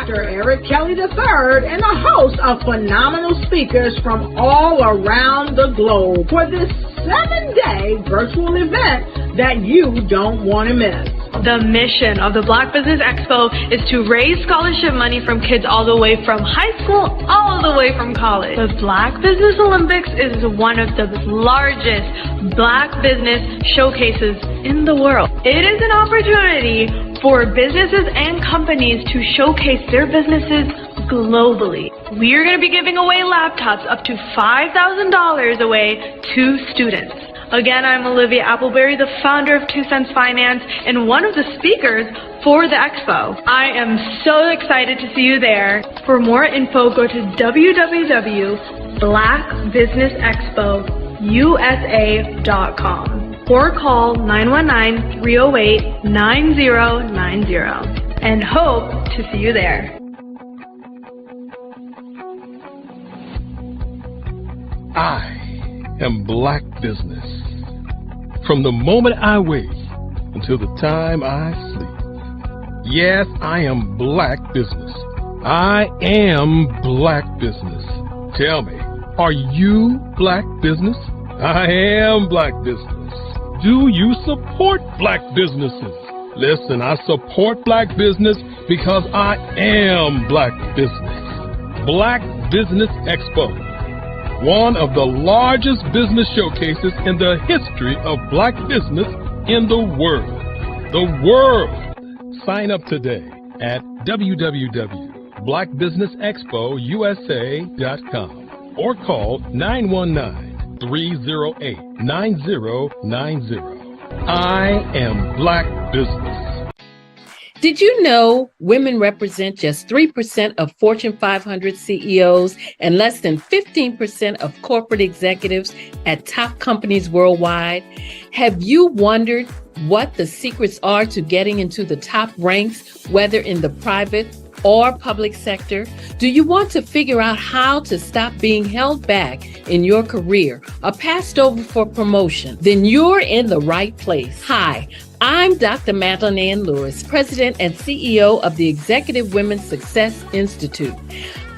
Dr. Eric Kelly III and a host of phenomenal speakers from all around the globe for this 7-day virtual event that you don't want to miss. The mission of the Black Business Expo is to raise scholarship money from kids all the way from high school all the way from college. The Black Business Olympics is one of the largest Black business showcases in the world. It is an opportunity for businesses and companies to showcase their businesses globally. We are going to be giving away laptops up to $5,000 away to students. Again, I'm Olivia Appleberry, the founder of 2 Cents Finance and one of the speakers for the expo. I am so excited to see you there. For more info, go to www.blackbusinessexpousa.com or call 919-308-9090 and hope to see you there. I am Black Business. From the moment I wake until the time I sleep. Yes, I am Black Business. I am Black Business. Tell me, are you Black Business? I am Black Business. Do you support Black businesses? Listen, I support Black business because I am Black Business. Black Business Expo. One of the largest business showcases in the history of Black business in the world. The world! Sign up today at www.blackbusinessexpousa.com or call 919-308-9090. I am Black Business. Did you know women represent just 3% of Fortune 500 CEOs and less than 15% of corporate executives at top companies worldwide? Have you wondered what the secrets are to getting into the top ranks, whether in the private or public sector? Do you want to figure out how to stop being held back in your career or passed over for promotion? Then you're in the right place. Hi, I'm Dr. Madeline Ann Lewis, President and CEO of the Executive Women's Success Institute.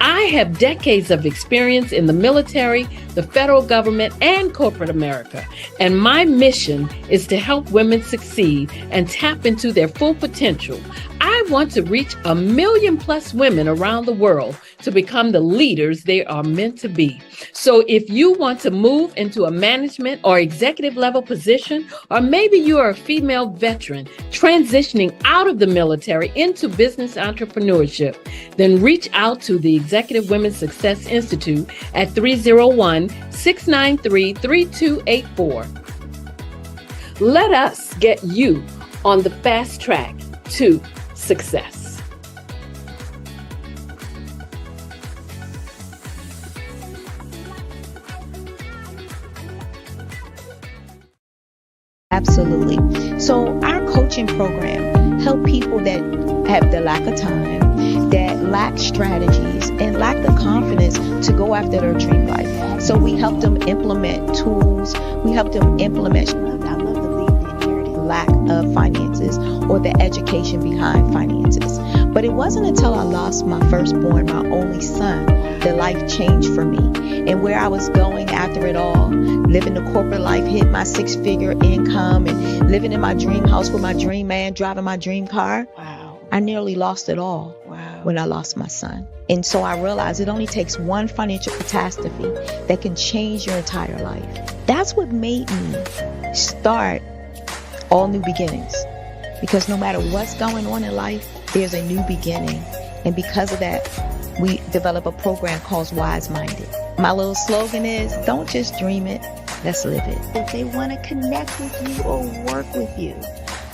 I have decades of experience in the military, the federal government, and corporate America, and my mission is to help women succeed and tap into their full potential. I want to reach 1 million plus women around the world to become the leaders they are meant to be. So if you want to move into a management or executive level position, or maybe you are a female veteran transitioning out of the military into business entrepreneurship, then reach out to the Executive Women's Success Institute at 301-693-3284. Let us get you on the fast track to success. Absolutely. So our coaching program help people that have the lack of time, that lack strategies, and lack the confidence to go after their dream life. So we help them implement tools. We help them implement, I love to leave the inherited lack of finances or the education behind finances. But it wasn't until I lost my firstborn, my only son, that life changed for me. And where I was going after it all, living the corporate life, hit my 6-figure income, and living in my dream house with my dream man, driving my dream car. Wow. I nearly lost it all. Wow. When I lost my son. And so I realized it only takes one financial catastrophe that can change your entire life. That's what made me start All New Beginnings. Because no matter what's going on in life, there's a new beginning. And because of that, we develop a program called Wise Minded. My little slogan is, don't just dream it, let's live it. If they want to connect with you or work with you,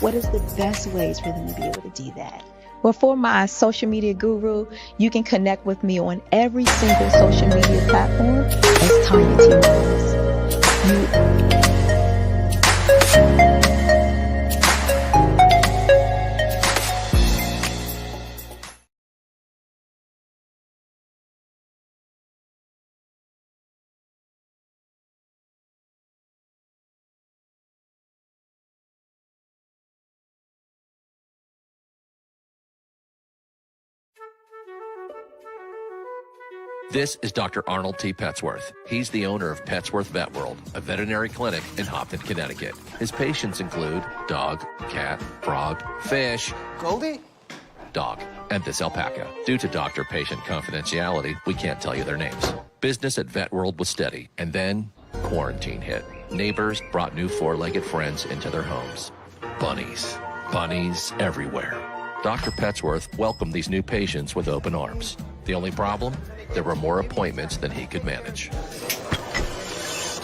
what is the best ways for them to be able to do that? Well, for my social media guru, you can connect with me on every single social media platform as Tanya T. Rose. This is Dr. Arnold T. Petsworth. He's the owner of Petsworth Vet World, a veterinary clinic in Hopton, Connecticut. His patients include dog, cat, frog, fish, Goldie, dog, and this alpaca. Due to doctor-patient confidentiality, we can't tell you their names. Business at Vet World was steady, and then quarantine hit. Neighbors brought new four-legged friends into their homes. Bunnies. Bunnies everywhere. Dr. Petsworth welcomed these new patients with open arms. The only problem? There were more appointments than he could manage.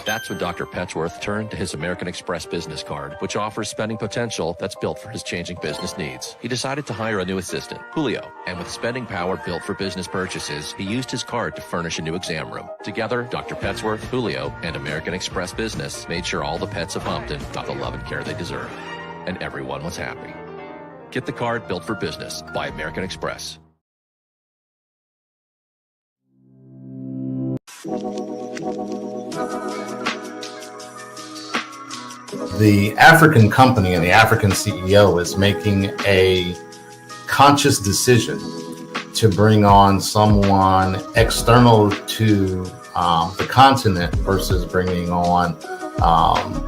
That's when Dr. Petsworth turned to his American Express business card, which offers spending potential that's built for his changing business needs. He decided to hire a new assistant, Julio, and with spending power built for business purchases, he used his card to furnish a new exam room. Together, Dr. Petsworth, Julio, and American Express Business made sure all the pets of Hopton got the love and care they deserve. And everyone was happy. Get the card built for business by American Express. The African company and the African CEO is making a conscious decision to bring on someone external to the continent versus bringing on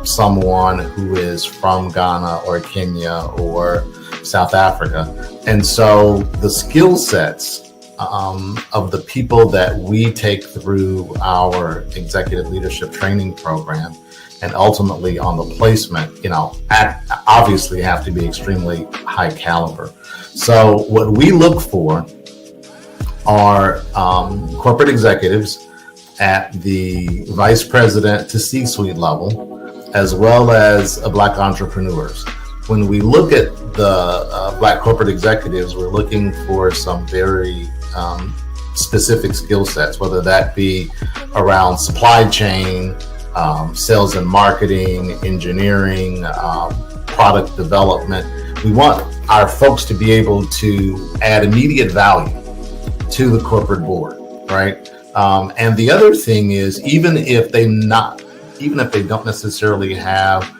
someone who is from Ghana or Kenya or South Africa. And so the skill sets of the people that we take through our executive leadership training program and ultimately on the placement, obviously have to be extremely high caliber. So what we look for are corporate executives at the vice president to C-suite level, as well as Black entrepreneurs. When we look at the Black corporate executives, we're looking for some very specific skill sets, whether that be around supply chain, sales and marketing, engineering, product development. We want our folks to be able to add immediate value to the corporate board, right? And the other thing is, even if they don't necessarily have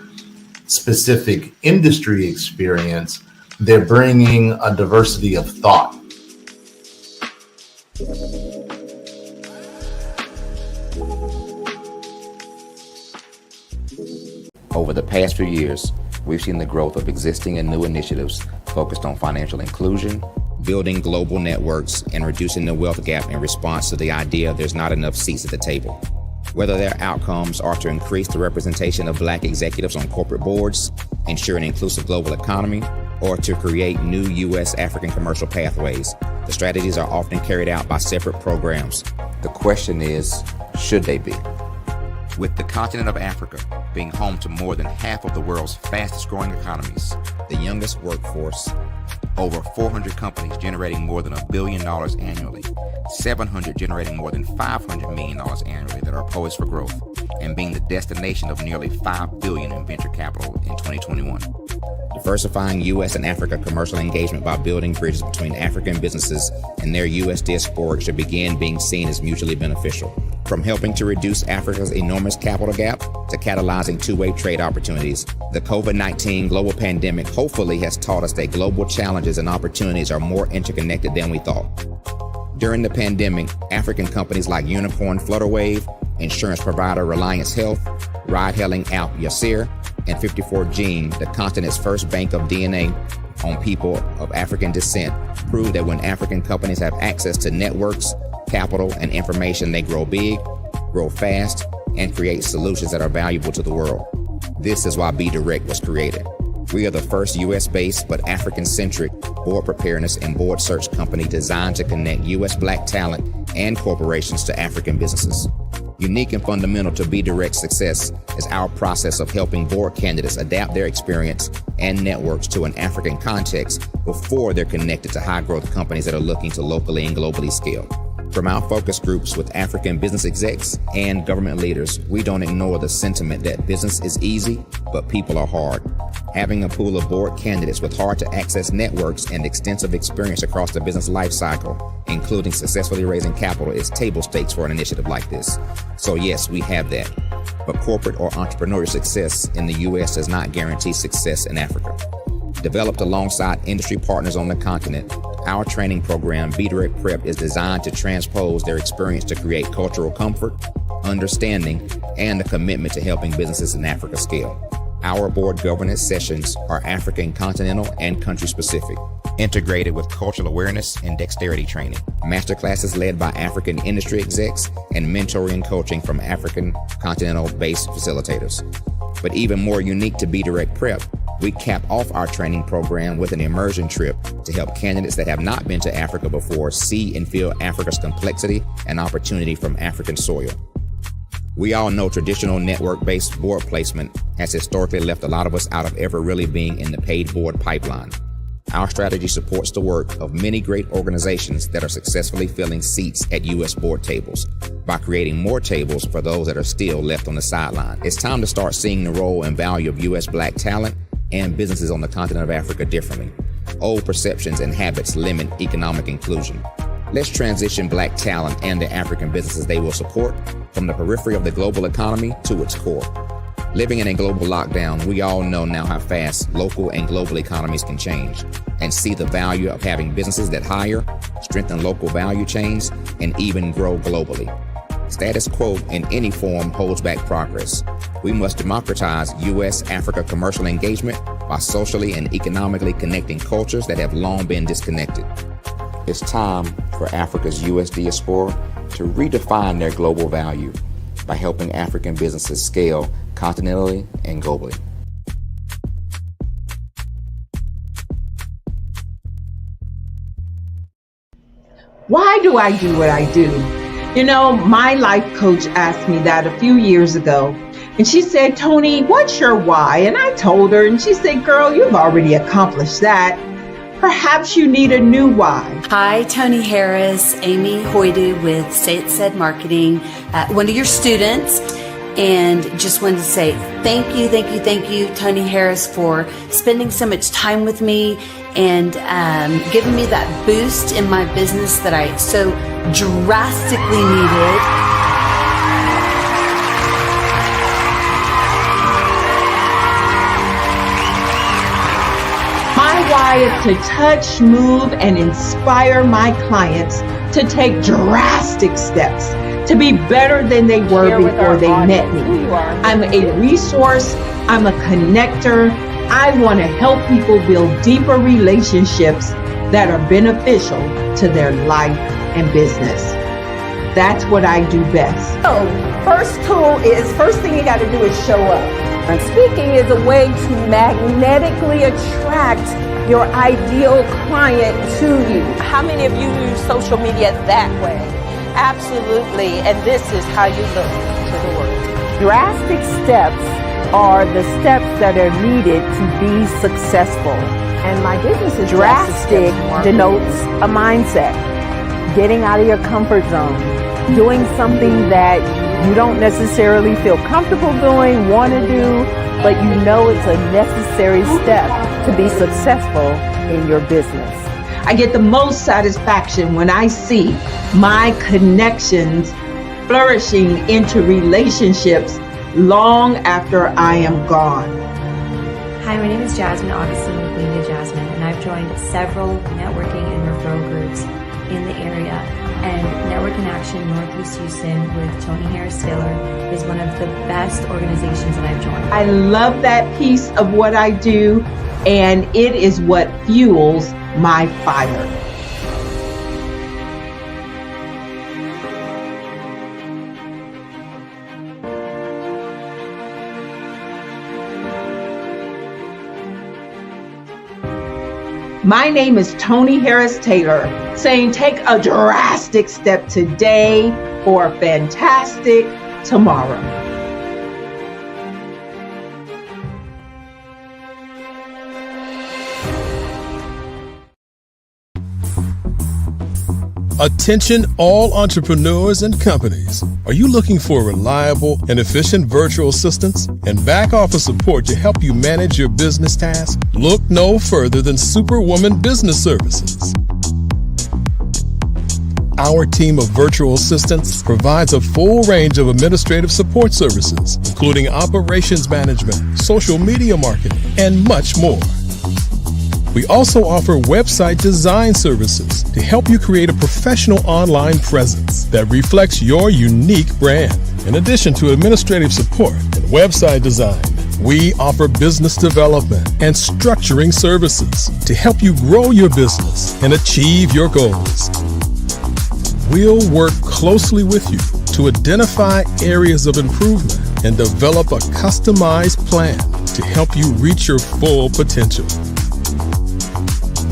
specific industry experience, they're bringing a diversity of thought. Over the past few years, we've seen the growth of existing and new initiatives focused on financial inclusion, building global networks, and reducing the wealth gap in response to the idea there's not enough seats at the table. Whether their outcomes are to increase the representation of Black executives on corporate boards, ensure an inclusive global economy, or to create new U.S. African commercial pathways, the strategies are often carried out by separate programs. The question is, should they be? With the continent of Africa being home to more than half of the world's fastest growing economies, the youngest workforce, over 400 companies generating more than $1 billion annually, 700 generating more than $500 million annually that are poised for growth, and being the destination of nearly $5 billion in venture capital in 2021. Diversifying U.S. and Africa commercial engagement by building bridges between African businesses and their U.S. diaspora should begin being seen as mutually beneficial. From helping to reduce Africa's enormous capital gap to catalyzing two-way trade opportunities, the COVID-19 global pandemic hopefully has taught us that global challenges and opportunities are more interconnected than we thought. During the pandemic, African companies like Unicorn Flutterwave, insurance provider Reliance Health, ride-hailing app Yasir, and 54Gene, the continent's first bank of DNA on people of African descent, proved that when African companies have access to networks, capital, and information, they grow big, grow fast, and create solutions that are valuable to the world. This is why Be Direct was created. We are the first U.S.-based but African-centric board preparedness and board search company designed to connect U.S. Black talent and corporations to African businesses. Unique and fundamental to Be Direct's success is our process of helping board candidates adapt their experience and networks to an African context before they're connected to high-growth companies that are looking to locally and globally scale. From our focus groups with African business execs and government leaders, we don't ignore the sentiment that business is easy, but people are hard. Having a pool of board candidates with hard-to-access networks and extensive experience across the business life cycle, including successfully raising capital, is table stakes for an initiative like this. So yes, we have that. But corporate or entrepreneurial success in the U.S. does not guarantee success in Africa. Developed alongside industry partners on the continent, Our training program, Be Direct Prep, is designed to transpose their experience to create cultural comfort, understanding, and a commitment to helping businesses in Africa scale. Our board governance sessions are African continental and country specific, integrated with cultural awareness and dexterity training. Masterclasses led by African industry execs and mentoring and coaching from African continental-based facilitators. But even more unique to Be Direct Prep, we cap off our training program with an immersion trip to help candidates that have not been to Africa before see and feel Africa's complexity and opportunity from African soil. We all know traditional network-based board placement has historically left a lot of us out of ever really being in the paid board pipeline. Our strategy supports the work of many great organizations that are successfully filling seats at U.S. board tables by creating more tables for those that are still left on the sideline. It's time to start seeing the role and value of U.S. Black talent and businesses on the continent of Africa differently. Old perceptions and habits limit economic inclusion. Let's transition Black talent and the African businesses they will support from the periphery of the global economy to its core. Living in a global lockdown, we all know now how fast local and global economies can change and see the value of having businesses that hire, strengthen local value chains, and even grow globally. Status quo in any form holds back progress. We must democratize U.S.-Africa commercial engagement by socially and economically connecting cultures that have long been disconnected. It's time for Africa's U.S. diaspora to redefine their global value by helping African businesses scale continentally and globally. Why do I do what I do? You know, my life coach asked me that a few years ago, and she said, Tony, what's your why? And I told her, and she said, girl, you've already accomplished that. Perhaps you need a new why. Hi, Tony Harris, Amy Hoydu with Say It Said Marketing, one of your students, and just wanted to say thank you, Tony Harris, for spending so much time with me and giving me that boost in my business that I so drastically needed. My why is to touch, move, and inspire my clients to take drastic steps to be better than they were before they met me. I'm a resource. I'm a connector. I want to help people build deeper relationships that are beneficial to their life and business. That's what I do best. So, first thing you got to do is show up. And speaking is a way to magnetically attract your ideal client to you. How many of you use social media that way? Absolutely, and this is how you look to the world. Drastic steps are the steps that are needed to be successful. And my business is drastic denotes a mindset. Getting out of your comfort zone. Doing something that you don't necessarily feel comfortable doing, want to do, but you know it's a necessary step to be successful in your business. I get the most satisfaction when I see my connections flourishing into relationships long after I am gone. Hi, my name is Jasmine Augustine with Linda Jasmine, and I've joined several networking and referral groups in the area. And Network in Action Northeast Houston with Tony Harris Taylor is one of the best organizations that I've joined. I love that piece of what I do, and it is what fuels my fire. My name is Tony Harris Taylor, saying take a drastic step today for a fantastic tomorrow. Attention all entrepreneurs and companies. Are you looking for reliable and efficient virtual assistants and back office support to help you manage your business tasks? Look no further than Superwoman Business Services. Our team of virtual assistants provides a full range of administrative support services, including operations management, social media marketing, and much more. We also offer website design services to help you create a professional online presence that reflects your unique brand. In addition to administrative support and website design, we offer business development and structuring services to help you grow your business and achieve your goals. We'll work closely with you to identify areas of improvement and develop a customized plan to help you reach your full potential.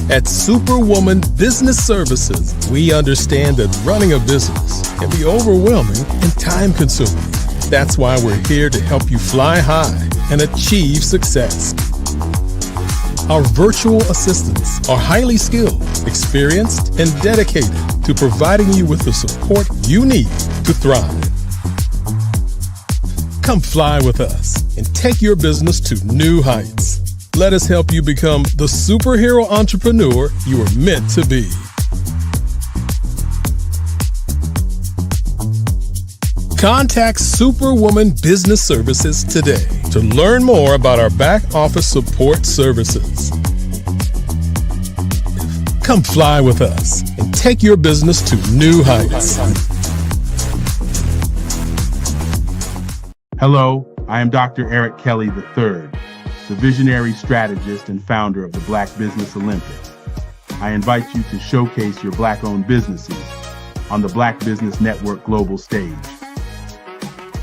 At Superwoman Business Services, we understand that running a business can be overwhelming and time-consuming. That's why we're here to help you fly high and achieve success. Our virtual assistants are highly skilled, experienced, and dedicated to providing you with the support you need to thrive. Come fly with us and take your business to new heights. Let us help you become the superhero entrepreneur you are meant to be. Contact Superwoman Business Services today to learn more about our back office support services. Come fly with us and take your business to new heights. Hello, I am Dr. Eric Kelly III, the visionary strategist and founder of the Black Business Olympics. I invite you to showcase your Black-owned businesses on the Black Business Network global stage.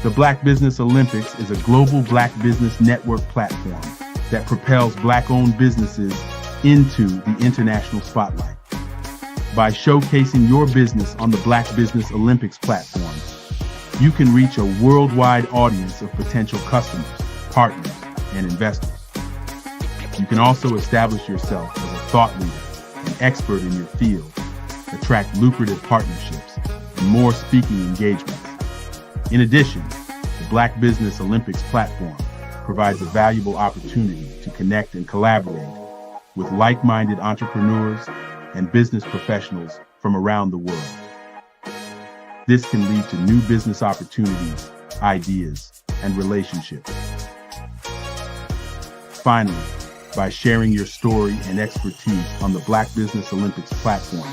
The Black Business Olympics is a global Black Business Network platform that propels Black-owned businesses into the international spotlight. By showcasing your business on the Black Business Olympics platform, you can reach a worldwide audience of potential customers, partners, and investors. You can also establish yourself as a thought leader and expert in your field, attract lucrative partnerships, and more speaking engagements. In addition, the Black Business Olympics platform provides a valuable opportunity to connect and collaborate with like-minded entrepreneurs and business professionals from around the world. This can lead to new business opportunities, ideas, and relationships. Finally, by sharing your story and expertise on the Black Business Olympics platform,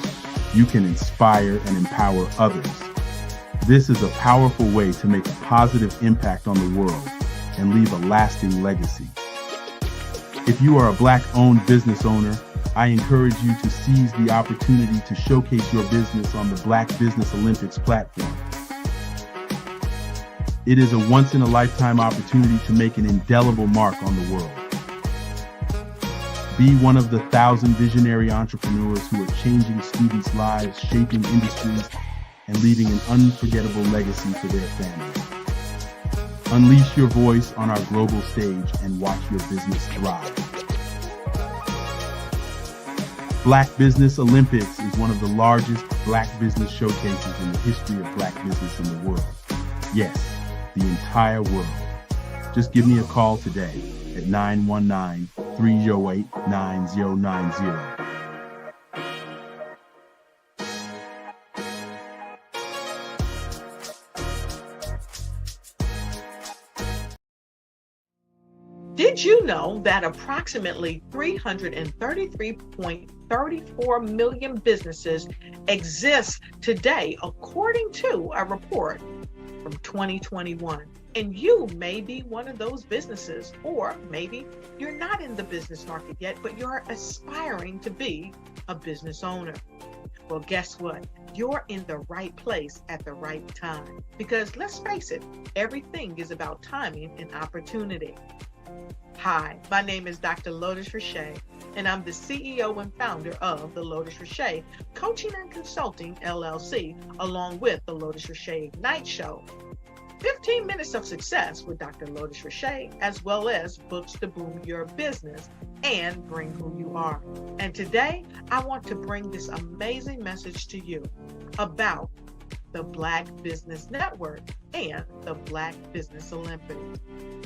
you can inspire and empower others. This is a powerful way to make a positive impact on the world and leave a lasting legacy. If you are a Black-owned business owner, I encourage you to seize the opportunity to showcase your business on the Black Business Olympics platform. It is a once-in-a-lifetime opportunity to make an indelible mark on the world. Be one of the 1,000 visionary entrepreneurs who are changing students' lives, shaping industries, and leaving an unforgettable legacy for their families. Unleash your voice on our global stage and watch your business thrive. Black Business Olympics is one of the largest Black business showcases in the history of Black business in the world. Yes, the entire world. Just give me a call today at 919-308-9090. Did you know that approximately 333.34 million businesses exist today, according to a report from 2021? And you may be one of those businesses, or maybe you're not in the business market yet, but you're aspiring to be a business owner. Well, guess what? You're in the right place at the right time. Because let's face it, everything is about timing and opportunity. Hi, my name is Dr. Lotus Richey, and I'm the CEO and founder of the Lotus Richey Coaching and Consulting LLC, along with the Lotus Richey Ignite Show. 15 minutes of success with Dr. Lotus Richey, as well as books to boom your business and bring who you are. And today, I want to bring this amazing message to you about the Black Business Network and the Black Business Olympics.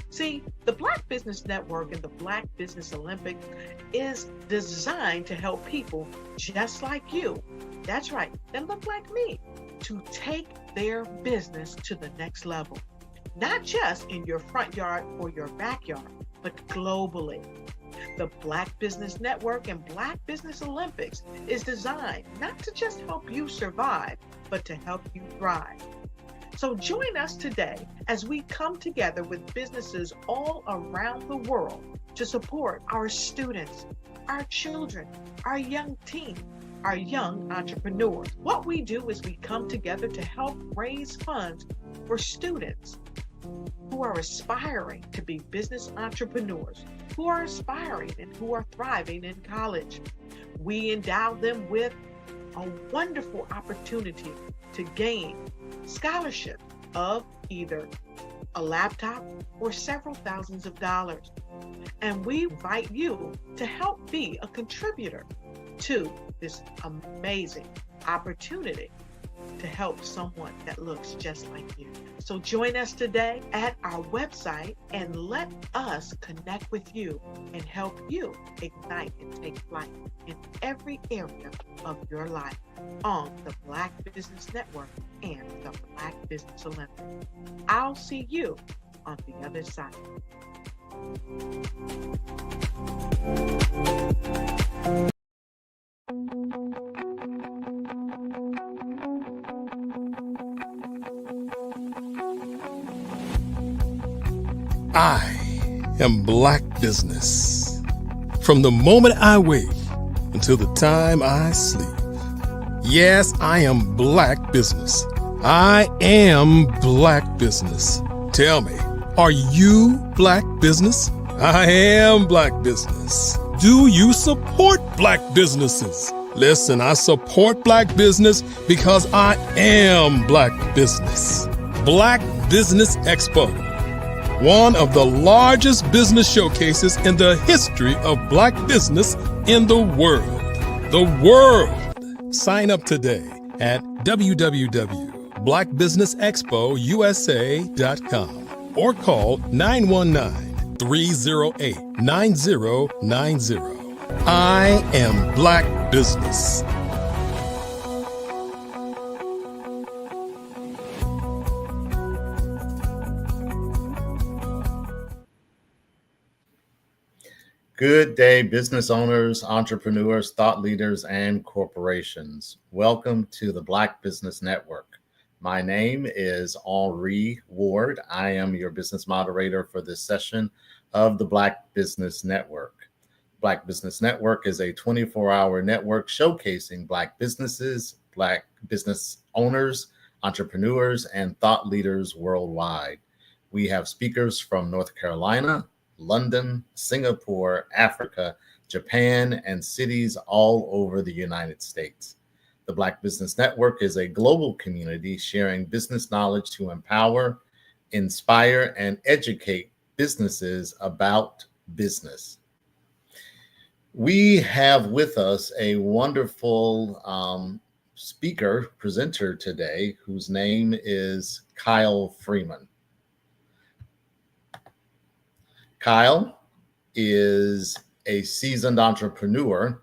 See, the Black Business Network and the Black Business Olympics is designed to help people just like you, that's right, that look like me, to take their business to the next level. Not just in your front yard or your backyard, but globally. The Black Business Network and Black Business Olympics is designed not to just help you survive, but to help you thrive. So join us today as we come together with businesses all around the world to support our students, our children, our young teens, our young entrepreneurs. What we do is we come together to help raise funds for students who are aspiring to be business entrepreneurs, who are aspiring and who are thriving in college. We endow them with a wonderful opportunity to gain scholarship of either a laptop or several thousands of dollars. And we invite you to help be a contributor to this amazing opportunity to help someone that looks just like you. So join us today at our website and let us connect with you and help you ignite and take flight in every area of your life on the Black Business Network and the Black Business Olympics. I'll see you on the other side. I am Black Business. From the moment I wake until the time I sleep. Yes, I am Black Business. I am Black Business. Tell me, are you Black Business? I am Black Business. Do you support Black businesses? Listen, I support Black business because I am Black Business. Black Business Expo, one of the largest business showcases in the history of Black business in the world. The world! Sign up today at www.blackbusinessexpousa.com or call 919-308-9090. I am Black Business. Good day, business owners, entrepreneurs, thought leaders, and corporations. Welcome to the Black Business Network. My name is Henri Ward. I am your business moderator for this session of the Black Business Network. Black Business Network is a 24-hour network showcasing Black businesses, Black business owners, entrepreneurs, and thought leaders worldwide. We have speakers from North Carolina, London, Singapore, Africa, Japan, and cities all over the United States. The Black Business Network is a global community sharing business knowledge to empower, inspire, and educate businesses about business. We have with us a wonderful speaker, presenter today, whose name is Kyle Freeman. Kyle is a seasoned entrepreneur,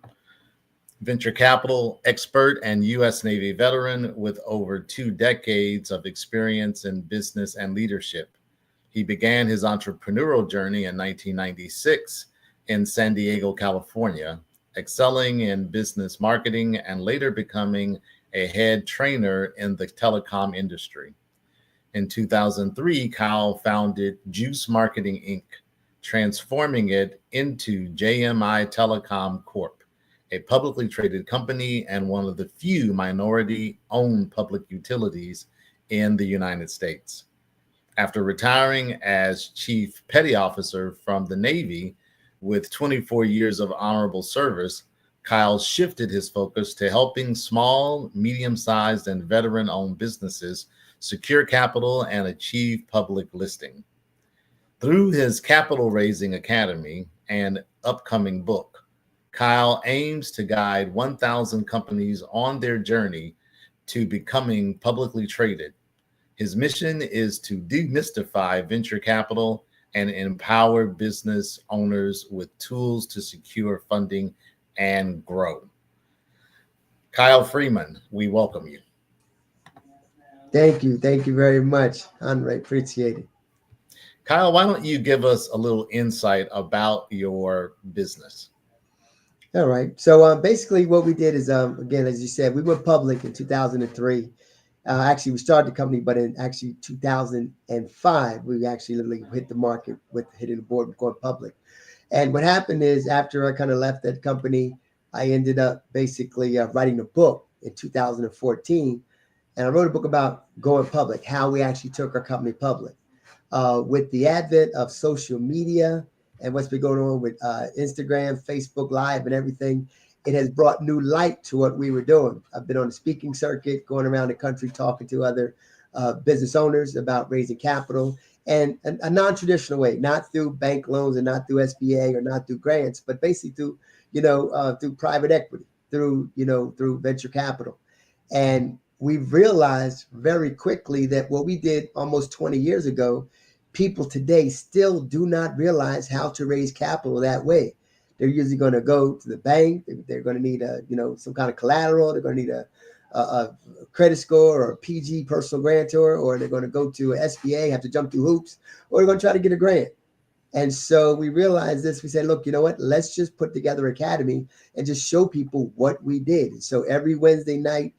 venture capital expert, and U.S. Navy veteran with over 2 decades of experience in business and leadership. He began his entrepreneurial journey in 1996 in San Diego, California, excelling in business marketing and later becoming a head trainer in the telecom industry. In 2003, Kyle founded Juice Marketing, Inc., transforming it into JMI Telecom Corp., a publicly traded company and one of the few minority-owned public utilities in the United States. After retiring as Chief Petty Officer from the Navy with 24 years of honorable service, Kyle shifted his focus to helping small, medium-sized, and veteran-owned businesses secure capital and achieve public listing. Through his Capital Raising Academy and upcoming book, Kyle aims to guide 1,000 companies on their journey to becoming publicly traded. His mission is to demystify venture capital and empower business owners with tools to secure funding and grow. Kyle Freeman, we welcome you. Thank you. Thank you very much, Andre. Appreciate it. Kyle, why don't you give us a little insight about your business? All right. So basically what we did is, again, as you said, we went public in 2003. Actually, we started the company, but in actually 2005, we actually literally hit the market with hitting the board and going public. And what happened is after I kind of left that company, I ended up basically writing a book in 2014. And I wrote a book about going public, how we actually took our company public. With the advent of social media and what's been going on with Instagram, Facebook Live and everything, it has brought new light to what we were doing. I've been on the speaking circuit, going around the country, talking to other business owners about raising capital and a non-traditional way, not through bank loans and not through SBA or not through grants, but basically through, through private equity, through venture capital. And we realized very quickly that what we did almost 20 years ago, people today still do not realize how to raise capital that way. They're usually going to go to the bank. They're going to need some kind of collateral. They're going to need a credit score or a PG, personal guarantor, or they're going to go to SBA, have to jump through hoops, or they're going to try to get a grant. And so we realized this. We said, look, you know what? Let's just put together Academy and just show people what we did. And so every Wednesday night,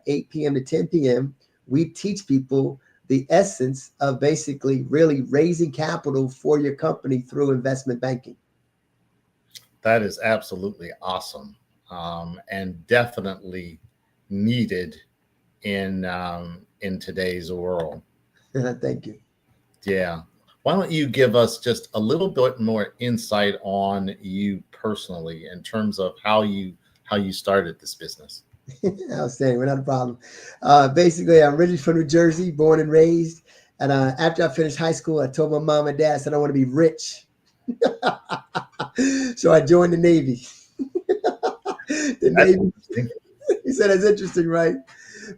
8 p.m. to 10 p.m., we teach people the essence of basically really raising capital for your company through investment banking. That is absolutely awesome, and definitely needed in today's world. Thank you. Yeah. Why don't you give us just a little bit more insight on you personally in terms of how you started this business? Outstanding. We're not a problem. Basically, I'm originally from New Jersey, born and raised. And after I finished high school, I told my mom and dad, I said, I want to be rich. So I joined the Navy. Navy. He said, that's interesting, right?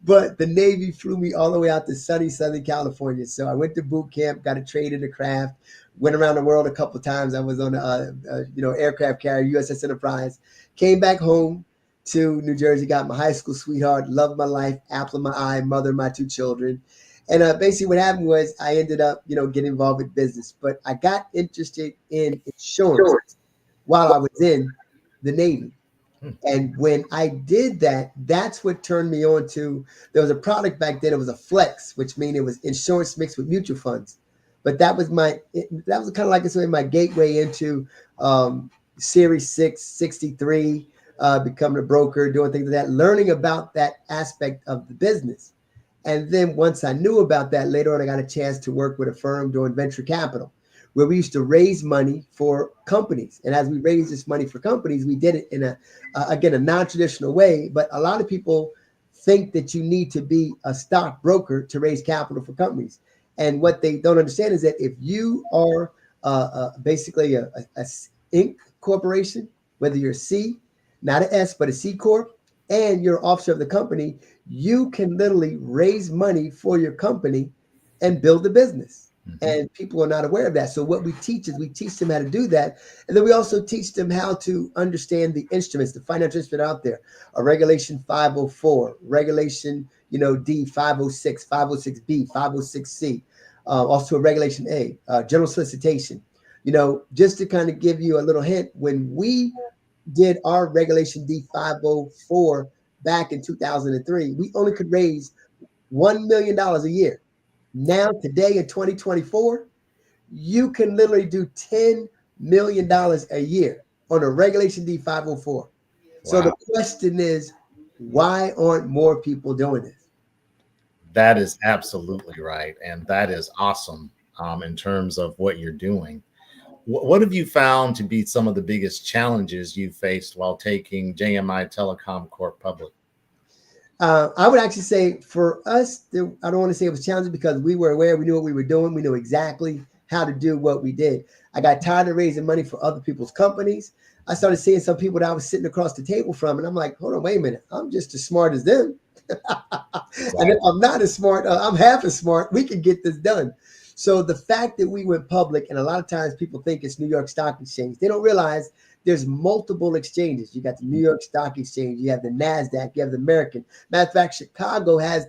But the Navy flew me all the way out to sunny Southern California. So I went to boot camp, got a trade in the craft, went around the world a couple of times. I was on aircraft carrier, USS Enterprise, came back home to New Jersey, got my high school sweetheart, loved my life, apple of my eye, mother of my two children. And basically what happened was I ended up, getting involved with business. But I got interested in insurance while I was in the Navy. And when I did that, that's what turned me on to, there was a product back then, it was a flex, which means it was insurance mixed with mutual funds. But that was kind of like my gateway into Series 6, 63, becoming a broker, doing things like that, learning about that aspect of the business. And then once I knew about that, later on, I got a chance to work with a firm doing venture capital, where we used to raise money for companies. And as we raised this money for companies, we did it in a non-traditional way. But a lot of people think that you need to be a stockbroker to raise capital for companies. And what they don't understand is that if you are basically a Inc. corporation, whether you're a C, not an S, but a C Corp, and you're an officer of the company, you can literally raise money for your company and build a business. And people are not aware of that. So what we teach is we teach them how to do that. And then we also teach them how to understand the instruments, the financial instruments out there, a Regulation 504, Regulation, D, 506, 506B, 506C, also a Regulation A, general solicitation. Just to kind of give you a little hint, when we did our Regulation D 504 back in 2003, we only could raise $1 million a year. Now, today in 2024, you can literally do $10 million a year on a Regulation D 504. Wow. So the question is, why aren't more people doing this? That is absolutely right. And that is awesome in terms of what you're doing. What have you found to be some of the biggest challenges you faced while taking JMI Telecom Corp public? I would actually say for us, I don't want to say it was challenging because we were aware, we knew what we were doing. We knew exactly how to do what we did. I got tired of raising money for other people's companies. I started seeing some people that I was sitting across the table from, and I'm like, hold on, wait a minute. I'm just as smart as them. And if I'm not as smart, I'm half as smart. We can get this done. So the fact that we went public, and a lot of times people think it's New York Stock Exchange. They don't realize there's multiple exchanges. You got the New York Stock Exchange, you have the NASDAQ, you have the American. Matter of fact, Chicago has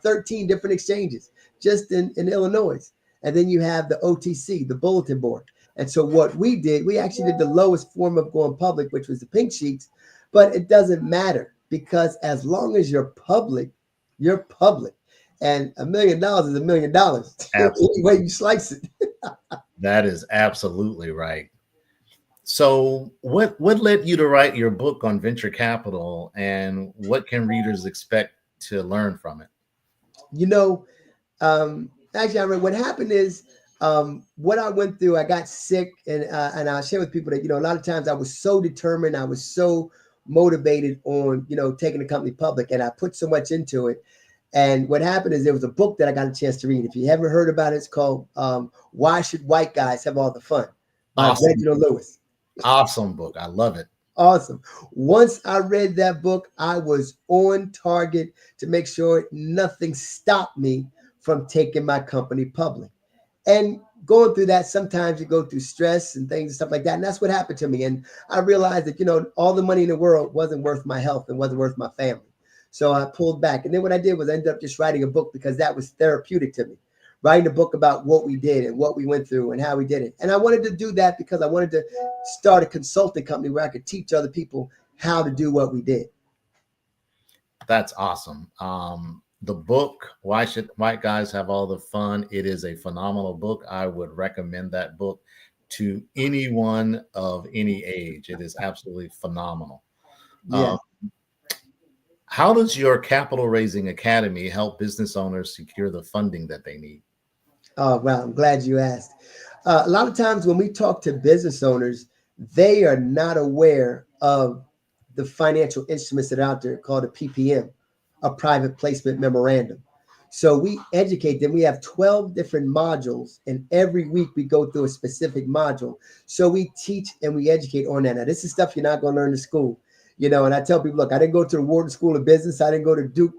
13 different exchanges just in Illinois. And then you have the OTC, the bulletin board. And so what we did, we actually did the lowest form of going public, which was the pink sheets. But it doesn't matter, because as long as you're public, you're public. And $1 million is $1 million. Any way you slice it. That is absolutely right. So what led you to write your book on venture capital, and what can readers expect to learn from it? You know, actually, I mean, what happened is, what I went through, I got sick, and I'll share with people that, a lot of times I was so determined, I was so motivated on, taking the company public, and I put so much into it. And what happened is there was a book that I got a chance to read. If you haven't heard about it, it's called Why Should White Guys Have All the Fun by Awesome. Reginald Lewis. Awesome book. I love it. Awesome. Once I read that book, I was on target to make sure nothing stopped me from taking my company public. And going through that, sometimes you go through stress and things and stuff like that. And that's what happened to me. And I realized that, all the money in the world wasn't worth my health and wasn't worth my family. So I pulled back. And then what I did was I ended up just writing a book, because that was therapeutic to me. Writing a book about what we did and what we went through and how we did it. And I wanted to do that because I wanted to start a consulting company where I could teach other people how to do what we did. That's awesome. The book, Why Should White Guys Have All the Fun? It is a phenomenal book. I would recommend that book to anyone of any age. It is absolutely phenomenal. Yeah. How does your capital raising academy help business owners secure the funding that they need? Oh, wow. I'm glad you asked. A lot of times when we talk to business owners, they are not aware of the financial instruments that are out there called a PPM, a private placement memorandum. So we educate them. We have 12 different modules, and every week we go through a specific module. So we teach and we educate on that. Now, this is stuff you're not going to learn in school. And I tell people, look, I didn't go to the Wharton School of Business. I didn't go to Duke,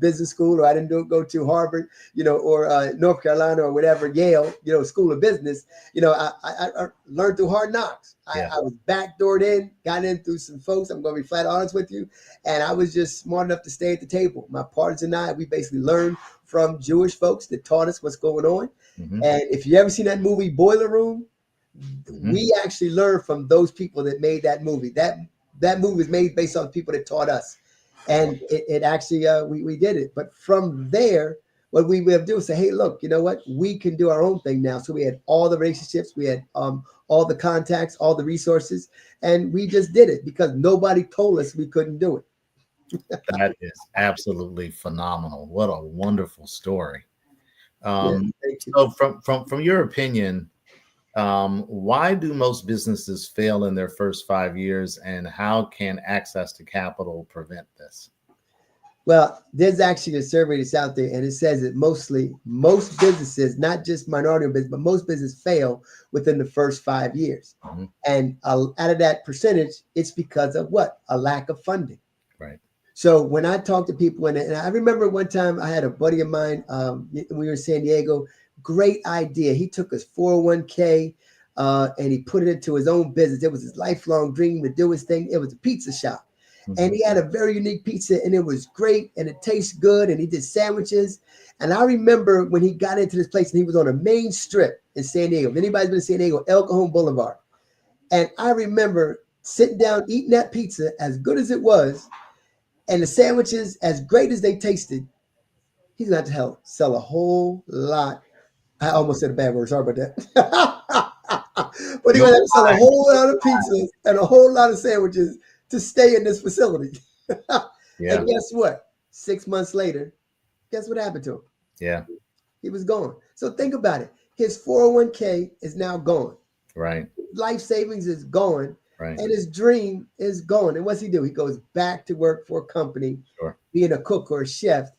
business school, or I didn't go to Harvard, or North Carolina or whatever, Yale, School of Business. I learned through hard knocks. I was backdoored in, got in through some folks. I'm going to be flat honest with you. And I was just smart enough to stay at the table. My partners and I, we basically learned from Jewish folks that taught us what's going on. Mm-hmm. And if you ever seen that movie Boiler Room, we actually learned from those people that made that movie. That movie was made based on people that taught us. And it actually, we did it. But from there, what we would do is say, hey, look, you know what? We can do our own thing now. So we had all the relationships. We had all the contacts, all the resources. And we just did it because nobody told us we couldn't do it. That is absolutely phenomenal. What a wonderful story. So from your opinion, why do most businesses fail in their first 5 years, and how can access to capital prevent this? Well, there's actually a survey that's out there, and it says that most businesses, not just minority business, but most businesses fail within the first 5 years. Mm-hmm. And out of that percentage, it's because of what? A lack of funding. Right. So when I talk to people, and I remember one time I had a buddy of mine, we were in San Diego. Great idea. He took his 401k and he put it into his own business. It was his lifelong dream to do his thing. It was a pizza shop. Mm-hmm. And he had a very unique pizza, and it was great, and it tastes good, and he did sandwiches. And I remember when he got into this place, and he was on a main strip in San Diego. If anybody's been to San Diego, El Cajon Boulevard. And I remember sitting down, eating that pizza, as good as it was, and the sandwiches, as great as they tasted. He's going to have to sell a whole lot. I almost said a bad word. Sorry about that. But he's going to have to sell a whole lot of pizzas and a whole lot of sandwiches to stay in this facility. Yeah. And guess what? 6 months later, guess what happened to him? Yeah. He was gone. So think about it. His 401k is now gone. Right. Life savings is gone. Right. And his dream is gone. And what's he do? He goes back to work for a company, being a cook or a chef.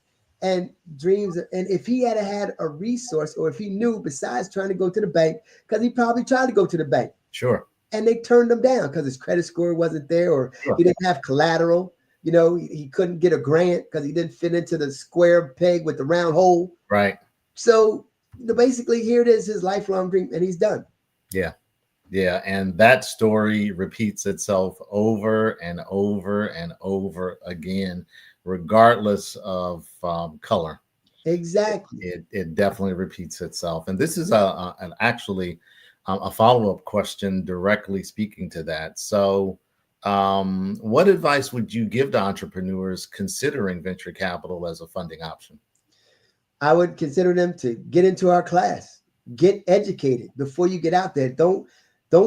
And dreams. And if he had a resource, or if he knew, besides trying to go to the bank, because he probably tried to go to the bank. Sure. And they turned him down because his credit score wasn't there, or he didn't have collateral. He couldn't get a grant because he didn't fit into the square peg with the round hole. Right. So basically, here it is, his lifelong dream, and he's done. Yeah. Yeah. And that story repeats itself over and over and over again, regardless of color. Exactly. It definitely repeats itself. And this is actually a follow-up question directly speaking to that. So what advice would you give to entrepreneurs considering venture capital as a funding option? I would consider them to get into our class, get educated before you get out there. Don't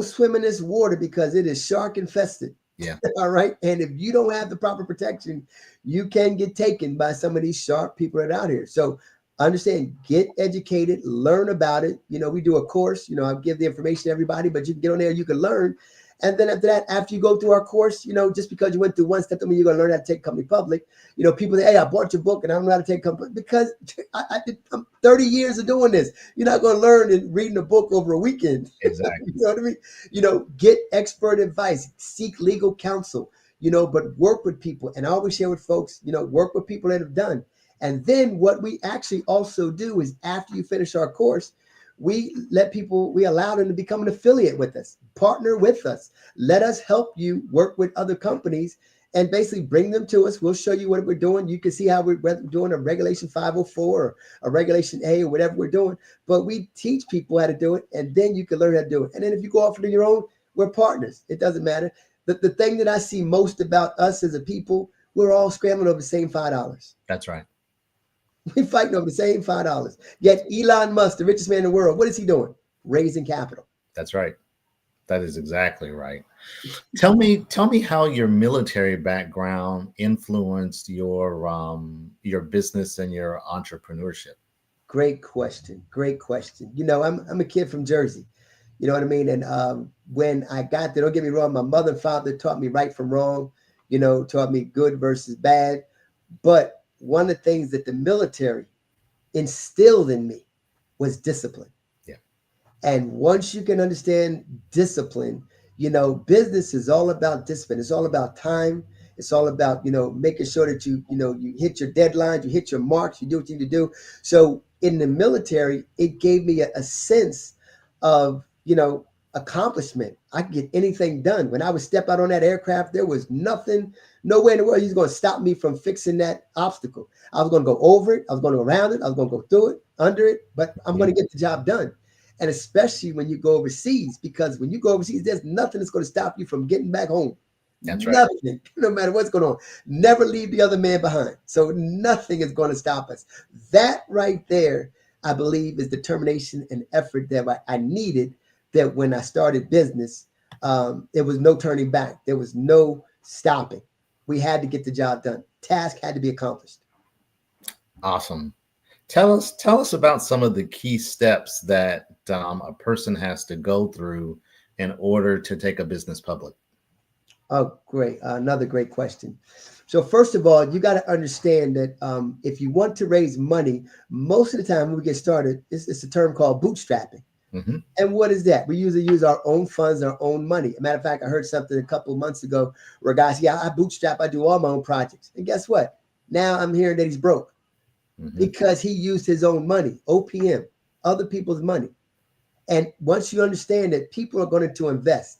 swim in this water because it is shark infested. Yeah. All right. And if you don't have the proper protection, you can get taken by some of these sharp people that are out here. So understand, get educated, learn about it. We do a course, I give the information to everybody, but you can get on there, you can learn. And then after that, after you go through our course, just because you went through one step, doesn't mean you're going to learn how to take company public. People say, hey, I bought your book and I don't know how to take company, because I'm 30 years of doing this. You're not going to learn in reading a book over a weekend. Exactly. You know what I mean? Get expert advice, seek legal counsel, but work with people. And I always share with folks, work with people that have done. And then what we actually also do is, after you finish our course, we allow them to become an affiliate with us, partner with us. Let us help you work with other companies and basically bring them to us. We'll show you what we're doing. You can see how we're doing a regulation 504 or a regulation A or whatever we're doing, but we teach people how to do it, and then you can learn how to do it. And then if you go off on your own, we're partners. It doesn't matter. The thing that I see most about us as a people, we're all scrambling over the same $5. That's right. We're fighting over the same $5. Yet Elon Musk, the richest man in the world, what is he doing? Raising capital. That's right. That is exactly right. Tell me how your military background influenced your business and your entrepreneurship. Great question. Great question. I'm a kid from Jersey. You know what I mean? And when I got there, don't get me wrong, my mother and father taught me right from wrong, taught me good versus bad. But one of the things that the military instilled in me was discipline. Yeah. And once you can understand discipline, business is all about discipline. It's all about time. It's all about, making sure that you hit your deadlines, you hit your marks, you do what you need to do. So in the military, it gave me a sense of, accomplishment. I could get anything done. When I would step out on that aircraft, there was nothing, nowhere in the world he's going to stop me from fixing that obstacle. I was going to go over it. I was going to go around it. I was going to go through it, under it, but I'm going to get the job done. And especially when you go overseas, because when you go overseas, there's nothing that's going to stop you from getting back home. That's right. Nothing, no matter what's going on. Never leave the other man behind. So nothing is going to stop us. That right there, I believe, is determination and effort that I needed, that when I started business, there was no turning back. There was no stopping. We had to get the job done. Task had to be accomplished. Awesome. Tell us about some of the key steps that a person has to go through in order to take a business public. Oh, great. Another great question. So first of all, you got to understand that if you want to raise money, most of the time when we get started, it's a term called bootstrapping. Mm-hmm. And what is that? We usually use our own funds, our own money. As a matter of fact, I heard something a couple of months ago where a guy said, I bootstrap, I do all my own projects. And guess what? Now I'm hearing that he's broke because he used his own money, OPM, other people's money. And once you understand that people are going to invest,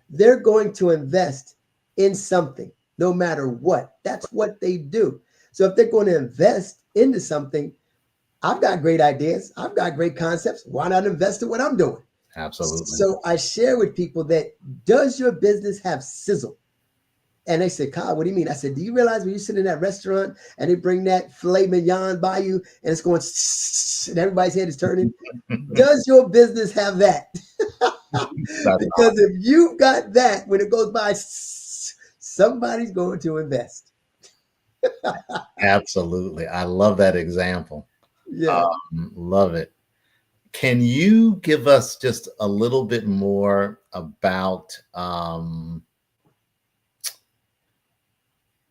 they're going to invest in something, no matter what. That's what they do. So if they're going to invest into something, I've got great ideas. I've got great concepts. Why not invest in what I'm doing? Absolutely. So I share with people that, does your business have sizzle? And they said, Kyle, what do you mean? I said, do you realize when you sit in that restaurant and they bring that filet mignon by you and it's going and everybody's head is turning? Does your business have that? Because if you've got that, when it goes by, somebody's going to invest. Absolutely. I love that example. Yeah. Love it. Can you give us just a little bit more about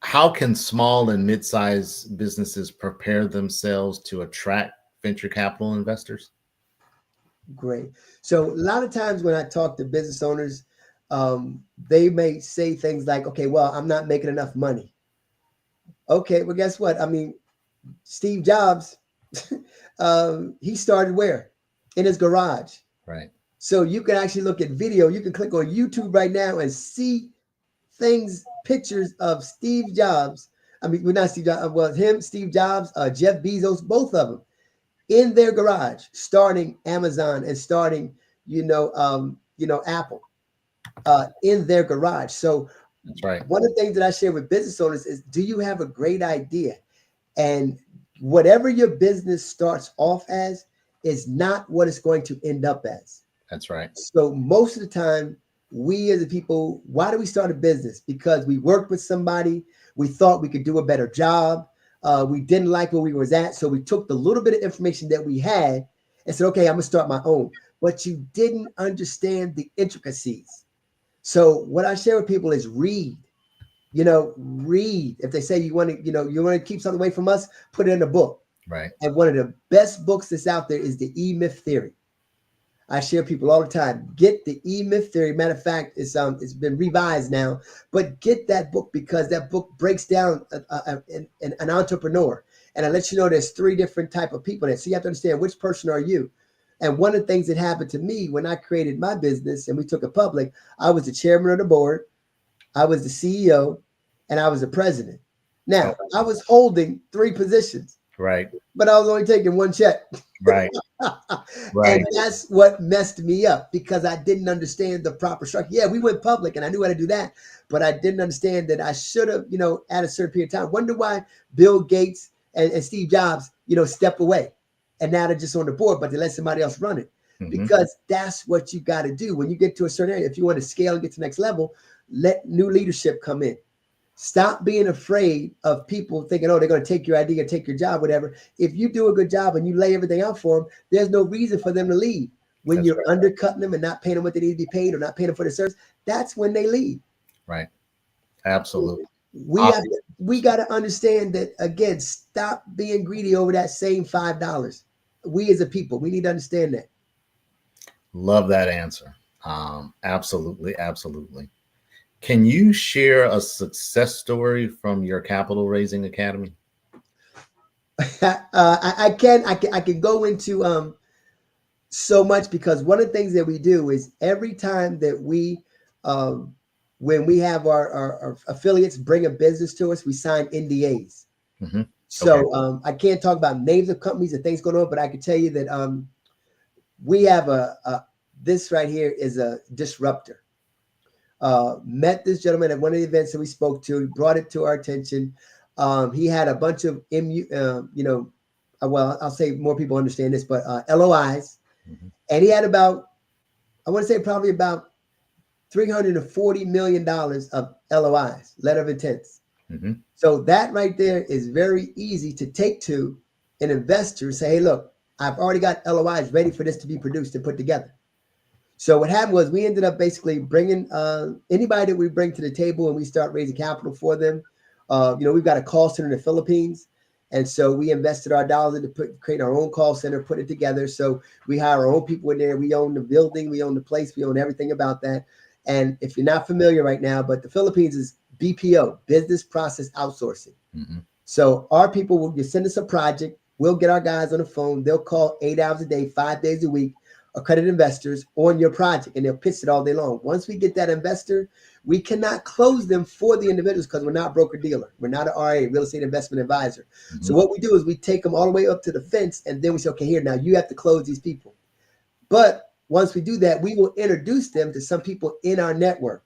how can small and mid-sized businesses prepare themselves to attract venture capital investors? Great. So a lot of times when I talk to business owners, they may say things like, okay, well, I'm not making enough money. Okay, well, guess what? I mean, Steve Jobs, he started where? In his garage. Right. So you can actually look at video. You can click on YouTube right now and see pictures of Steve Jobs I mean, we're not Steve Jobs. Well, him, Steve Jobs, Jeff Bezos, both of them in their garage, starting Amazon and starting, Apple, in their garage. So that's right. One of the things that I share with business owners is, do you have a great idea? And whatever your business starts off as is not what it's going to end up as. That's right. So most of the time, we as a people, why do we start a business? Because we worked with somebody, we thought we could do a better job. We didn't like where we was at. So we took the little bit of information that we had and said, okay, I'm gonna start my own. But you didn't understand the intricacies. So what I share with people is read. Read. If they say you want to keep something away from us, put it in a book. Right. And one of the best books that's out there is the E-Myth Theory. I share people all the time. Get the E-Myth Theory. Matter of fact, it's been revised now, but get that book because that book breaks down an entrepreneur, and I let you know there's 3 different type of people there. So you have to understand which person are you. And one of the things that happened to me when I created my business and we took it public, I was the chairman of the board, I was the CEO, and I was the president. Now I was holding 3 positions. Right. But I was only taking 1 check. Right. Right. And that's what messed me up because I didn't understand the proper structure. Yeah, we went public and I knew how to do that, but I didn't understand that I should have, at a certain period of time. Wonder why Bill Gates and Steve Jobs, step away. And now they're just on the board, but they let somebody else run it. Mm-hmm. Because that's what you got to do. When you get to a certain area, if you want to scale and get to the next level, let new leadership come in. Stop being afraid of people thinking, oh, they're going to take your idea, take your job, whatever. If you do a good job and you lay everything out for them, there's no reason for them to leave. When that's you're right. Undercutting them and not paying them what they need to be paid or not paying them for the service, that's when they leave. Right. Absolutely. We got to understand that, again, stop being greedy over that same $5. We as a people, we need to understand that. Love that answer. Absolutely. Absolutely. Can you share a success story from your capital raising academy? I can go into so much because one of the things that we do is every time that we, when we have our affiliates bring a business to us, we sign NDAs. Mm-hmm. So okay. I can't talk about names of companies and things going on, but I can tell you that we have this right here is a disruptor. Met this gentleman at one of the events that we spoke to. He brought it to our attention. He had a bunch of, I'll say more people understand this, but LOIs. Mm-hmm. And he had about, I want to say probably about $340 million of LOIs, letter of intents. Mm-hmm. So that right there is very easy to take to an investor and say, hey, look, I've already got LOIs ready for this to be produced and put together. So what happened was we ended up basically bringing anybody that we bring to the table and we start raising capital for them. We've got a call center in the Philippines. And so we invested our dollars into create our own call center, put it together. So we hire our own people in there. We own the building. We own the place. We own everything about that. And if you're not familiar right now, but the Philippines is BPO, business process outsourcing. Mm-hmm. So our people will send us a project. We'll get our guys on the phone. They'll call 8 hours a day, 5 days a week, accredited investors on your project, and they'll pitch it all day long. Once we get that investor, we cannot close them for the individuals because we're not broker dealer. We're not an RA, real estate investment advisor. Mm-hmm. So what we do is we take them all the way up to the fence, and then we say, okay, here, now you have to close these people. But once we do that, we will introduce them to some people in our network.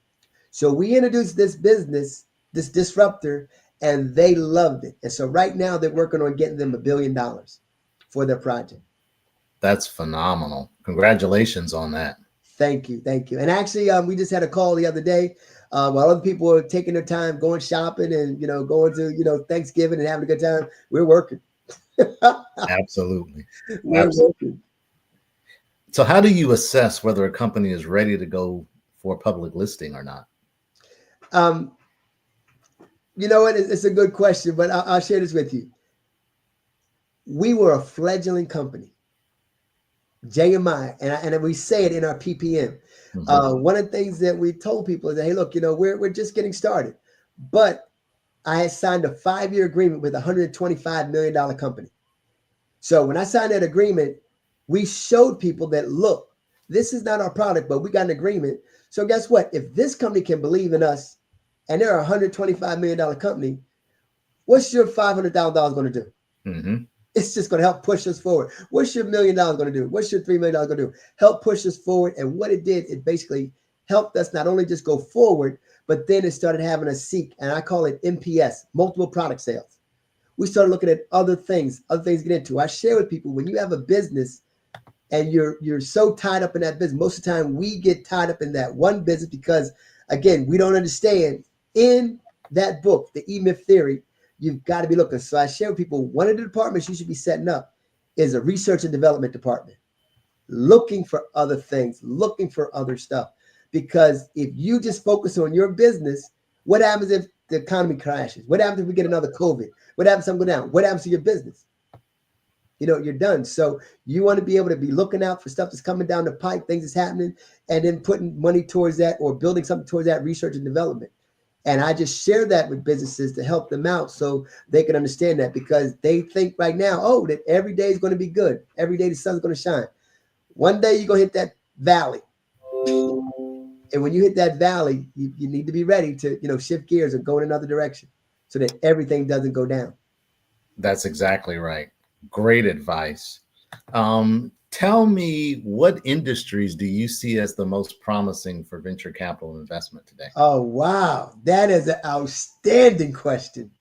So we introduced this business, this disruptor, and they loved it. And so right now they're working on getting them $1 billion for their project. That's phenomenal. Congratulations on that. Thank you. Thank you. And actually, we just had a call the other day while other people were taking their time, going shopping and, going to, Thanksgiving and having a good time. We're working. Absolutely. We're working. So how do you assess whether a company is ready to go for public listing or not? You know what? It's a good question, but I'll share this with you. We were a fledgling company. JMI, and we say it in our PPM. Mm-hmm. One of the things that we told people is that, hey, look, we're just getting started. But I had signed a 5-year agreement with a $125 million company. So when I signed that agreement, we showed people that, look, this is not our product, but we got an agreement. So guess what? If this company can believe in us and they're a $125 million company, What's your $500,000 going to do? Mm-hmm. It's just going to help push us forward. What's your $1 million going to do? What's your $3 million going to do? Help push us forward. And what it did, it basically helped us not only just go forward, but then it started having us seek, and I call it MPS, multiple product sales. We started looking at other things to get into. I share with people, when you have a business and you're so tied up in that business, most of the time we get tied up in that one business because, again, we don't understand. In that book, The E-Myth Theory, you've got to be looking. So I share with people, one of the departments you should be setting up is a research and development department, looking for other things, looking for other stuff. Because if you just focus on your business, what happens if the economy crashes? What happens if we get another COVID? What happens if something go down? What happens to your business? You're done. So you want to be able to be looking out for stuff that's coming down the pipe, things that's happening, and then putting money towards that or building something towards that research and development. And I just share that with businesses to help them out so they can understand that, because they think right now, that every day is going to be good. Every day the sun's going to shine. One day you're going to hit that valley. And when you hit that valley, you need to be ready to, shift gears and go in another direction so that everything doesn't go down. That's exactly right. Great advice. Tell me, what industries do you see as the most promising for venture capital investment today? Oh, wow. That is an outstanding question.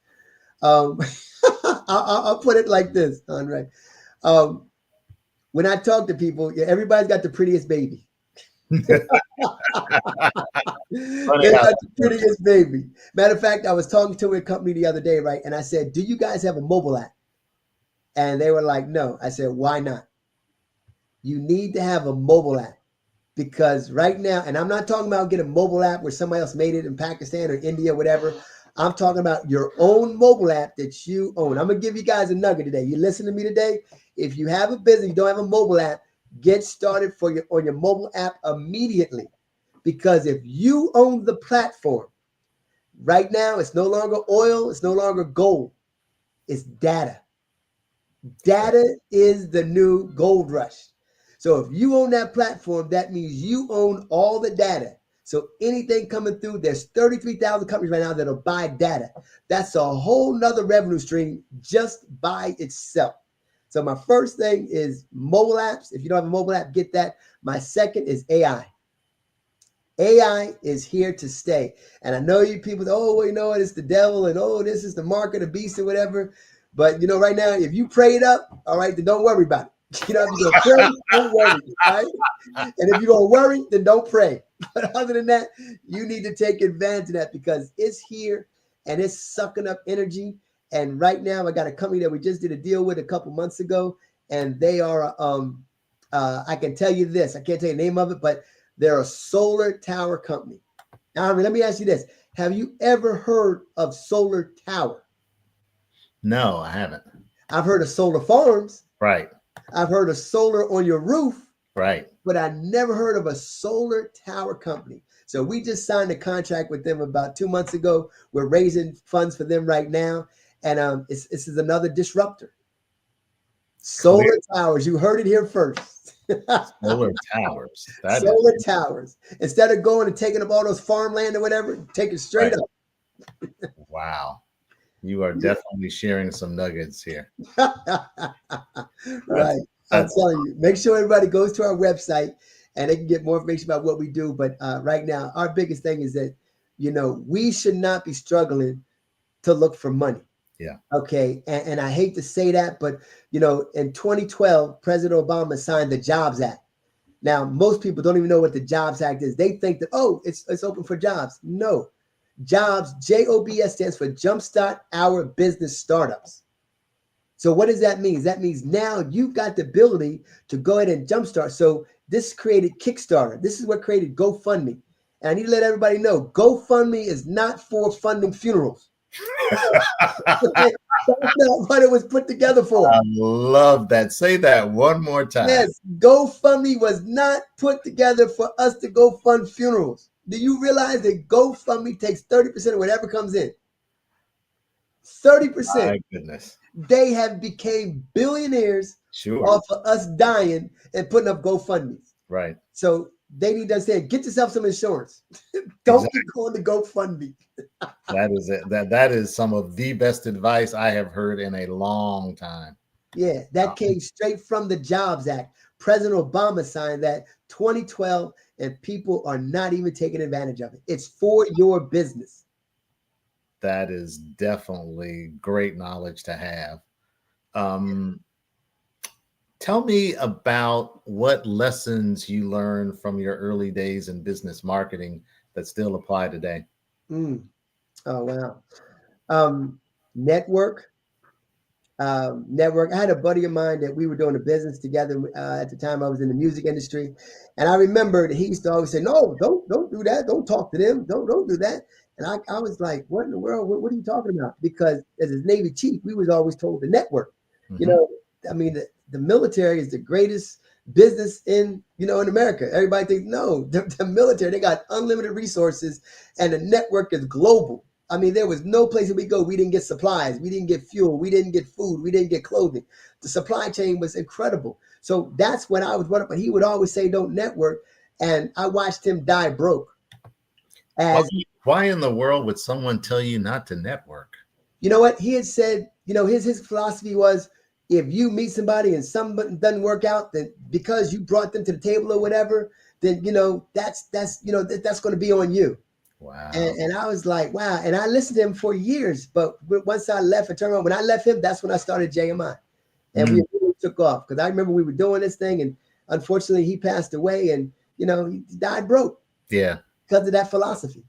I'll put it like this, Andre. When I talk to people, everybody's got the prettiest baby. They got the prettiest baby. Matter of fact, I was talking to a company the other day, right? And I said, do you guys have a mobile app? And they were like, no. I said, why not? You need to have a mobile app, because right now, and I'm not talking about getting a mobile app where somebody else made it in Pakistan or India, whatever. I'm talking about your own mobile app that you own. I'm going to give you guys a nugget today. You listen to me today. If you have a business, you don't have a mobile app, get started on your mobile app immediately. Because if you own the platform, right now, it's no longer oil, it's no longer gold, it's data. Data is the new gold rush. So if you own that platform, that means you own all the data. So anything coming through, there's 33,000 companies right now that'll buy data. That's a whole nother revenue stream just by itself. So my first thing is mobile apps. If you don't have a mobile app, get that. My second is AI. AI is here to stay. And I know you people, it's the devil, and this is the mark of the beast or whatever. But right now, if you pray it up, all right, then don't worry about it. If you're going to pray, don't worry, right? And if you're going to worry, then don't pray. But other than that, you need to take advantage of that, because it's here and it's sucking up energy. And right now, I got a company that we just did a deal with a couple months ago, and they are, I can tell you this, I can't tell you the name of it, but they're a solar tower company. Now, let me ask you this. Have you ever heard of solar tower? No, I haven't. I've heard of solar farms. Right. I've heard of solar on your roof. Right. But I never heard of a solar tower company. So we just signed a contract with them about 2 months ago. We're raising funds for them right now. And this is another disruptor. Solar towers. You heard it here first. Solar towers. Solar towers. Instead of going and taking up all those farmland or whatever, take it straight up. Wow. You are definitely sharing some nuggets here. Right. I'm telling you, make sure everybody goes to our website and they can get more information about what we do. But right now, our biggest thing is that, we should not be struggling to look for money. Yeah. Okay. And I hate to say that, but, in 2012, President Obama signed the Jobs Act. Now, most people don't even know what the Jobs Act is. They think that, it's open for jobs. No. Jobs, JOBS, stands for Jumpstart Our Business Startups. So what does that mean? That means now you've got the ability to go ahead and jumpstart. So this created Kickstarter. This is what created GoFundMe. And I need to let everybody know, GoFundMe is not for funding funerals. That's not what it was put together for. I love that. Say that one more time. Yes, GoFundMe was not put together for us to go fund funerals. Do you realize that GoFundMe takes 30% of whatever comes in? 30%. My goodness. They have became billionaires off of us dying and putting up GoFundMes. Right. So they need to understand, get yourself some insurance. Don't be going to GoFundMe. That is it. That is some of the best advice I have heard in a long time. Yeah, that came straight from the Jobs Act. President Obama signed that 2012, and people are not even taking advantage of it. It's for your business. That is definitely great knowledge to have. Tell me about what lessons you learned from your early days in business marketing that still apply today. Oh, wow. Network. I had a buddy of mine that we were doing a business together. At the time, I was in the music industry, and I remember that he used to always say, "No, don't do that. Don't talk to them. Don't do that." And I was like, "What in the world? What are you talking about?" Because as a Navy chief, we was always told to network. Mm-hmm. You know, I mean, the military is the greatest business in America. Everybody thinks no, the military, they got unlimited resources, and the network is global. I mean, there was no place that we go. We didn't get supplies. We didn't get fuel. We didn't get food. We didn't get clothing. The supply chain was incredible. So that's when I was brought up. But he would always say, don't network. And I watched him die broke. Why in the world would someone tell you not to network? You know what? He had said, his philosophy was, if you meet somebody and something doesn't work out, then because you brought them to the table or whatever, then, that's going to be on you. Wow. And I was like, wow. And I listened to him for years. But once I left, when I left him, that's when I started JMI. And we really took off. Because I remember we were doing this thing. And unfortunately, he passed away. And, he died broke. Yeah. Because of that philosophy.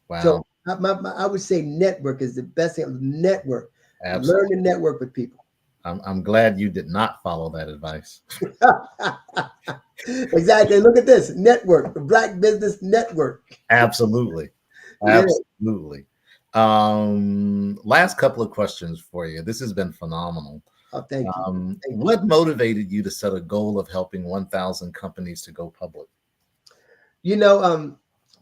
Wow. So I would say network is the best thing. Network. Absolutely. Learn to network with people. I'm glad you did not follow that advice. Exactly. Look at this network, the Black Business Network. Absolutely. Absolutely. Last couple of questions for you. This has been phenomenal. Oh, thank you. What motivated you to set a goal of helping 1,000 companies to go public? I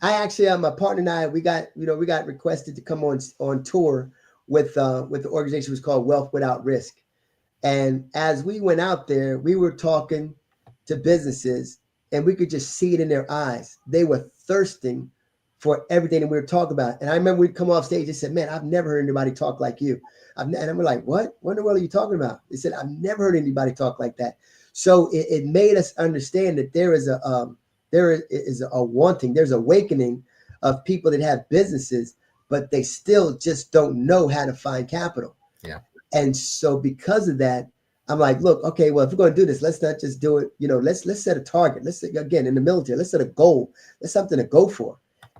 actually, my partner and I, we got requested to come on tour with the organization was called Wealth Without Risk. And as we went out there, we were talking to businesses and we could just see it in their eyes. They were thirsting for everything that we were talking about. And I remember we'd come off stage and said, man, I've never heard anybody talk like you. And I'm like, what? What in the world are you talking about? They said, I've never heard anybody talk like that. So it made us understand that there is a wanting, there's awakening of people that have businesses, but they still just don't know how to find capital. Yeah. And so because of that, I'm like, look, okay, well, if we're going to do this, let's not just do it. Let's set a target. Let's again, in the military, let's set a goal. Let's something to go for.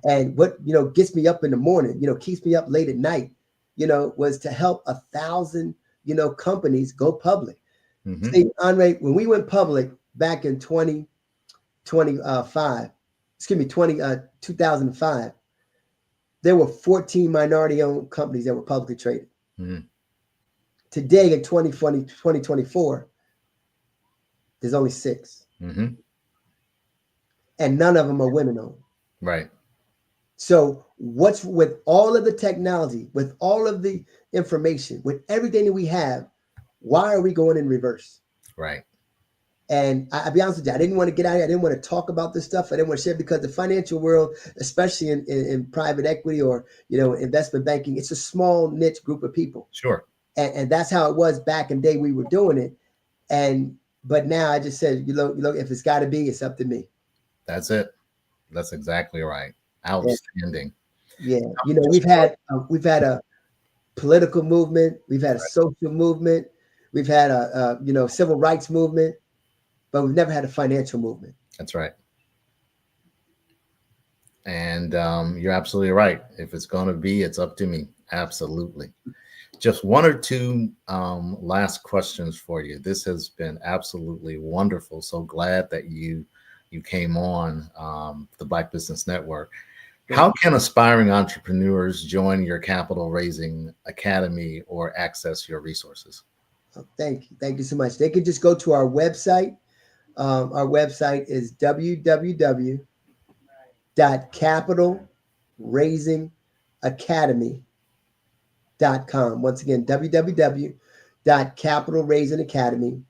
And what, gets me up in the morning, keeps me up late at night, was to help 1,000, companies go public. Mm-hmm. See, Andre, when we went public back in 2005, there were 14 minority-owned companies that were publicly traded. Mm-hmm. Today in 2024, there's only 6. Mm-hmm. And none of them are women-owned. Right. So what's with all of the technology, with all of the information, with everything that we have, why are we going in reverse? Right. And I'll be honest with you, I didn't want to get out here. I didn't want to talk about this stuff. I didn't want to share because the financial world, especially in private equity or, investment banking, it's a small niche group of people. Sure. And that's how it was back in the day we were doing it. But now I just said, if it's got to be, it's up to me. That's it. That's exactly right. Outstanding. Yeah. We've had a political movement. We've had a social movement. We've had a civil rights movement, but we've never had a financial movement. That's right. And you're absolutely right. If it's going to be, it's up to me. Absolutely. Just one or two last questions for you. This has been absolutely wonderful. So glad that you came on the Black Business Network. How can aspiring entrepreneurs join your capital raising academy or access your resources? Oh, thank you. Thank you so much. They could just go to our website. Our website is www.capitalraisingacademy.com. Once again, www.capitalraisingacademy.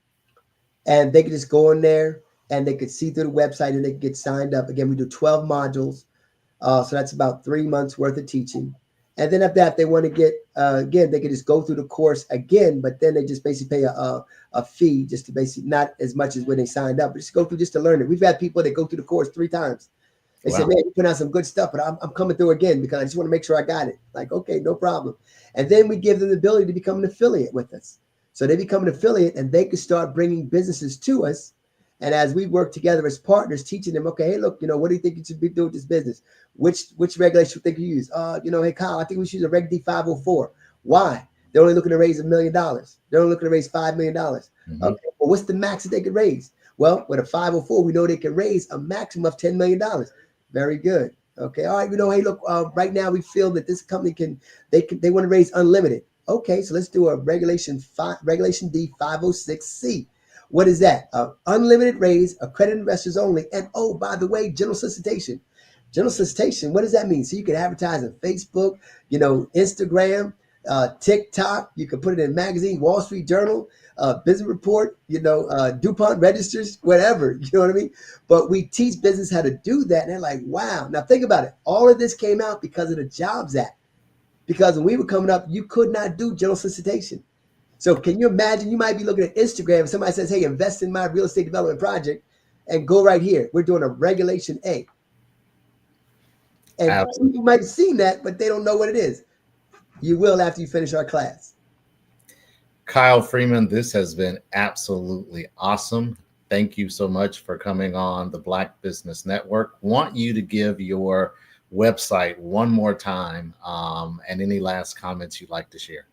And they can just go in there and they could see through the website and they could get signed up. Again, we do 12 modules. So that's about 3 months worth of teaching. And then after that, they want to get, again, they could just go through the course again, but then they just basically pay a fee just to basically, not as much as when they signed up, but just go through just to learn it. We've had people that go through the course 3 times. They said, man, you put out some good stuff, but I'm coming through again because I just want to make sure I got it. Like, okay, no problem. And then we give them the ability to become an affiliate with us. So they become an affiliate and they can start bringing businesses to us. And as we work together as partners, teaching them, okay, hey, look, what do you think you should be doing with this business? Which regulation you think you use? Hey, Kyle, I think we should use a Reg D 504. Why? They're only looking to raise $1 million. They're only looking to raise $5 million. Mm-hmm. Okay, well, what's the max that they could raise? Well, with a 504, we know they can raise a maximum of $10 million. Very good. Okay, all right. Hey, look, right now we feel that this company they want to raise unlimited. Okay, so let's do a Regulation D 506C. What is that? Unlimited raise, accredited investors only, and oh, by the way, general solicitation. General solicitation, what does that mean? So you can advertise on Facebook, Instagram, TikTok. You can put it in magazine, Wall Street Journal, Business Report, DuPont Registers, whatever. You know what I mean? But we teach business how to do that, and they're like, wow. Now think about it. All of this came out because of the Jobs Act. Because when we were coming up, you could not do general solicitation. So can you imagine, you might be looking at Instagram and somebody says, hey, invest in my real estate development project and go right here. We're doing a Regulation A. And you might have seen that, but they don't know what it is. You will after you finish our class. Kyle Freeman, this has been absolutely awesome. Thank you so much for coming on the Black Business Network. Want you to give your website one more time and any last comments you'd like to share.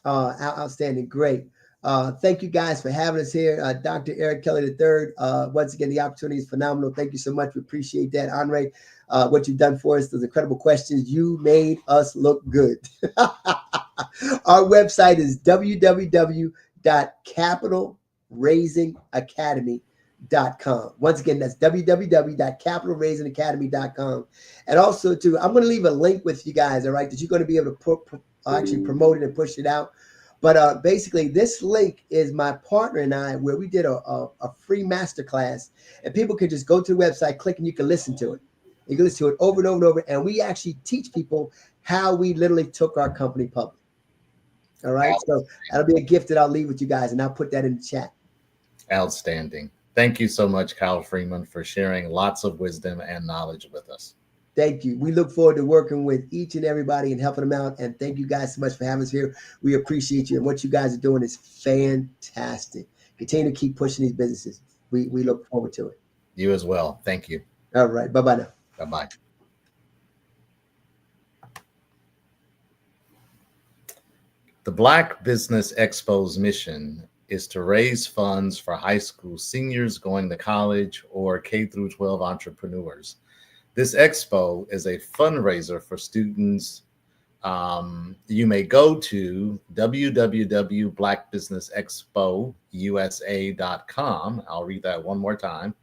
Outstanding. Great. Thank you guys for having us here. Dr. Eric Kelly III. Once again, the opportunity is phenomenal. Thank you so much. We appreciate that. Andre, what you've done for us, those incredible questions. You made us look good. Our website is www.capitalraisingacademy.com. Once again, that's www.capitalraisingacademy.com. And also, I'm going to leave a link with you guys, all right, that you're going to be able to actually promote it and push it out. But basically, this link is my partner and I, where we did a free masterclass, and people can just go to the website, click, and you can listen to it. You can listen to it over and over and over, and we actually teach people how we literally took our company public. All right, so that'll be a gift that I'll leave with you guys, and I'll put that in the chat. Outstanding. Thank you so much, Kyle Freeman, for sharing lots of wisdom and knowledge with us. Thank you. We look forward to working with each and everybody and helping them out. And thank you guys so much for having us here. We appreciate you. And what you guys are doing is fantastic. Continue to keep pushing these businesses. We look forward to it. You as well. Thank you. All right. Bye-bye now. Bye-bye. The Black Business Expo's mission is to raise funds for high school seniors going to college or K-12 entrepreneurs. This expo is a fundraiser for students. You may go to www.blackbusinessexpousa.com. I'll read that one more time.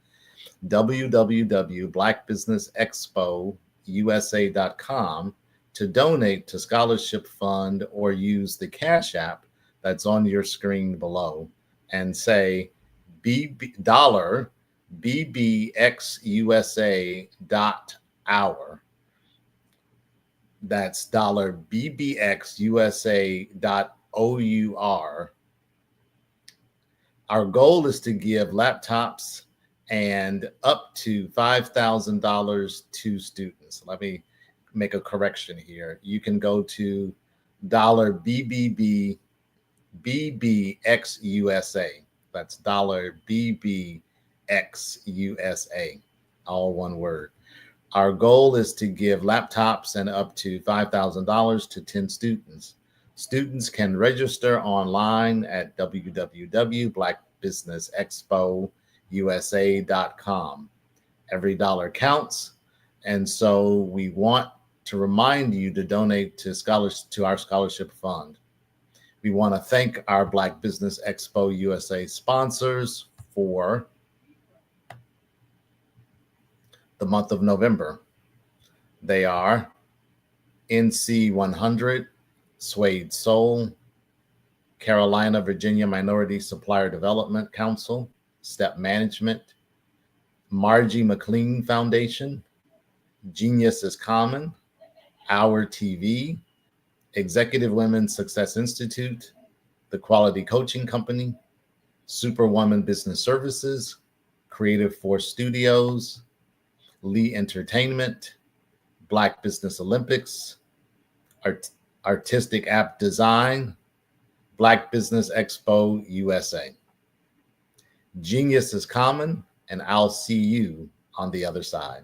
www.blackbusinessexpousa.com to donate to Scholarship Fund or use the Cash App that's on your screen below and say $BBXUSA.hour. That's $BBXUSA.OUR. Our goal is to give laptops and up to $5,000 to students. Let me make a correction here. You can go to $BBXUSA. That's $BBXUSA, all one word. Our goal is to give laptops and up to $5,000 to 10 students. Students can register online at www.blackbusinessexpousa.com. Every dollar counts, and so we want to remind you to donate to our scholarship fund. We want to thank our Black Business Expo USA sponsors for the month of November. They are NC 100, Suede Soul, Carolina, Virginia Minority Supplier Development Council, Step Management, Margie McLean Foundation, Genius is Common, Our TV, Executive Women's Success Institute, The Quality Coaching Company, Superwoman Business Services, Creative Force Studios, Lee Entertainment, Black Business Olympics, Artistic App Design, Black Business Expo USA. Genius is Common, and I'll see you on the other side.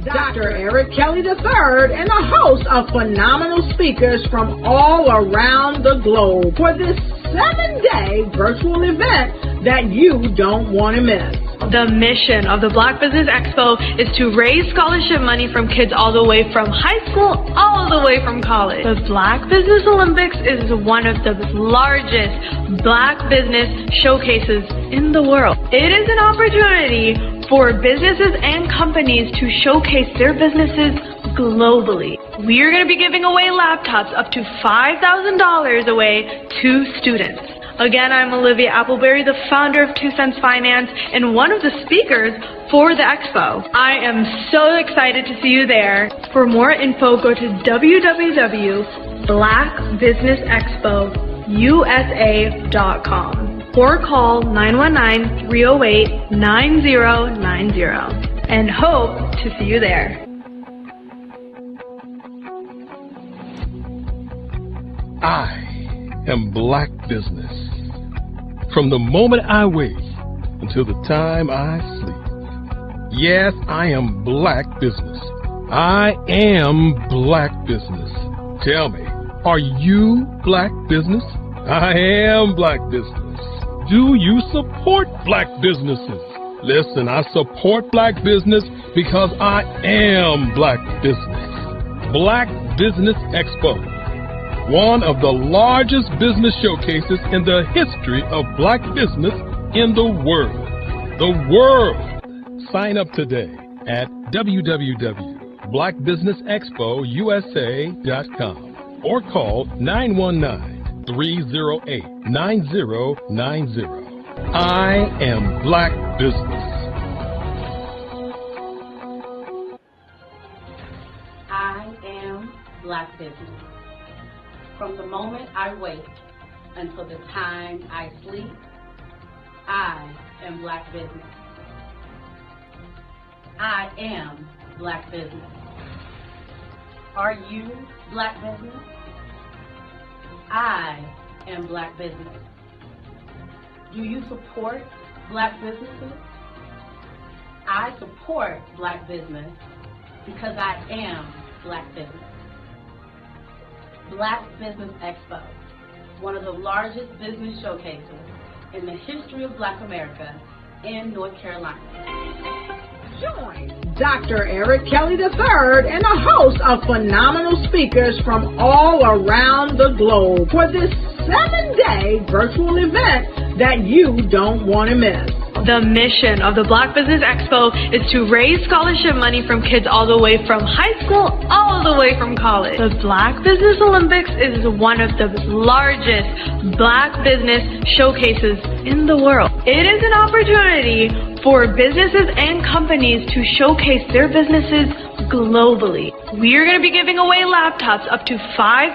Dr. Eric Kelly III and a host of phenomenal speakers from all around the globe for this 7-day virtual event that you don't want to miss. The mission of the Black Business Expo is to raise scholarship money from kids all the way from high school, all the way from college. The Black Business Olympics is one of the largest Black business showcases in the world. It is an opportunity for businesses and companies to showcase their businesses globally. We are going to be giving away laptops up to $5,000 away to students. Again, I'm Olivia Appleberry, the founder of 2 Cents Finance and one of the speakers for the expo. I am so excited to see you there. For more info, go to www.blackbusinessexpousa.com or call 919-308-9090 and hope to see you there. I am Black Business. From the moment I wake until the time I sleep. Yes, I am Black Business. I am Black Business. Tell me, are you Black Business? I am Black Business. Do you support Black businesses? Listen, I support Black business because I am Black Business. Black Business Expo, one of the largest business showcases in the history of Black business in the world. The world! Sign up today at www.blackbusinessexpousa.com or call 919-308-9090. I am Black Business. I am Black Business. From the moment I wake until the time I sleep, I am Black Business. I am Black Business. Are you Black Business? I am Black Business. Do you support Black businesses? I support Black business because I am Black Business. Black Business Expo, one of the largest business showcases in the history of Black America in North Carolina. Join Dr. Eric Kelly III and a host of phenomenal speakers from all around the globe for this 7-day virtual event that you don't want to miss. The mission of the Black Business Expo is to raise scholarship money from kids all the way from high school, all the way from college. The Black Business Olympics is one of the largest Black business showcases in the world. It is an opportunity for businesses and companies to showcase their businesses globally. We are going to be giving away laptops up to $5,000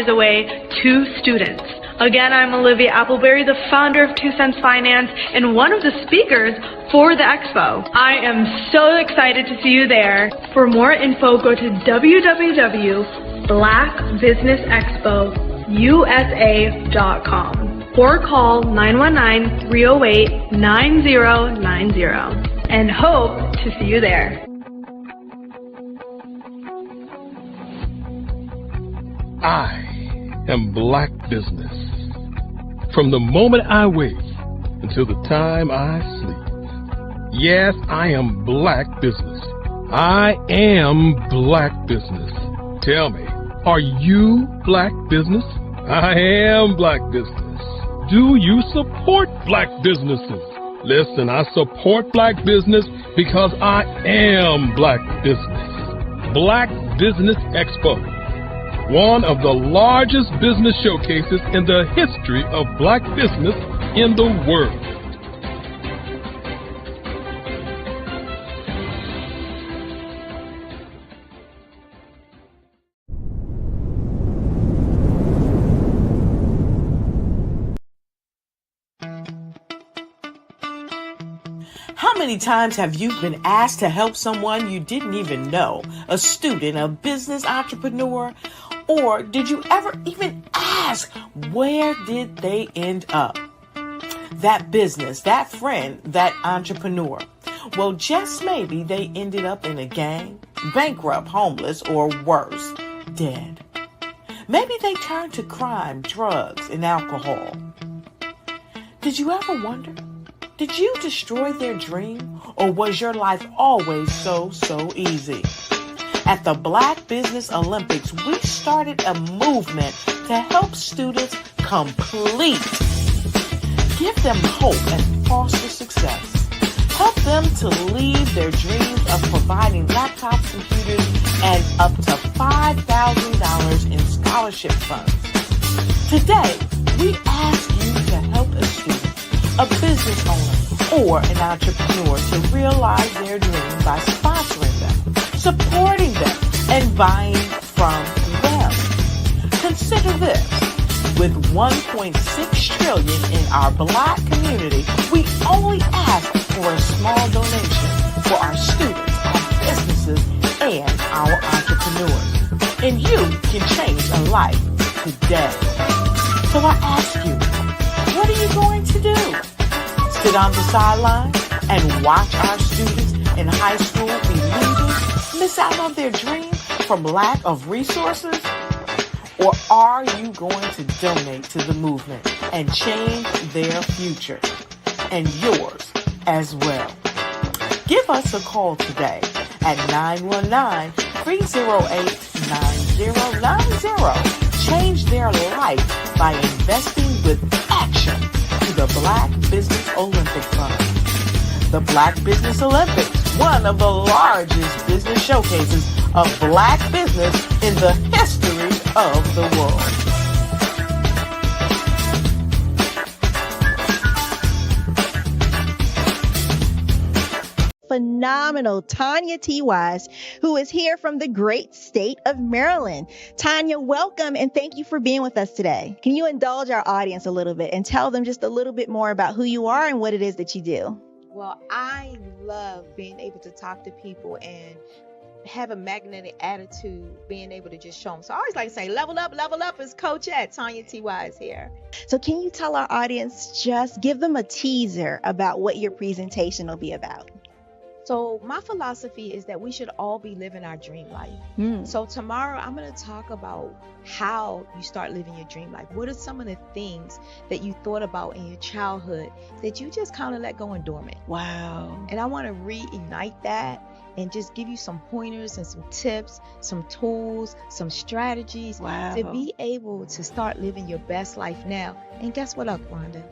away to students. Again, I'm Olivia Appleberry, the founder of 2 Cents Finance and one of the speakers for the expo. I am so excited to see you there. For more info, go to www.blackbusinessexpousa.com or call 919-308-9090 and hope to see you there. I am Black Business. From the moment I wake until the time I sleep. Yes, I am Black Business. I am Black Business. Tell me, are you Black Business? I am Black Business. Do you support Black businesses? Listen, I support Black business because I am Black Business. Black Business Expo, one of the largest business showcases in the history of Black business in the world. How many times have you been asked to help someone you didn't even know, a student, a business entrepreneur? Or did you ever even ask, where did they end up? That business, that friend, that entrepreneur. Well, just maybe they ended up in a gang, bankrupt, homeless, or worse, dead. Maybe they turned to crime, drugs, and alcohol. Did you ever wonder? Did you destroy their dream, or was your life always so easy? At the Black Business Olympics, we started a movement to help students complete. Give them hope and foster success. Help them to leave their dreams of providing laptops, computers, and up to $5,000 in scholarship funds. Today, we ask you to help a student, a business owner, or an entrepreneur to realize their dream by sponsoring them, supporting them, and buying from them. Consider this. With $1.6 trillion in our Black community, we only ask for a small donation for our students, our businesses, and our entrepreneurs. And you can change a life today. So I ask you, what are you going to do? Sit on the sideline and watch our students in high school be leaders, miss out on their dream from lack of resources? Or are you going to donate to the movement and change their future and yours as well? Give us a call today at 919-308-9090. Change their life by investing with action to the Black Business Olympic Fund. The Black Business Olympics, one of the largest business showcases of Black business in the history of the world. Phenomenal Tanya T. Wise, who is here from the great state of Maryland. Tanya, welcome and thank you for being with us today. Can you indulge our audience a little bit and tell them just a little bit more about who you are and what it is that you do? Well, I love being able to talk to people and have a magnetic attitude, being able to just show them. So I always like to say, level up is Coach at Tanya T. Wise here. So can you tell our audience, just give them a teaser about what your presentation will be about? So my philosophy is that we should all be living our dream life. So tomorrow I'm going to talk about how you start living your dream life. What are some of the things that you thought about in your childhood that you just kind of let go and dormant? Wow. And I want to reignite that and just give you some pointers and some tips, some tools, some strategies to be able to start living your best life now. And guess what, Wanda?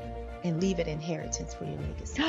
And leave an inheritance for your legacy.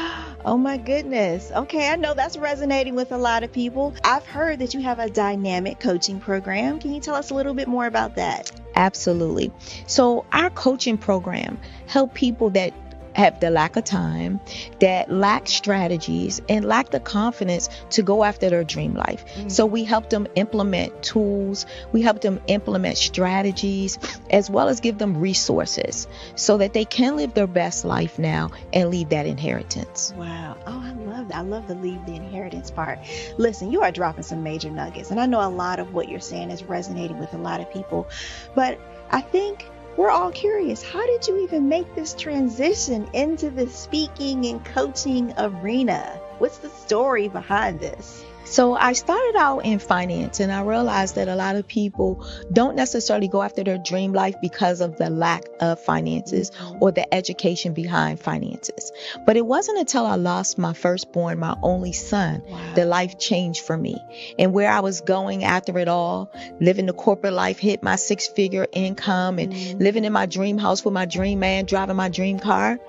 Oh my goodness. Okay, I know that's resonating with a lot of people. I've heard that you have a dynamic coaching program. Can you tell us a little bit more about that? Absolutely. So our coaching program help people that have the lack of time, that lack strategies, and lack the confidence to go after their dream life. So we help them implement tools, we help them implement strategies, as well as give them resources so that they can live their best life now and leave that inheritance. Wow. Oh, I love that. I love the leave the inheritance part. Listen, you are dropping some major nuggets, and I know a lot of what you're saying is resonating with a lot of people, but I think we're all curious. How did you even make this transition into the speaking and coaching arena? What's the story behind this? So I started out in finance, and I realized that a lot of people don't necessarily go after their dream life because of the lack of finances or the education behind finances. But it wasn't until I lost my firstborn, my only son, that life changed for me. And where I was going after it all, living the corporate life, hit my 6-figure income and living in my dream house with my dream man, driving my dream car.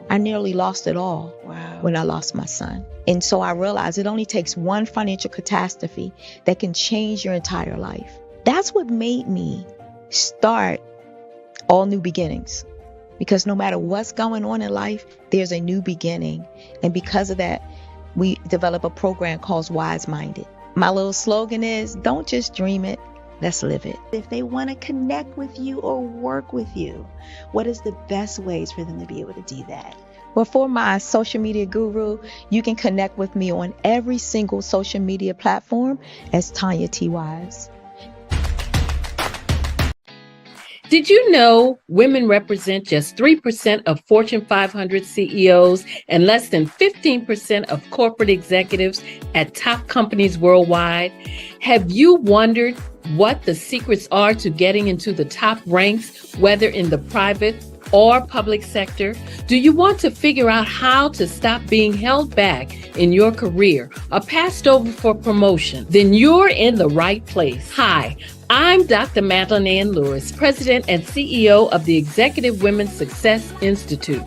I nearly lost it all when I lost my son. And so I realized it only takes one financial catastrophe that can change your entire life. That's what made me start All New Beginnings. Because no matter what's going on in life, there's a new beginning. And because of that, we develop a program called Wise Minded. My little slogan is, don't just dream it, let's live it. If they want to connect with you or work with you, what is the best ways for them to be able to do that? Well, for my social media guru, you can connect with me on every single social media platform as Tanya T. Wise. Did you know women represent just 3% of Fortune 500 CEOs and less than 15% of corporate executives at top companies worldwide? Have you wondered what the secrets are to getting into the top ranks, whether in the private or public sector? Do you want to figure out how to stop being held back in your career or passed over for promotion? Then you're in the right place. Hi, I'm Dr. Madeline Ann Lewis, President and CEO of the Executive Women's Success Institute.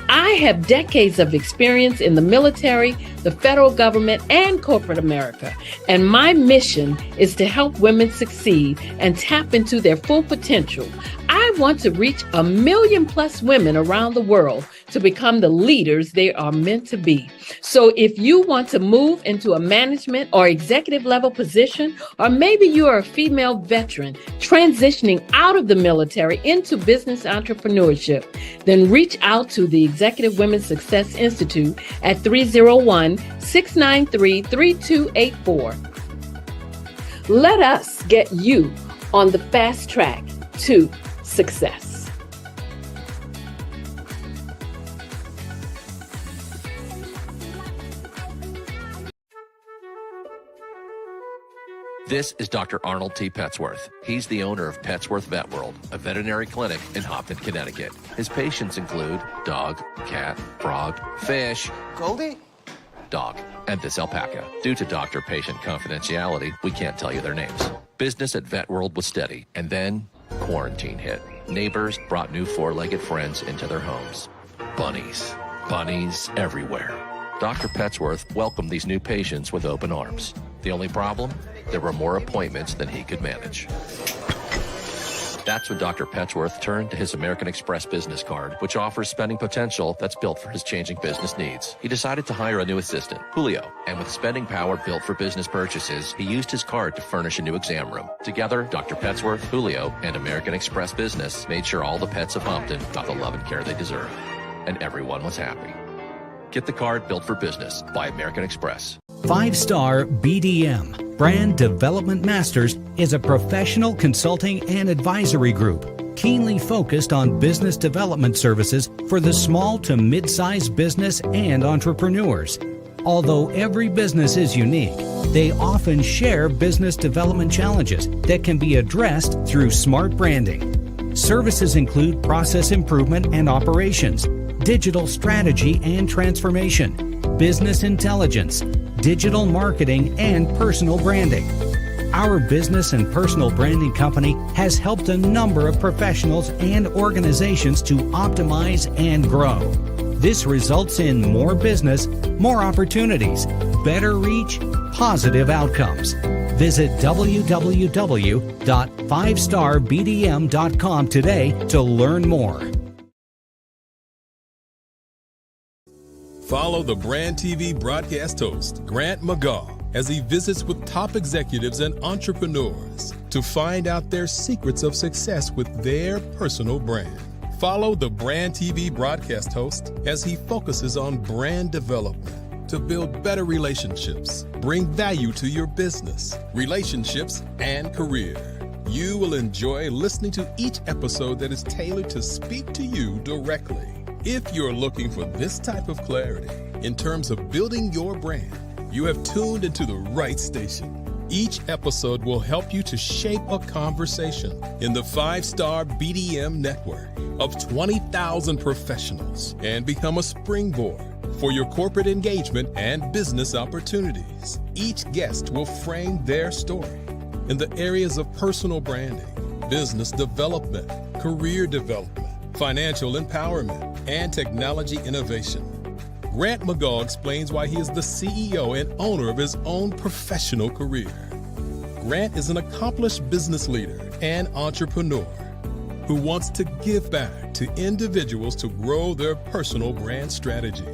I have decades of experience in the military, the federal government, and corporate America. And my mission is to help women succeed and tap into their full potential. I want to reach 1 million+ women around the world to become the leaders they are meant to be. So if you want to move into a management or executive level position, or maybe you are a female veteran transitioning out of the military into business entrepreneurship, then reach out to the Executive Women's Success Institute at 301-693-3284. Let us get you on the fast track to success. This is Dr. Arnold T. Petsworth. He's the owner of Petsworth Vet World, a veterinary clinic in Hopton, Connecticut. His patients include dog, cat, frog, fish, Goldie, dog, and this alpaca. Due to doctor-patient confidentiality, we can't tell you their names. Business at Vet World was steady, and then quarantine hit. Neighbors brought new four-legged friends into their homes. Bunnies. Bunnies everywhere. Dr. Petsworth welcomed these new patients with open arms. The only problem? There were more appointments than he could manage. That's when Dr. Petsworth turned to his American Express business card, which offers spending potential that's built for his changing business needs. He decided to hire a new assistant, Julio, and with spending power built for business purchases, he used his card to furnish a new exam room. Together, Dr. Petsworth, Julio, and American Express Business made sure all the pets of Hopton got the love and care they deserve. And everyone was happy. Get the card built for business by American Express. 5-Star BDM, Brand Development Masters, is a professional consulting and advisory group keenly focused on business development services for the small to mid-sized business and entrepreneurs. Although every business is unique, they often share business development challenges that can be addressed through smart branding. Services include process improvement and operations, digital strategy and transformation, business intelligence, digital marketing, and personal branding. Our business and personal branding company has helped a number of professionals and organizations to optimize and grow. This results in more business, more opportunities, better reach, positive outcomes. Visit www.5starbdm.com today to learn more. Follow the Brand TV broadcast host, Grant McGaugh, as he visits with top executives and entrepreneurs to find out their secrets of success with their personal brand. Follow the Brand TV broadcast host as he focuses on brand development to build better relationships, bring value to your business, relationships, and career. You will enjoy listening to each episode that is tailored to speak to you directly. If you're looking for this type of clarity in terms of building your brand, you have tuned into the right station. Each episode will help you to shape a conversation in the 5-star BDM network of 20,000 professionals and become a springboard for your corporate engagement and business opportunities. Each guest will frame their story in the areas of personal branding, business development, career development, financial empowerment, and technology innovation. Grant McGaugh explains why he is the CEO and owner of his own professional career. Grant is an accomplished business leader and entrepreneur who wants to give back to individuals to grow their personal brand strategy.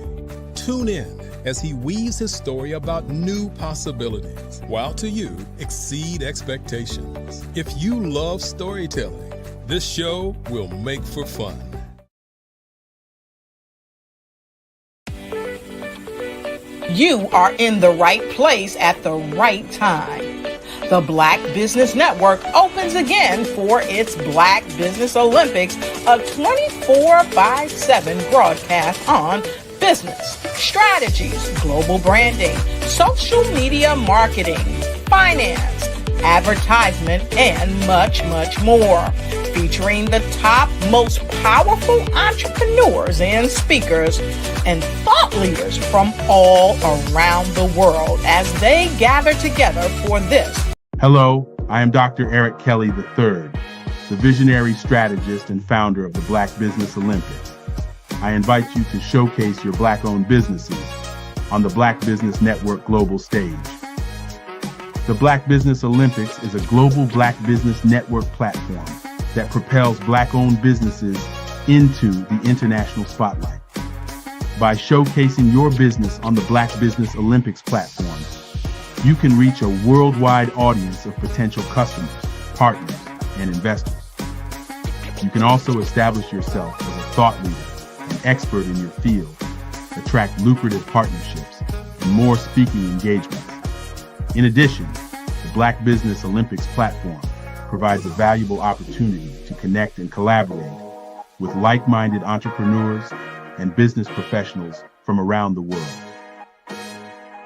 Tune in as he weaves his story about new possibilities, while to you exceed expectations. If you love storytelling, this show will make for fun. You are in the right place at the right time. The Black Business Network opens again for its Black Business Olympics, a 24/7 broadcast on business, strategies, global branding, social media marketing, finance, advertisement, and much, much more. Featuring the top, most powerful entrepreneurs and speakers and thought leaders from all around the world as they gather together for this. Hello, I am Dr. Eric Kelly III, the visionary strategist and founder of the Black Business Olympics. I invite you to showcase your Black-owned businesses on the Black Business Network global stage. The Black Business Olympics is a global Black Business Network platform that propels Black-owned businesses into the international spotlight. By showcasing your business on the Black Business Olympics platform, you can reach a worldwide audience of potential customers, partners, and investors. You can also establish yourself as a thought leader, an expert in your field, attract lucrative partnerships, and more speaking engagements. In addition, the Black Business Olympics platform provides a valuable opportunity to connect and collaborate with like-minded entrepreneurs and business professionals from around the world.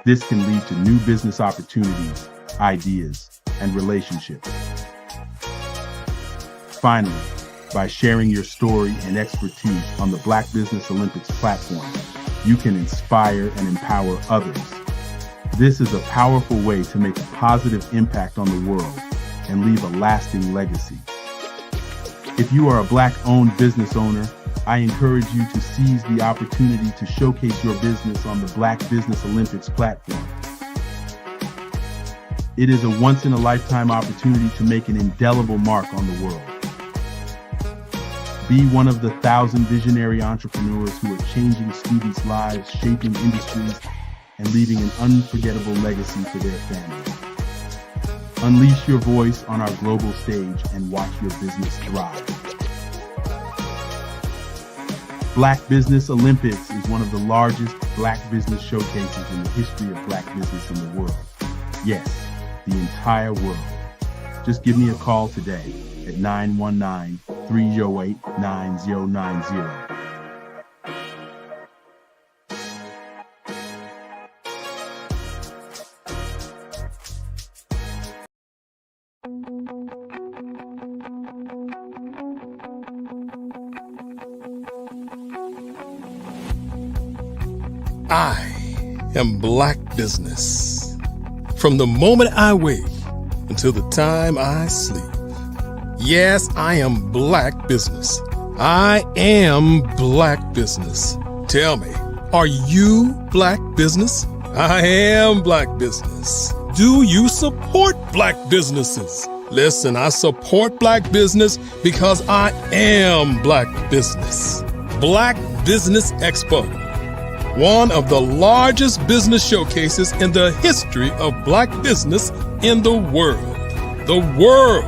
This can lead to new business opportunities, ideas, and relationships. Finally, by sharing your story and expertise on the Black Business Olympics platform, you can inspire and empower others. This is a powerful way to make a positive impact on the world and leave a lasting legacy. If you are a Black-owned business owner, I encourage you to seize the opportunity to showcase your business on the Black Business Olympics platform. It is a once-in-a-lifetime opportunity to make an indelible mark on the world. Be one of the 1,000 visionary entrepreneurs who are changing students' lives, shaping industries, and leaving an unforgettable legacy for their families. Unleash your voice on our global stage and watch your business thrive. Black Business Olympics is one of the largest Black business showcases in the history of Black business in the world. Yes, the entire world. Just give me a call today at 919-308-9090. I am Black Business. From the moment I wake until the time I sleep. Yes, I am Black Business. I am Black Business. Tell me, are you Black Business? I am Black Business. Do you support Black businesses? Listen, I support Black business because I am Black Business. Black Business Expo one of the largest business showcases in the history of Black business in the world. The world!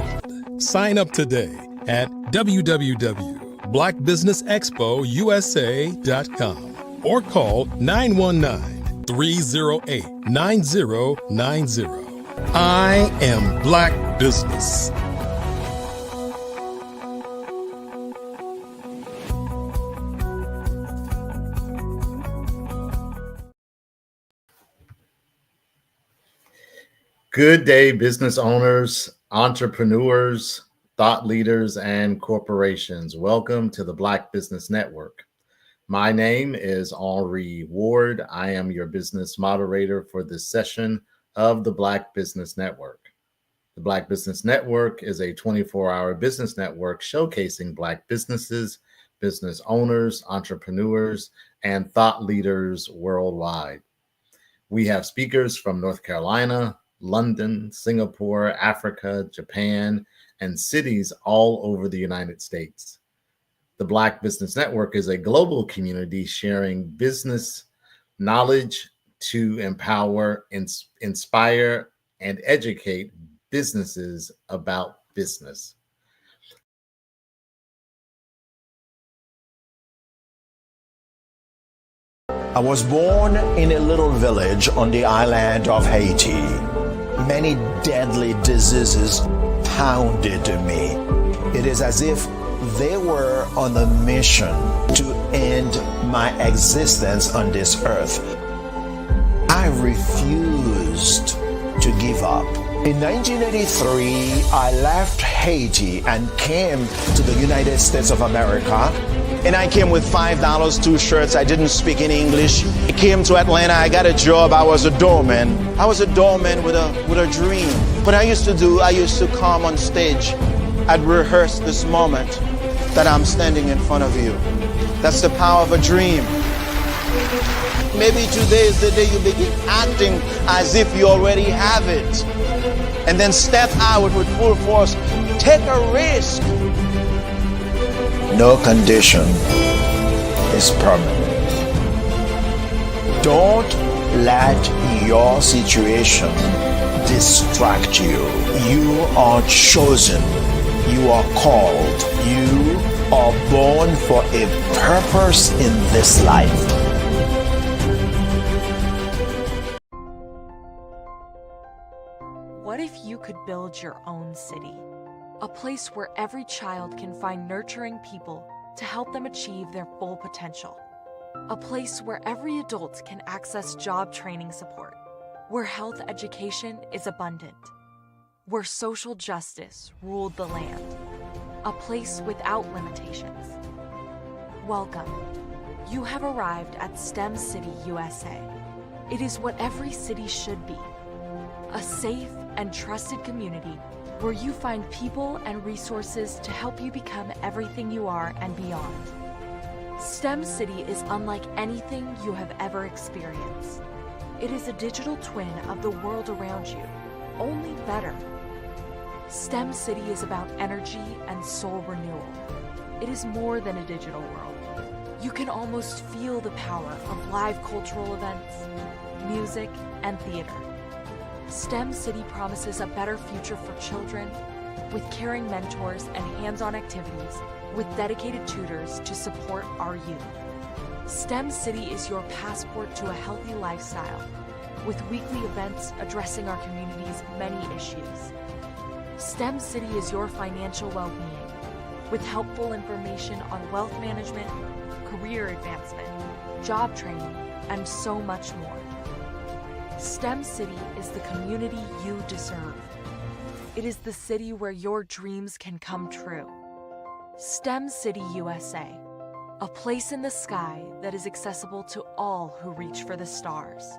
Sign up today at www.blackbusinessexpousa.com or call 919-308-9090. I am Black Business. Good day, business owners, entrepreneurs, thought leaders, and corporations. Welcome to the Black Business Network. My name is Henri Ward. I am your business moderator for this session of the Black Business Network. The Black Business Network is a 24-hour business network showcasing Black businesses, business owners, entrepreneurs, and thought leaders worldwide. We have speakers from North Carolina, London, Singapore, Africa, Japan, and cities all over the United States. The Black Business Network is a global community sharing business knowledge to empower, inspire, and educate businesses about business. I was born in a little village on the island of Haiti. Many deadly diseases pounded me. It is as if they were on a mission to end my existence on this earth. I refused to give up. In 1983, I left Haiti and came to the United States of America. And I came with $5, 2 shirts. I didn't speak in English. I came to Atlanta. I got a job. I was a doorman. I was a doorman with a dream. What I used to come on stage. I'd rehearse this moment that I'm standing in front of you. That's the power of a dream. Maybe today is the day you begin acting as if you already have it. And then step out with full force. Take a risk. No condition is permanent. Don't let your situation distract you. You are chosen. You are called. You are born for a purpose in this life. What if you could build your own city? A place where every child can find nurturing people to help them achieve their full potential. A place where every adult can access job training support. Where health education is abundant. Where social justice ruled the land. A place without limitations. Welcome. You have arrived at STEM City USA. It is what every city should be. A safe and trusted community where you find people and resources to help you become everything you are and beyond. STEM City is unlike anything you have ever experienced. It is a digital twin of the world around you, only better. STEM City is about energy and soul renewal. It is more than a digital world. You can almost feel the power of live cultural events, music, and theater. STEM City promises a better future for children with caring mentors and hands-on activities with dedicated tutors to support our youth. STEM City is your passport to a healthy lifestyle with weekly events addressing our community's many issues. STEM City is your financial well-being with helpful information on wealth management, career advancement, job training, and so much more. STEM City is the community you deserve. It is the city where your dreams can come true. STEM City USA, a place in the sky that is accessible to all who reach for the stars.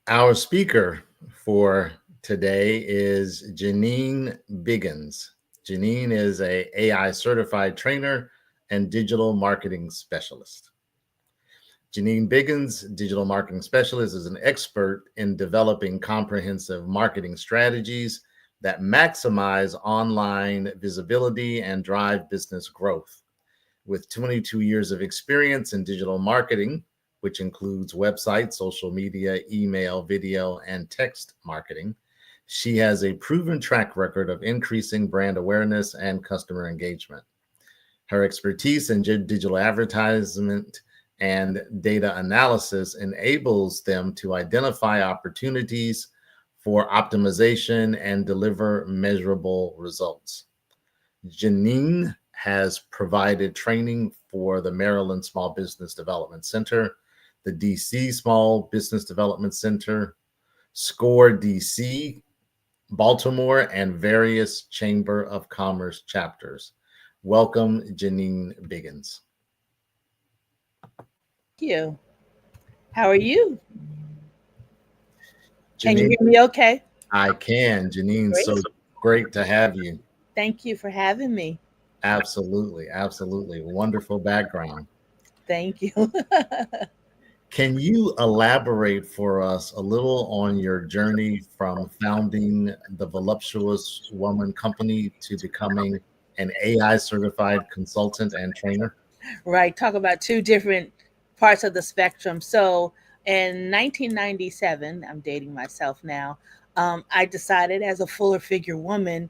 Our speaker for today is Janine Biggins. Janine is a AI certified trainer and digital marketing specialist. Janine Biggins, digital marketing specialist, is an expert in developing comprehensive marketing strategies that maximize online visibility and drive business growth. With 22 years of experience in digital marketing, which includes websites, social media, email, video, and text marketing, she has a proven track record of increasing brand awareness and customer engagement. Her expertise in digital advertisement and data analysis enables them to identify opportunities for optimization and deliver measurable results. Janine has provided training for the Maryland Small Business Development Center, the DC Small Business Development Center, SCORE DC, Baltimore, and various Chamber of Commerce chapters. Welcome, Janine Biggins. Thank you. How are you? Can you Janine, hear me okay? I can. Janine, Great. so great to have you. Thank you for having me. Absolutely, absolutely. Wonderful background. Thank you. Can you elaborate for us a little on your journey from founding the Voluptuous Woman Company to becoming an AI certified consultant and trainer? Right. Talk about two different parts of the spectrum. So in 1997, I'm dating myself now, I decided as a fuller figure woman,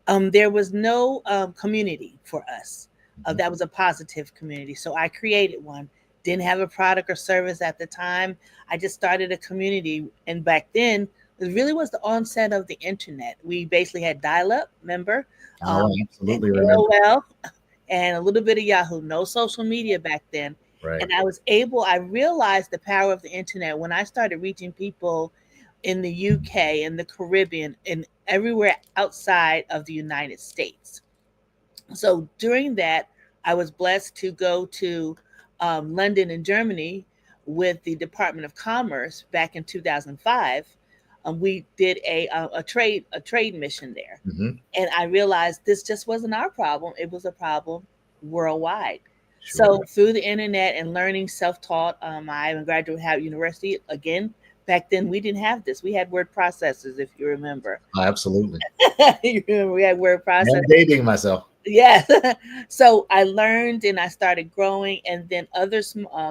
there was no community for us. That was a positive community. So I created one. Didn't have a product or service at the time. I just started a community. And back then, it really was the onset of the internet. We basically had dial-up, remember? Absolutely And remember. AOL and a little bit of Yahoo. No social media back then. Right. And I realized the power of the internet when I started reaching people in the UK, in the Caribbean, and everywhere outside of the United States. So during that, I was blessed to go to London and Germany with the Department of Commerce back in 2005. We did a trade mission there, Mhm. and I realized this just wasn't our problem; it was a problem worldwide. Sure. So through the internet and learning self-taught, I am a graduate of Howard University. Again, back then we didn't have this. We had word processors, if you remember. Absolutely. You remember we had word processors. I'm dating myself. Yes. So I learned and I started growing, and then other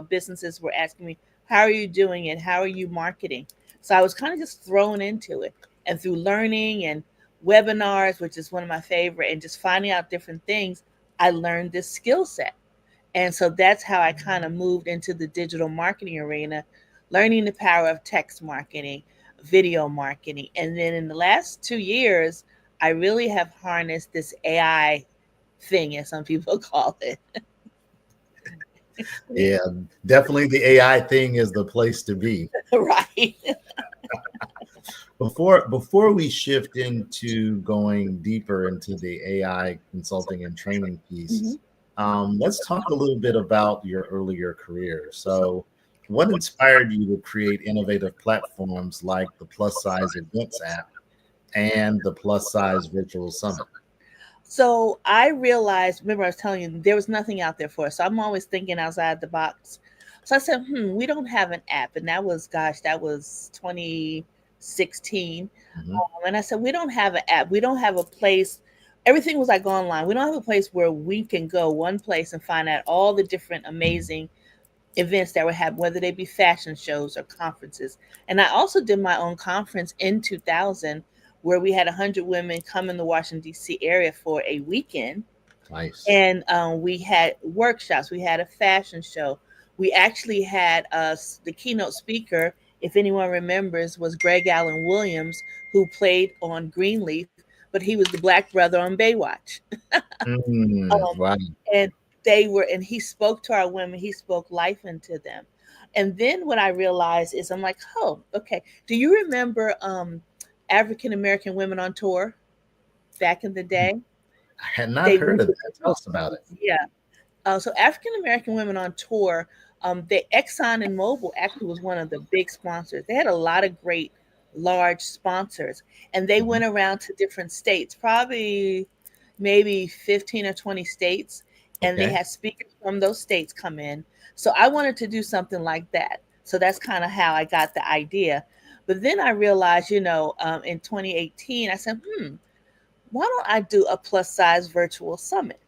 businesses were asking me, "How are you doing it? How are you marketing?" So I was kind of just thrown into it, and through learning and webinars, which is one of my favorite, and just finding out different things, I learned this skill set. And so that's how I kind of moved into the digital marketing arena, learning the power of text marketing, video marketing. And then in the last 2 years, I really have harnessed this AI thing, as some people call it. Yeah, definitely the AI thing is the place to be. Right. Before we shift into going deeper into the AI consulting and training piece, let's talk a little bit about your earlier career. So, what inspired you to create innovative platforms like the Plus Size Events app and the Plus Size Virtual Summit? So I realized, remember I was telling you, there was nothing out there for us. So I'm always thinking outside the box. So I said, we don't have an app. And that was 2016. And I said, we don't have an app. We don't have a place. Everything was like online. We don't have a place where we can go one place and find out all the different amazing events that would happen, whether they be fashion shows or conferences. And I also did my own conference in 2000 where we had 100 women come in the Washington, D.C. area for a weekend. Nice. And we had workshops. We had a fashion show. We actually had the keynote speaker, if anyone remembers, was Greg Allen Williams, who played on Greenleaf, but he was the black brother on Baywatch. Wow. And he spoke to our women. He spoke life into them. And then what I realized is I'm like, oh, okay. Do you remember African American women on tour back in the day? I had not heard of that. Tell us about it. Yeah. So African American women on tour The Exxon and Mobil actually was one of the big sponsors. They had a lot of great large sponsors, and they went around to different states, probably maybe 15 or 20 states, and they Okay. had speakers from those states come in. So I wanted to do something like that. So that's kind of how I got the idea. But then I realized, in 2018, I said, why don't I do a plus size virtual summit?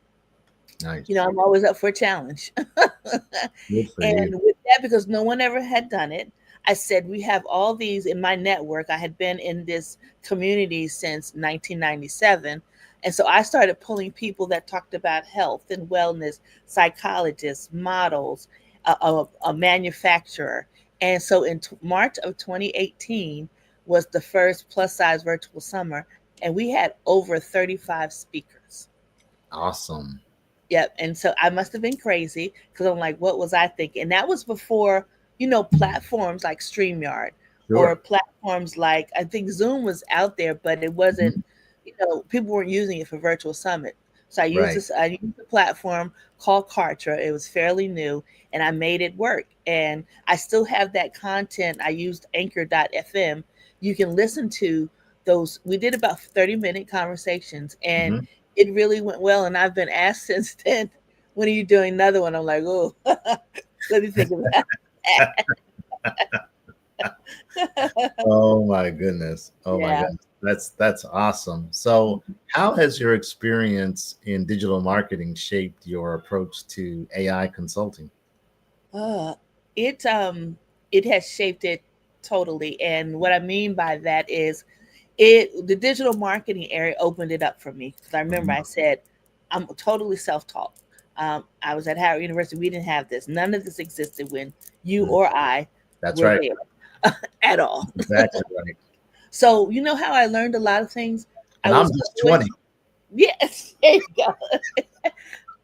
Nice. I'm always up for a challenge. Good for And you. with that, because no one ever had done it, I said, we have all these in my network. I had been in this community since 1997. And so I started pulling people that talked about health and wellness, psychologists, models, a manufacturer. And so in March of 2018 was the first plus size virtual summer. And we had over 35 speakers. Awesome. Yep. And so I must have been crazy because I'm like, what was I thinking? And that was before, platforms like StreamYard or Sure. platforms like I think Zoom was out there, but it wasn't, Mhm. people weren't using it for virtual summit. So Right. I used a platform called Kartra. It was fairly new and I made it work. And I still have that content. I used anchor.fm. You can listen to those. We did about 30-minute conversations and Mhm. it really went well. And I've been asked since then, when are you doing another one? I'm like, oh, let me think about that. Oh my goodness. Oh my Yeah. goodness. That's awesome. So, how has your experience in digital marketing shaped your approach to AI consulting? Uh, it has shaped it totally. And what I mean by that is the digital marketing area opened it up for me. Because I remember Mhm. I said, I'm totally self-taught. I was at Howard University. We didn't have this. None of this existed when you Mm. or I That's were right. there at all. Exactly right. So you know how I learned a lot of things? I And I'm was just always 20. yes, there you go.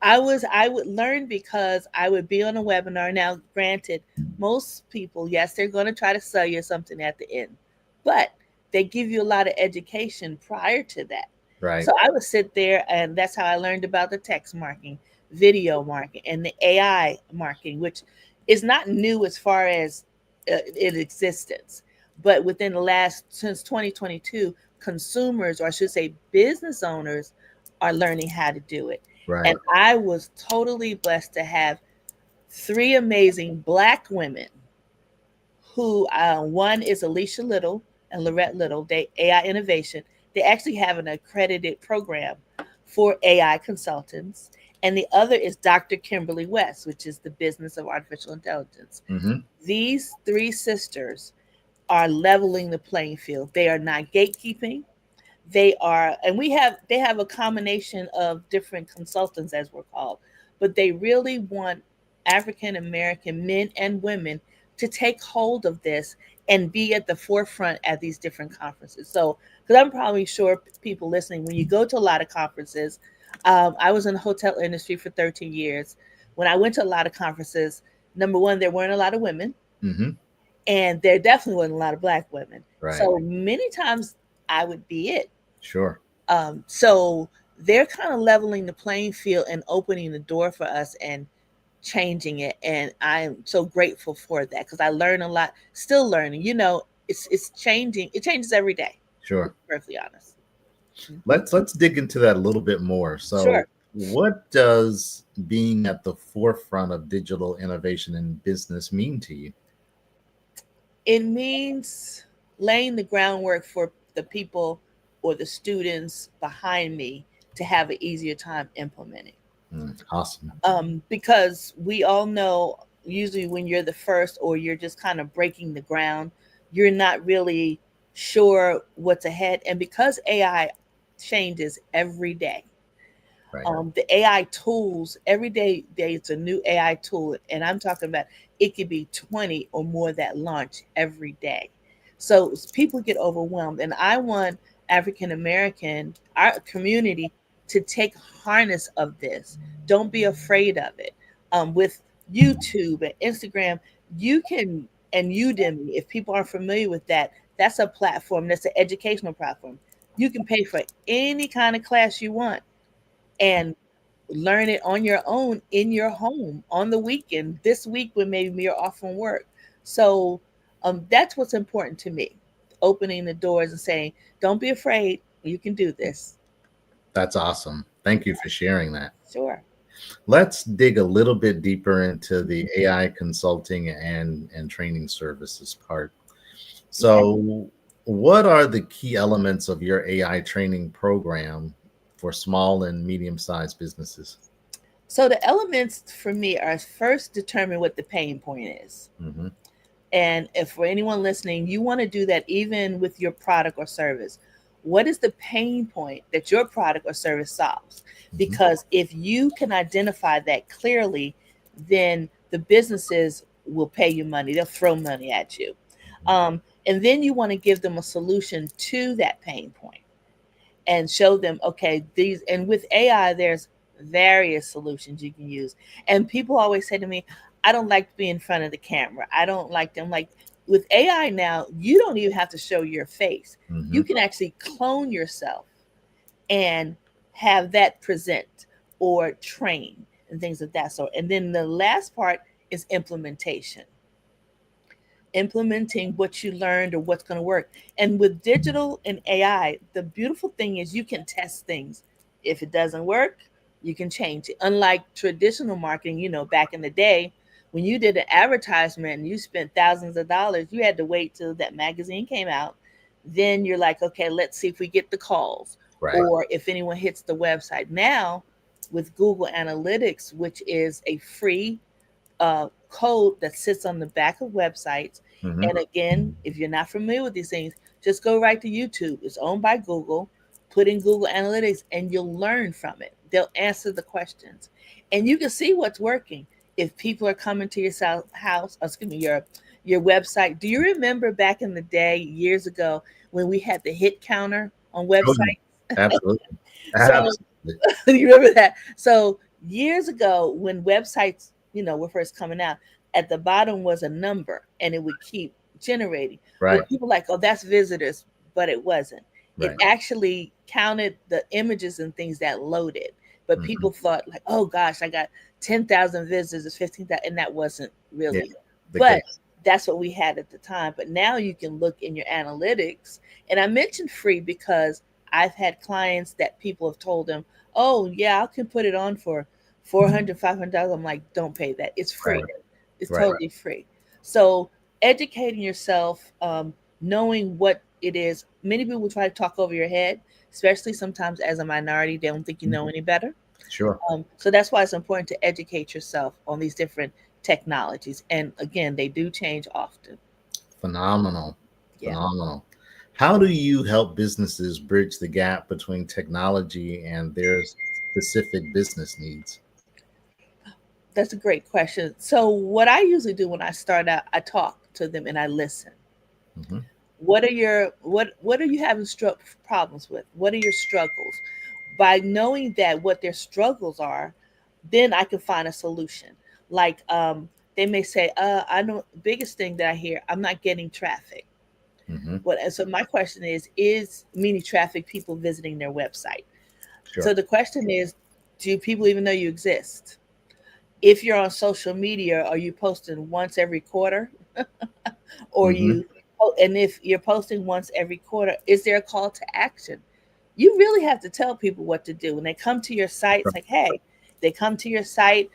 I would learn because I would be on a webinar. Now, granted, most people, yes, they're going to try to sell you something at the end, but they give you a lot of education prior to that. Right. So I would sit there, and that's how I learned about the text marketing, video marketing, and the AI marketing, which is not new as far as its existence, but within the last since 2022, consumers, or I should say, business owners, are learning how to do it. And Right. I was totally blessed to have three amazing Black women who one is Alicia Little and Lorette Little, they AI Innovation. They actually have an accredited program for AI consultants. And the other is Dr. Kimberly West, which is the business of artificial intelligence. Mhm. These three sisters are leveling the playing field. They are not gatekeeping. They are, and they have a combination of different consultants, as we're called, but they really want African American men and women to take hold of this and be at the forefront at these different conferences. So, because I'm probably sure people listening, when you go to a lot of conferences, I was in the hotel industry for 13 years. When I went to a lot of conferences, number one, there weren't a lot of women, Mhm. and there definitely wasn't a lot of Black women. Right. So many times I would be it. Sure. So they're kind of leveling the playing field and opening the door for us and changing it. And I'm so grateful for that because I learn a lot, still learning. It's changing. It changes every day, to Sure. be perfectly honest. Let's dig into that a little bit more. So, Sure. what does being at the forefront of digital innovation in business mean to you? It means laying the groundwork for the people or the students behind me to have an easier time implementing. Awesome. Because we all know usually when you're the first or you're just kind of breaking the ground, you're not really sure what's ahead. And because AI changes every day, Right. the AI tools every day it's a new AI tool, and I'm talking about it could be 20 or more that launch every day. So people get overwhelmed, and I want African American our community to take harness of this. Don't be afraid of it. With YouTube and Instagram, you can and Udemy. If people aren't familiar with that, that's a platform. That's an educational platform. You can pay for any kind of class you want and learn it on your own in your home on the weekend, this week when maybe you're off from work. So that's what's important to me, opening the doors and saying, don't be afraid, you can do this. That's awesome. Thank you for sharing that. Sure. Let's dig a little bit deeper into the AI consulting and training services part. So, what are the key elements of your AI training program for small and medium-sized businesses? So the elements for me are first determine what the pain point is. Mm-hmm. And if for anyone listening, you want to do that even with your product or service. What is the pain point that your product or service solves? Because if you can identify that clearly, then the businesses will pay you money. They'll throw money at you. And then you want to give them a solution to that pain point and show them, okay, these, and with AI, there's various solutions you can use. And people always say to me, I don't like to be in front of the camera. I don't like them. Like with AI now, you don't even have to show your face. You can actually clone yourself and have that present or train and things of that sort. And then the last part is implementation. Implementing what you learned or what's going to work. And with digital and AI, the beautiful thing is you can test things. If it doesn't work, you can change it. Unlike traditional marketing, back in the day, when you did an advertisement and you spent thousands of dollars, you had to wait till that magazine came out. Then you're like, okay, let's see if we get the calls or if anyone hits the website. Now, with Google Analytics, which is a free code that sits on the back of websites. And again, if you're not familiar with these things, just go right to YouTube. It's owned by Google. Put in Google Analytics and you'll learn from it. They'll answer the questions and you can see what's working. If people are coming to your your website. Do you remember back in the day, years ago, when we had the hit counter on websites? Absolutely. You remember that? So years ago, when websites, were first coming out, at the bottom was a number and it would keep generating. Right. But people like, oh, that's visitors, but it wasn't. Right. It actually counted the images and things that loaded. But people thought like, oh gosh, I got 10,000 visitors, 15,000, and that wasn't really. But that's what we had at the time. But now you can look in your analytics. And I mentioned free because I've had clients that people have told them, oh yeah, I can put it on for $400, $500. I'm like, don't pay that. It's free. It's totally free. So educating yourself, knowing what it is. Many people try to talk over your head, especially sometimes as a minority. They don't think you know any better. Sure. So that's why it's important to educate yourself on these different technologies. And again, they do change often. Phenomenal. Phenomenal. How do you help businesses bridge the gap between technology and their specific business needs? That's a great question. So what I usually do when I start out, I talk to them and I listen. What are you having problems with? What are your struggles? By knowing that what their struggles are, then I can find a solution. Like they may say, I know biggest thing that I hear, I'm not getting traffic. So my question is meaning traffic, people visiting their website. Sure. So the question is, do people even know you exist? If you're on social media, are you posting once every quarter? Or and if you're posting once every quarter, is there a call to action? You really have to tell people what to do. When they come to your site, it's like, hey, they come to your site.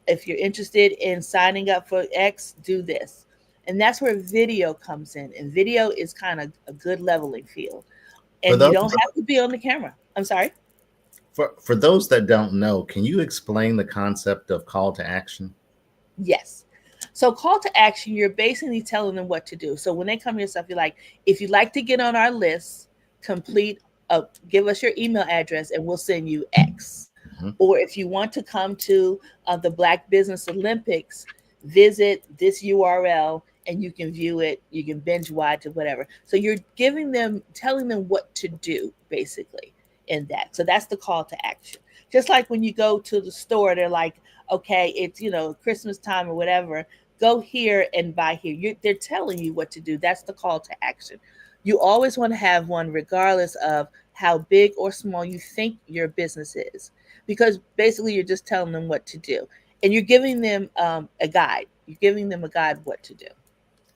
If you're interested in signing up for X, do this. And that's where video comes in. And video is kind of a good leveling field. And you don't have to be on the camera. I'm sorry. For those that don't know, can you explain the concept of call to action? Yes. So call to action, you're basically telling them what to do. So when they come to yourself, you're like, if you'd like to get on our list, give us your email address and we'll send you X. Or if you want to come to the Black Business Olympics, visit this URL and you can view it. You can binge watch it, whatever. So you're telling them what to do basically in that. So that's the call to action. Just like when you go to the store, they're like, okay, it's, Christmas time or whatever, go here and buy here. They're telling you what to do. That's the call to action. You always want to have one regardless of how big or small you think your business is. because basically you're just telling them what to do, and you're giving them a guide. You're giving them a guide what to do.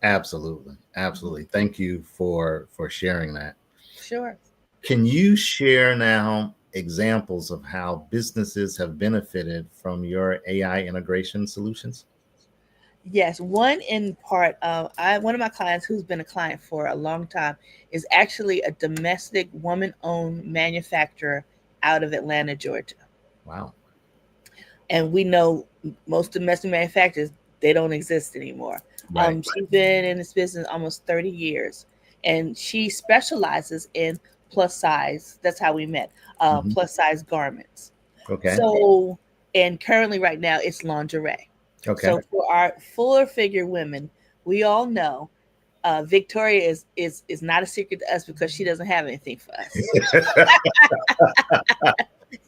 Absolutely. Absolutely. Thank you for sharing that. Sure. Can you share now examples of how businesses have benefited from your AI integration solutions? Yes, one in part. One of my clients, who's been a client for a long time, is actually a domestic woman-owned manufacturer out of Atlanta, Georgia. Wow. And we know most domestic manufacturers, they don't exist anymore. Right. She's been in this business almost 30 years, and she specializes in plus size. That's how we met. Plus size garments. Okay. So, and currently right now it's lingerie. Okay. So for our fuller figure women, we all know Victoria is not a secret to us because she doesn't have anything for us.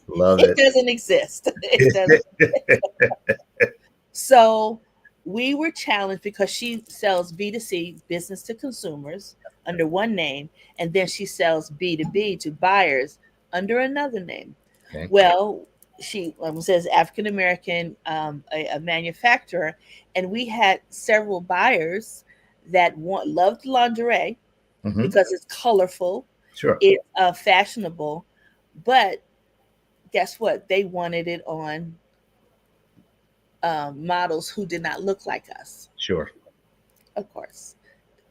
Love It it. doesn't exist. It doesn't. So we were challenged because she sells B2C, business to consumers, under one name, and then she sells B2B to buyers under another name. Okay. Well, she says African American, a manufacturer, and we had several buyers that loved lingerie because it's colorful, Sure. it's fashionable, but guess what? They wanted it on models who did not look like us. Sure. Of course,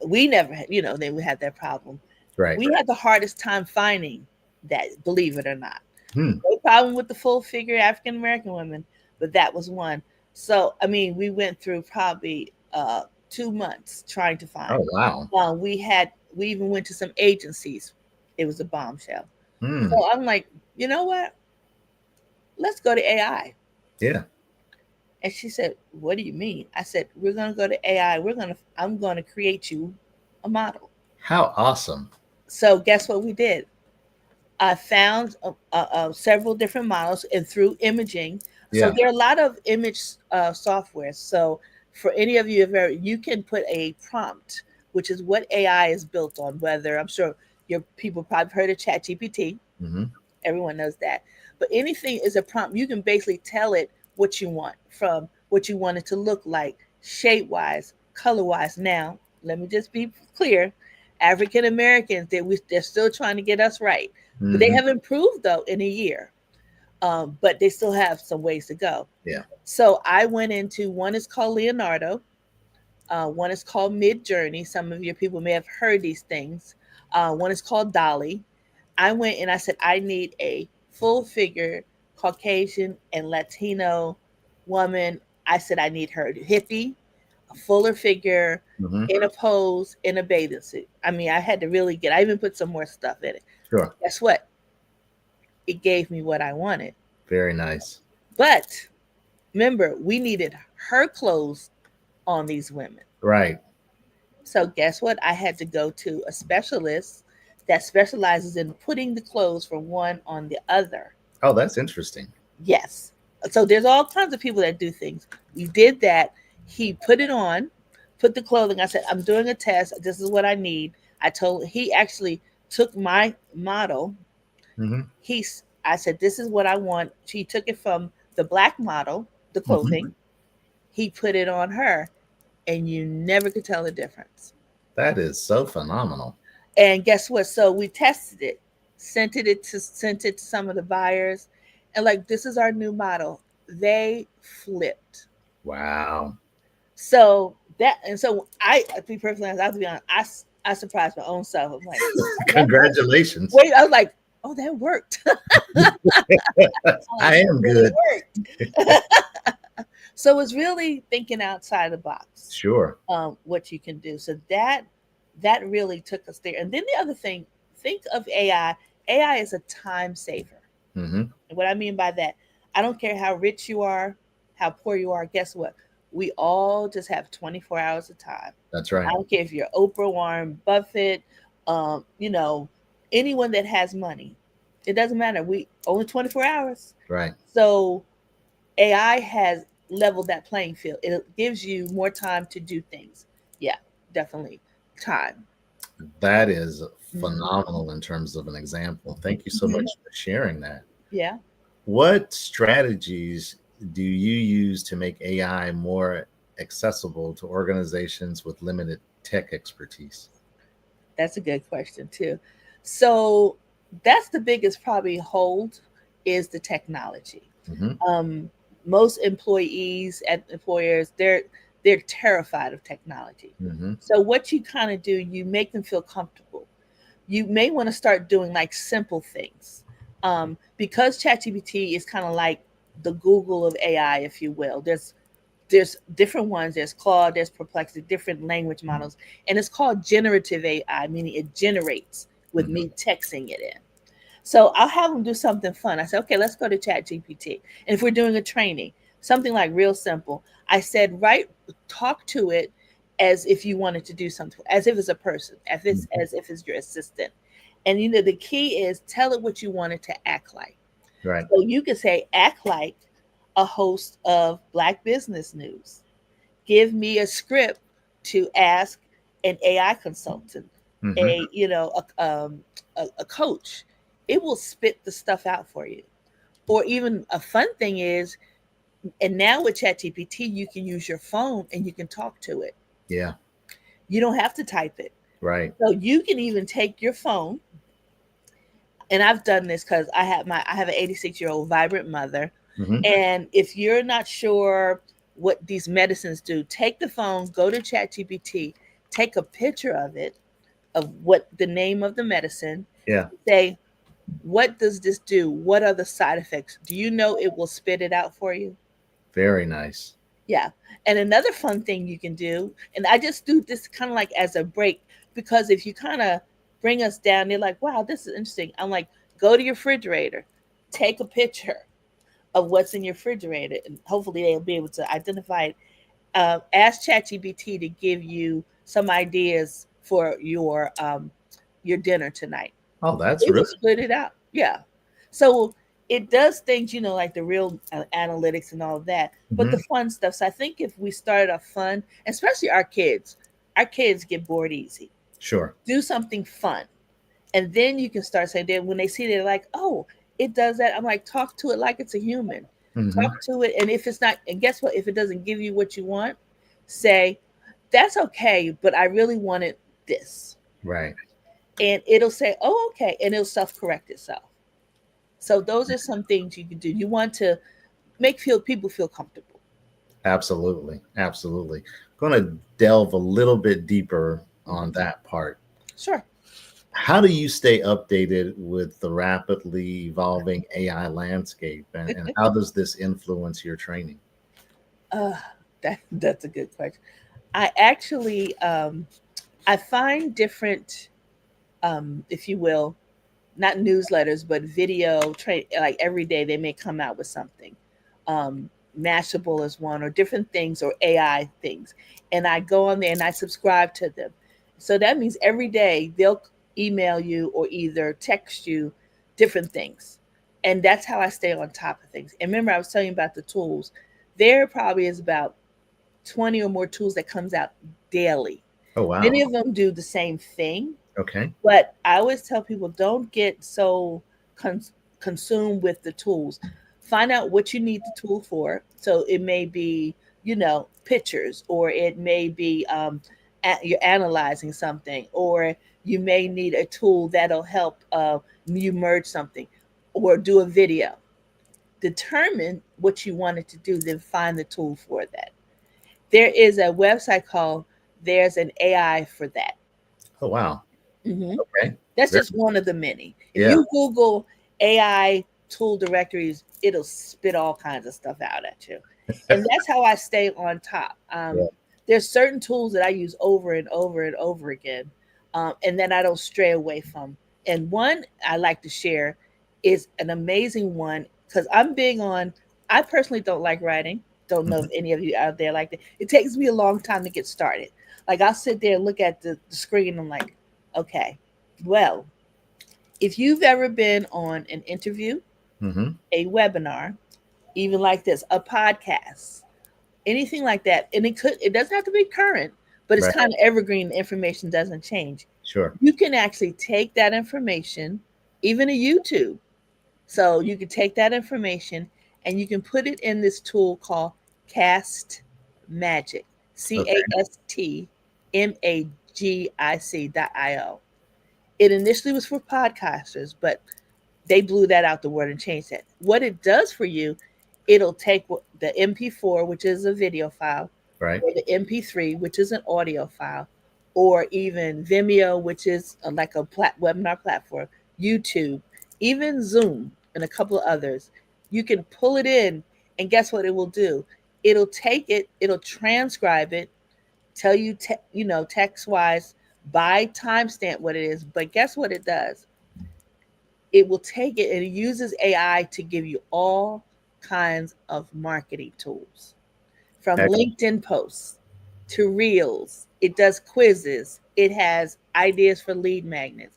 we never had, they we had that problem. Right. We had the hardest time finding that, believe it or not. Hmm. No problem with the full figure African American women, but that was one. So, I mean, we went through probably 2 months trying to find. Oh, wow. We even went to some agencies. It was a bombshell. Hmm. So I'm like, you know what? Let's go to AI. Yeah. And she said, what do you mean? I said, we're going to go to AI. I'm going to create you a model. How awesome. So guess what we did? I found several different models, and through imaging. Yeah. So there are a lot of image software. So for any of you, you can put a prompt, which is what AI is built on. Whether, I'm sure your people probably heard of ChatGPT. Mm-hmm. Everyone knows that. But anything is a prompt. You can basically tell it what you want, from what you want it to look like, shape-wise, color-wise. Now, let me just be clear. African Americans, they're still trying to get us right. Mm-hmm. But they have improved, though, in a year. But they still have some ways to go. Yeah. So I went into, one is called Leonardo. One is called Mid-Journey. Some of your people may have heard these things. One is called Dolly. I went and I said, I need a full figure Caucasian and Latino woman. I said, I need her hippie, a fuller figure, in a pose, in a bathing suit. I mean, I had to really I even put some more stuff in it. Sure. Guess what? It gave me what I wanted. Very nice. But remember, we needed her clothes on these women. Right. So guess what? I had to go to a specialist that specializes in putting the clothes from one on the other. Oh, that's interesting. Yes. So there's all kinds of people that do things. We did that. He put it on, put the clothing. I said, I'm doing a test. This is what I need. He actually took my model. Mm-hmm. I said, this is what I want. He took it from the black model, the clothing. He put it on her, and you never could tell the difference. That is so phenomenal. And guess what? So we tested it, sent it to some of the buyers, and like, this is our new model. They flipped. Wow. So I, to be perfectly honest, I have to be honest, I surprised my own self. I'm like, congratulations. Wait, I was like, oh, that worked. I am good. So it's really thinking outside the box. Sure. What you can do. So that really took us there. And then the other thing, think of AI. AI is a time saver. Mm-hmm. And what I mean by that, I don't care how rich you are, how poor you are. Guess what? We all just have 24 hours of time. That's right. I don't care if you're Oprah, Warren Buffett, anyone that has money. It doesn't matter. We only 24 hours. Right. So AI has leveled that playing field. It gives you more time to do things. Yeah, definitely time. That is phenomenal in terms of an example. Thank you so much for sharing that. Yeah. What strategies do you use to make AI more accessible to organizations with limited tech expertise? That's a good question too. So that's the biggest probably hold is the technology. Mhm. Um, Most employees at employers, they're terrified of technology. Mhm. So what you kind of do, you make them feel comfortable. You may want to start doing like simple things. Because ChatGPT is kind of like the Google of AI, if you will. There's different ones. There's Claude, there's Perplexity, different language models, and it's called generative AI, meaning it generates with me texting it in. So I'll have them do something fun. I said, okay, let's go to ChatGPT. And if we're doing a training, something like real simple, I said, talk to it as if you wanted to do something, as if it's a person, as if it's your assistant. And the key is tell it what you want it to act like. Right. So you could say, act like a host of Black Business News. Give me a script to ask an AI consultant, Mhm. a coach. It will spit the stuff out for you. Or even a fun thing is, and now with ChatGPT, you can use your phone and you can talk to it. Yeah. You don't have to type it. Right. So you can even take your phone, and I've done this because I have an 86-year-old vibrant mother. Mhm. And if you're not sure what these medicines do, take the phone, go to ChatGPT, take a picture of it, of what the name of the medicine, Yeah. say, what does this do? What are the side effects? Do you know it will spit it out for you? Very nice. Yeah. And another fun thing you can do, and I just do this kind of like as a break, because if you kind of bring us down, they're like, wow, this is interesting. I'm like, go to your refrigerator, take a picture of what's in your refrigerator, and hopefully they'll be able to identify it. Ask ChatGPT to give you some ideas for your dinner tonight. Oh, that's It will really split it out. Yeah. So it does things, like the real analytics and all of that, but the Mhm. fun stuff. So I think if we started off fun, especially our kids get bored easy. Sure. Do something fun. And then you can start saying, then when they see it, they're like, oh, it does that. I'm like, talk to it like it's a human. Mhm. Talk to it. And if it's not, and guess what? If it doesn't give you what you want, say, that's okay, but I really wanted this. Right. And it'll say, oh, okay. And it'll self-correct itself. So those are some things you can do. You want to make people feel comfortable. Absolutely. Absolutely. Going to delve a little bit deeper on that part. Sure. How do you stay updated with the rapidly evolving AI landscape, and how does this influence your training? Uh, that's a good question. I actually I find different, if you will, not newsletters, but video like every day they may come out with something. Mashable is one, or different things, or AI things. And I go on there and I subscribe to them. So that means every day they'll email you or either text you different things. And that's how I stay on top of things. And remember, I was telling you about the tools. There probably is about 20 or more tools that comes out daily. Oh, wow. Many of them do the same thing, Okay. but I always tell people, don't get so consumed with the tools. Find out what you need the tool for. So it may be, pictures, or it may be you're analyzing something, or you may need a tool that'll help you merge something or do a video. Determine what you wanted to do, then find the tool for that. There is a website called There's an AI for That. Oh, wow. Okay. That's Very- just one of the many. If Yeah. you Google AI tool directories, it'll spit all kinds of stuff out at you. And that's how I stay on top. Yeah. There's certain tools that I use over and over and over again, and then I don't stray away from. And one I like to share is an amazing one, because I'm big on, I personally don't like writing. Don't know if any of you out there like that. It takes me a long time to get started. Like I'll sit there and look at the screen and I'm like, okay, well, if you've ever been on an interview, Mhm. a webinar, even like this, a podcast, anything like that, and it doesn't have to be current, but it's Right. kind of evergreen. The information doesn't change. Sure. You can actually take that information, even a YouTube, So you can take that information and you can put it in this tool called Cast Magic, CASTMAGIC.io. It initially was for podcasters, but they blew that out the word and changed that. What it does for you, it'll take the MP4, which is a video file, Right. or the MP3, which is an audio file, or even Vimeo, which is like a webinar platform, YouTube, even Zoom, and a couple of others. You can pull it in, and guess what it will do? It'll take it, it'll transcribe it, tell you, text wise, by timestamp what it is. But guess what it does? It will take it and it uses AI to give you all kinds of marketing tools, from Excellent. LinkedIn posts to reels. It does quizzes. It has ideas for lead magnets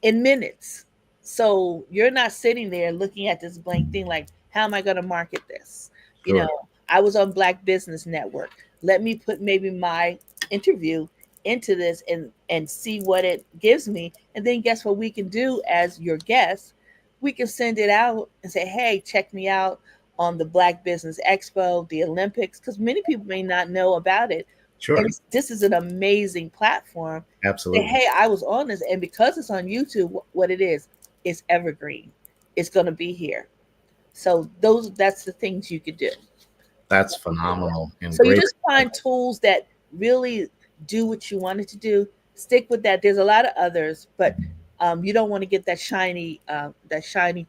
in minutes. So you're not sitting there looking at this blank thing like, how am I going to market this? Sure. I was on Black Business Network. Let me put maybe my interview into this and see what it gives me. And then guess what we can do as your guest? We can send it out and say, hey, check me out on the Black Business Expo, the Olympics, because many people may not know about it. Sure. And this is an amazing platform. Absolutely. Say, hey, I was on this. And because it's on YouTube, what it is, it's evergreen. It's going to be here. So that's the things you could do. That's phenomenal. And so great. You just find tools that really do what you want it to do. Stick with that. There's a lot of others, but you don't want to get that shiny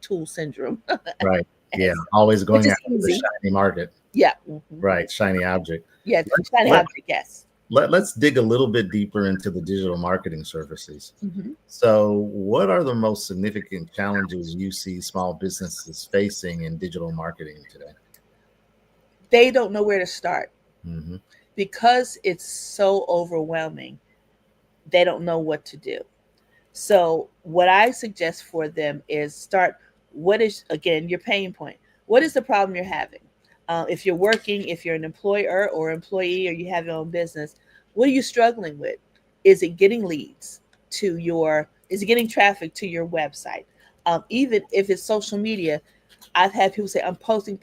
tool syndrome. Right. Yeah. Always going Which is after the easy. shiny market. Yeah. Right. Shiny object. Yeah. Shiny object. Yes. Let's dig a little bit deeper into the digital marketing services. Mm-hmm. So what are the most significant challenges you see small businesses facing in digital marketing today? They don't know where to start. Mm-hmm. Because it's so overwhelming. They don't know what to do. So what I suggest for them is start, what is, again, your pain point? What is the problem you're having? If you're working, if you're an employer or employee, or you have your own business, what are you struggling with? Is it getting leads to is it getting traffic to your website? Even if it's social media, I've had people say, I'm posting,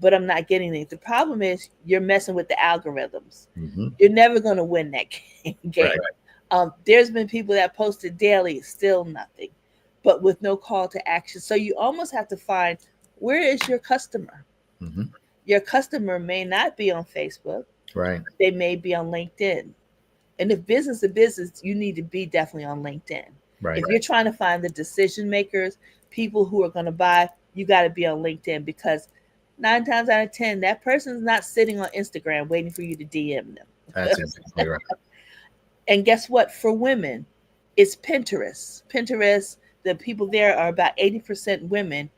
but I'm not getting it. The problem is you're messing with the algorithms. Mm-hmm. You're never going to win that game. Right. There's been people that posted daily, still nothing, but with no call to action. So you almost have to find, where is your customer? Mm-hmm. Your customer may not be on Facebook. Right. They may be on LinkedIn. And if business to business, you need to be definitely on LinkedIn. Right. If you're trying to find the decision makers, people who are going to buy, you got to be on LinkedIn, because 9 times out of 10, that person's not sitting on Instagram waiting for you to DM them. That's exactly right. And guess what? For women, it's Pinterest. Pinterest, the people there are about 80% women.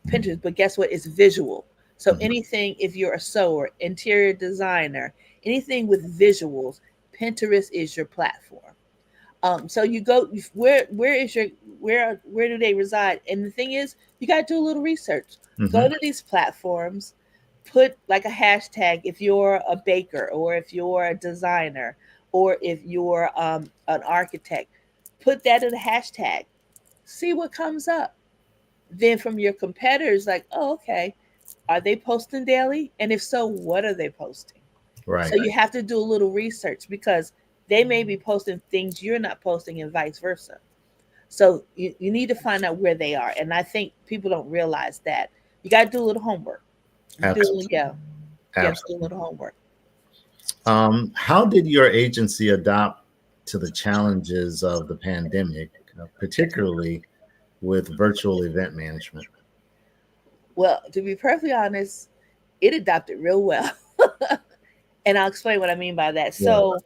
Pinterest, but guess what? It's visual. So anything, if you're a sewer, interior designer, anything with visuals, Pinterest is your platform. So you go, where do they reside? And the thing is, you got to do a little research. Mm-hmm. Go to these platforms, put like a hashtag if you're a baker, or if you're a designer, or if you're an architect. Put that in a hashtag. See what comes up. Then from your competitors, like, oh, okay, are they posting daily? And if so, what are they posting? Right. So you have to do a little research, because they may be posting things you're not posting, and vice versa. So you need to find out where they are. And I think people don't realize that. You got to do a little homework. Absolutely. You have to do a little homework. How did your agency adapt to the challenges of the pandemic, particularly with virtual event management? Well, to be perfectly honest, it adapted real well. And I'll explain what I mean by that. So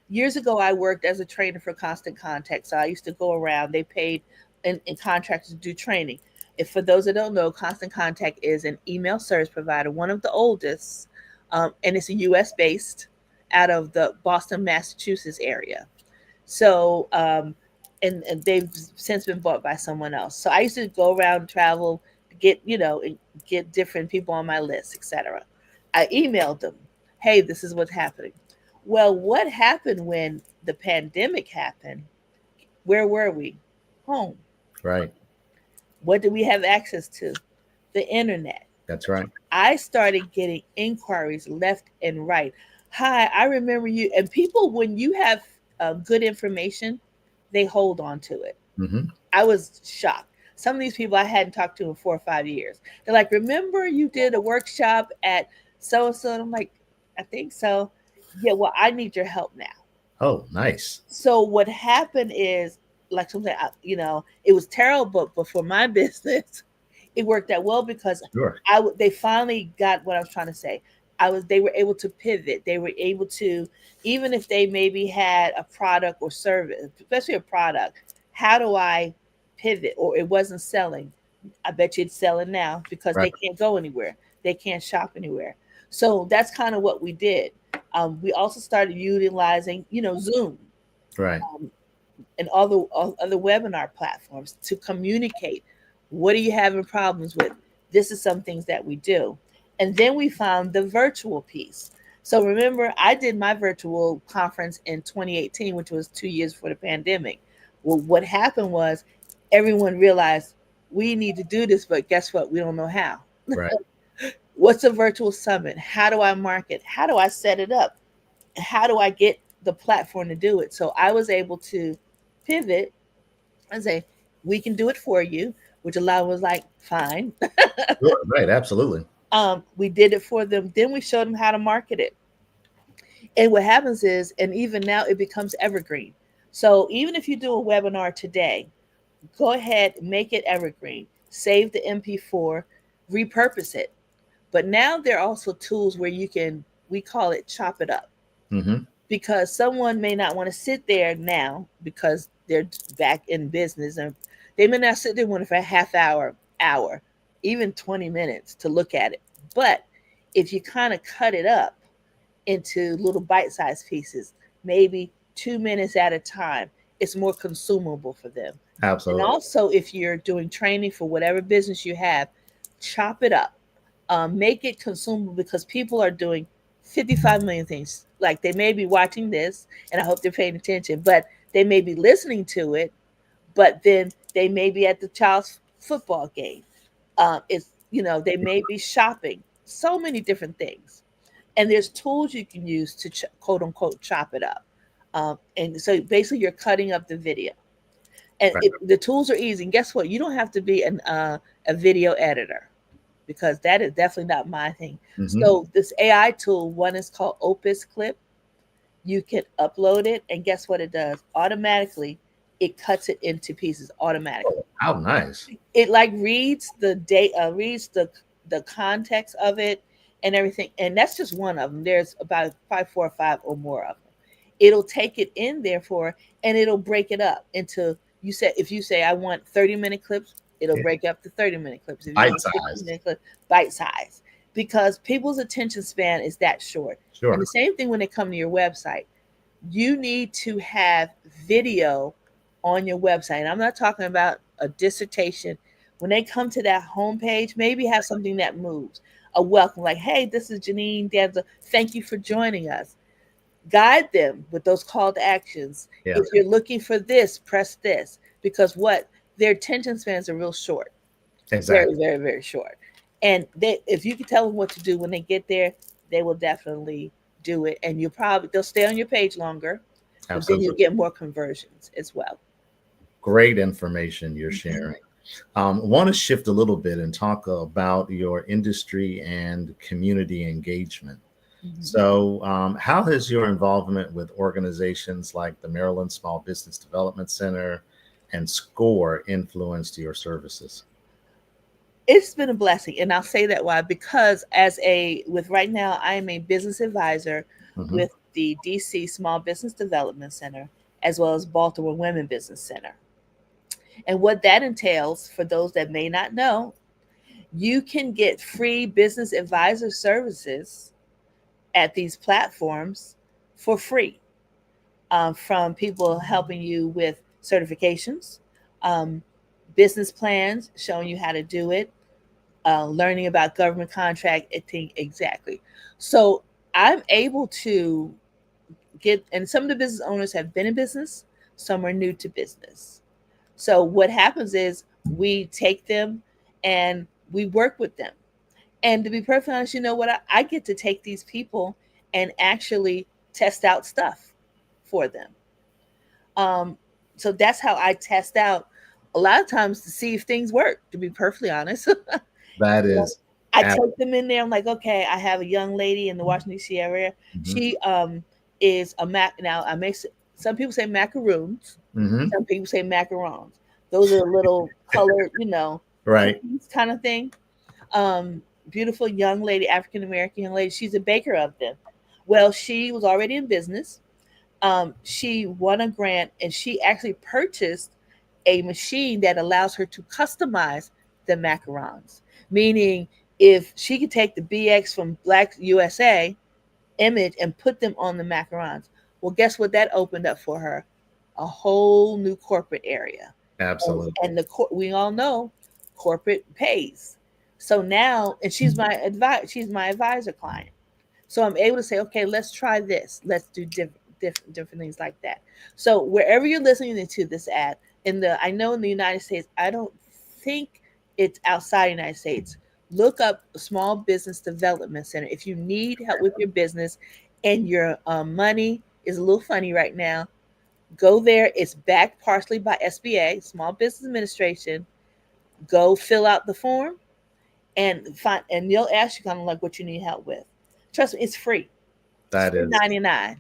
years ago, I worked as a trainer for Constant Contact. So I used to go around. They paid in contractors to do training. If for those that don't know, Constant Contact is an email service provider, one of the oldest, and it's a U.S. based out of the Boston, Massachusetts area. So, and they've since been bought by someone else. So I used to go around, travel, get different people on my list, etc. I emailed them, hey, this is what's happening. Well, what happened when the pandemic happened? Where were we? Home. Right. What do we have access to? The internet. That's right. I started getting inquiries left and right. Hi, I remember you. And people, when you have good information, they hold on to it. Mm-hmm. I was shocked. Some of these people I hadn't talked to in 4 or 5 years. They're like, remember you did a workshop at so and so? And I'm like, I think so. Yeah, well, I need your help now. Oh, nice. So what happened is, like something, it was terrible, but for my business, it worked out well because Sure. they finally got what I was trying to say. They were able to pivot. They were able to, even if they maybe had a product or service, especially a product, how do I pivot? Or it wasn't selling. I bet you it's selling now because Right. they can't go anywhere. They can't shop anywhere. So that's kind of what we did. We also started utilizing, Zoom Right. and other webinar platforms to communicate. What are you having problems with? This is some things that we do. And then we found the virtual piece. So remember, I did my virtual conference in 2018, which was 2 years before the pandemic. Well, what happened was everyone realized we need to do this, but guess what? We don't know how. Right. What's a virtual summit? How do I market? How do I set it up? How do I get the platform to do it? So I was able to pivot and say, we can do it for you, which Alana was like, fine. Sure. Right. Absolutely. We did it for them. Then we showed them how to market it. And what happens is, and even now it becomes evergreen. So even if you do a webinar today, go ahead, make it evergreen, save the MP4, repurpose it. But now there are also tools where we call it chop it up. Mm-hmm. Because someone may not want to sit there now because they're back in business, and they may not sit there for a half hour, even 20 minutes to look at it. But if you kind of cut it up into little bite-sized pieces, maybe 2 minutes at a time, it's more consumable for them. Absolutely. And also, if you're doing training for whatever business you have, chop it up. Make it consumable because people are doing 55 million things. Like they may be watching this, and I hope they're paying attention, but they may be listening to it, but then they may be at the child's football game. They may be shopping. So many different things. And there's tools you can use to quote unquote chop it up. And so basically you're cutting up the video. And Right. the tools are easy. And guess what? You don't have to be a video editor, because that is definitely not my thing. Mm-hmm. So this AI tool, one is called Opus Clip. You can upload it, and guess what it does? Automatically, it cuts it into pieces automatically. How nice. It like reads the data, reads the context of it and everything. And that's just one of them. There's about 4 or 5 or more of them. It'll take it in there and it'll break it up into, if you say I want 30-minute clips, it'll break up to 30-minute clips. If you want 60-minute clips, bite size, because people's attention span is that short. Sure. And the same thing when they come to your website. You need to have video on your website. And I'm not talking about a dissertation. When they come to that homepage, maybe have something that moves. A welcome, like, hey, this is Janine Danza. Thank you for joining us. Guide them with those call to actions. Yeah. If you're looking for this, press this. Because their attention spans are real short. Exactly. Very, very, very short. And if you can tell them what to do when they get there, they will definitely do it. And they'll stay on your page longer. But Absolutely. then you'll get more conversions as well. Great information you're sharing. Want to shift a little bit and talk about your industry and community engagement. Mm-hmm. So how has your involvement with organizations like the Maryland Small Business Development Center and SCORE influenced your services? It's been a blessing. And I'll say that why, because right now, I am a business advisor with the DC Small Business Development Center, as well as Baltimore Women Business Center. And what that entails, for those that may not know, you can get free business advisor services at these platforms for free, from people helping you with certifications, business plans, showing you how to do it, learning about government contracting. Exactly. So I'm able to and some of the business owners have been in business, some are new to business. So what happens is we take them and we work with them. And to be perfectly honest, you know what? I get to take these people and actually test out stuff for them. So that's how I test out a lot of times to see if things work, to be perfectly honest. That is. I take them in there. I'm like, okay, I have a young lady in the Washington D.C. area. She is a now I make some people say macaroons, some people say macarons. Those are little colored, right, kind of thing. Beautiful young lady, African American young lady. She's a baker of them. Well, she was already in business. She won a grant and she actually purchased a machine that allows her to customize the macarons. Meaning, if she could take the BX from Black USA image and put them on the macarons, well, guess what that opened up for her? A whole new corporate area. Absolutely. And we all know corporate pays. So now, and she's my advisor client. So I'm able to say, okay, let's try this. Let's do different things like that. So wherever you're listening to this at, I know in the United States, I don't think it's outside the United States. Look up Small Business Development Center. If you need help with your business and your money is a little funny right now, go there. It's backed partially by SBA, Small Business Administration. Go fill out the form and they'll ask you kind of like what you need help with. Trust me, it's free. That is $99.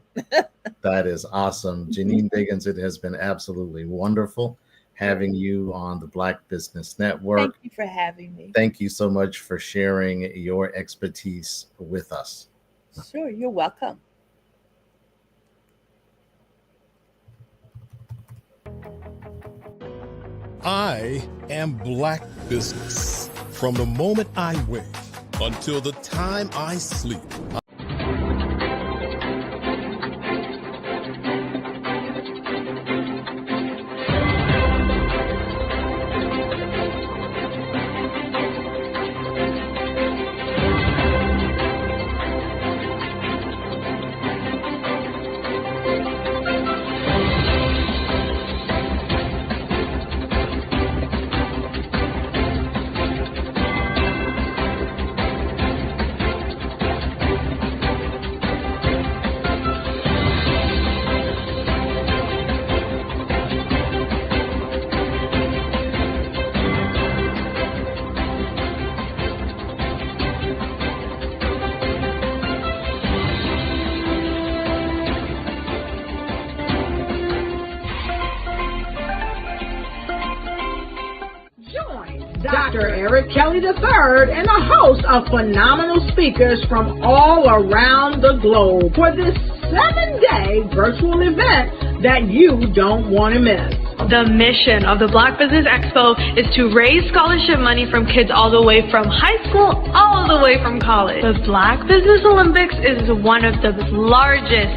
That is awesome. Janine Biggins, it has been absolutely wonderful having you on the Black Business Network. Thank you for having me. Thank you so much for sharing your expertise with us. Sure, you're welcome. I am Black Business. From the moment I wake until the time I sleep. Dr. Eric Kelly III and a host of phenomenal speakers from all around the globe for this 7-day virtual event that you don't want to miss. The mission of the Black Business Expo is to raise scholarship money from kids all the way from high school all the way from college. The Black Business Olympics is one of the largest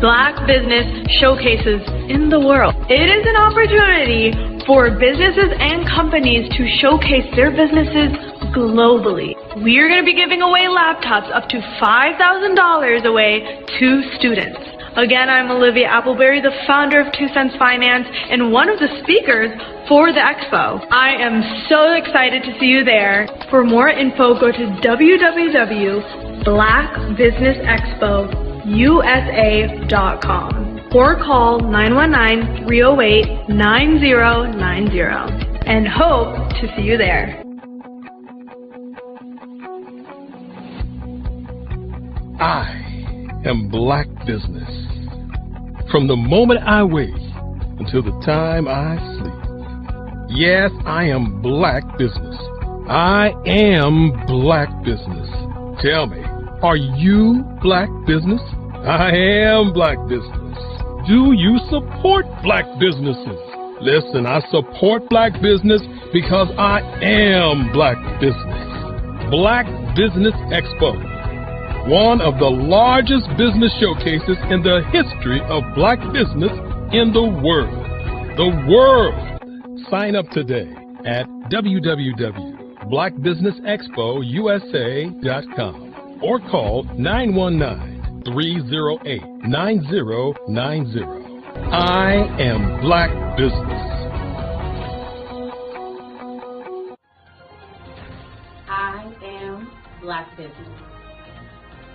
Black business showcases in the world. It is an opportunity for businesses and companies to showcase their businesses globally. We are going to be giving away laptops up to $5,000 away to students. Again, I'm Olivia Appleberry, the founder of 2 Cents Finance and one of the speakers for the expo. I am so excited to see you there. For more info, go to www.blackbusinessexpousa.com or call 919-308-9090 and hope to see you there. I am Black Business. From the moment I wake until the time I sleep. Yes, I am Black Business. I am Black Business. Tell me, are you Black Business? I am Black Business. Do you support Black businesses? Listen, I support Black business because I am Black Business. Black Business Expo, one of the largest business showcases in the history of Black business in the world. The world! Sign up today at www.blackbusinessexpousa.com or call 919-308-9090. I am Black Business. Black business.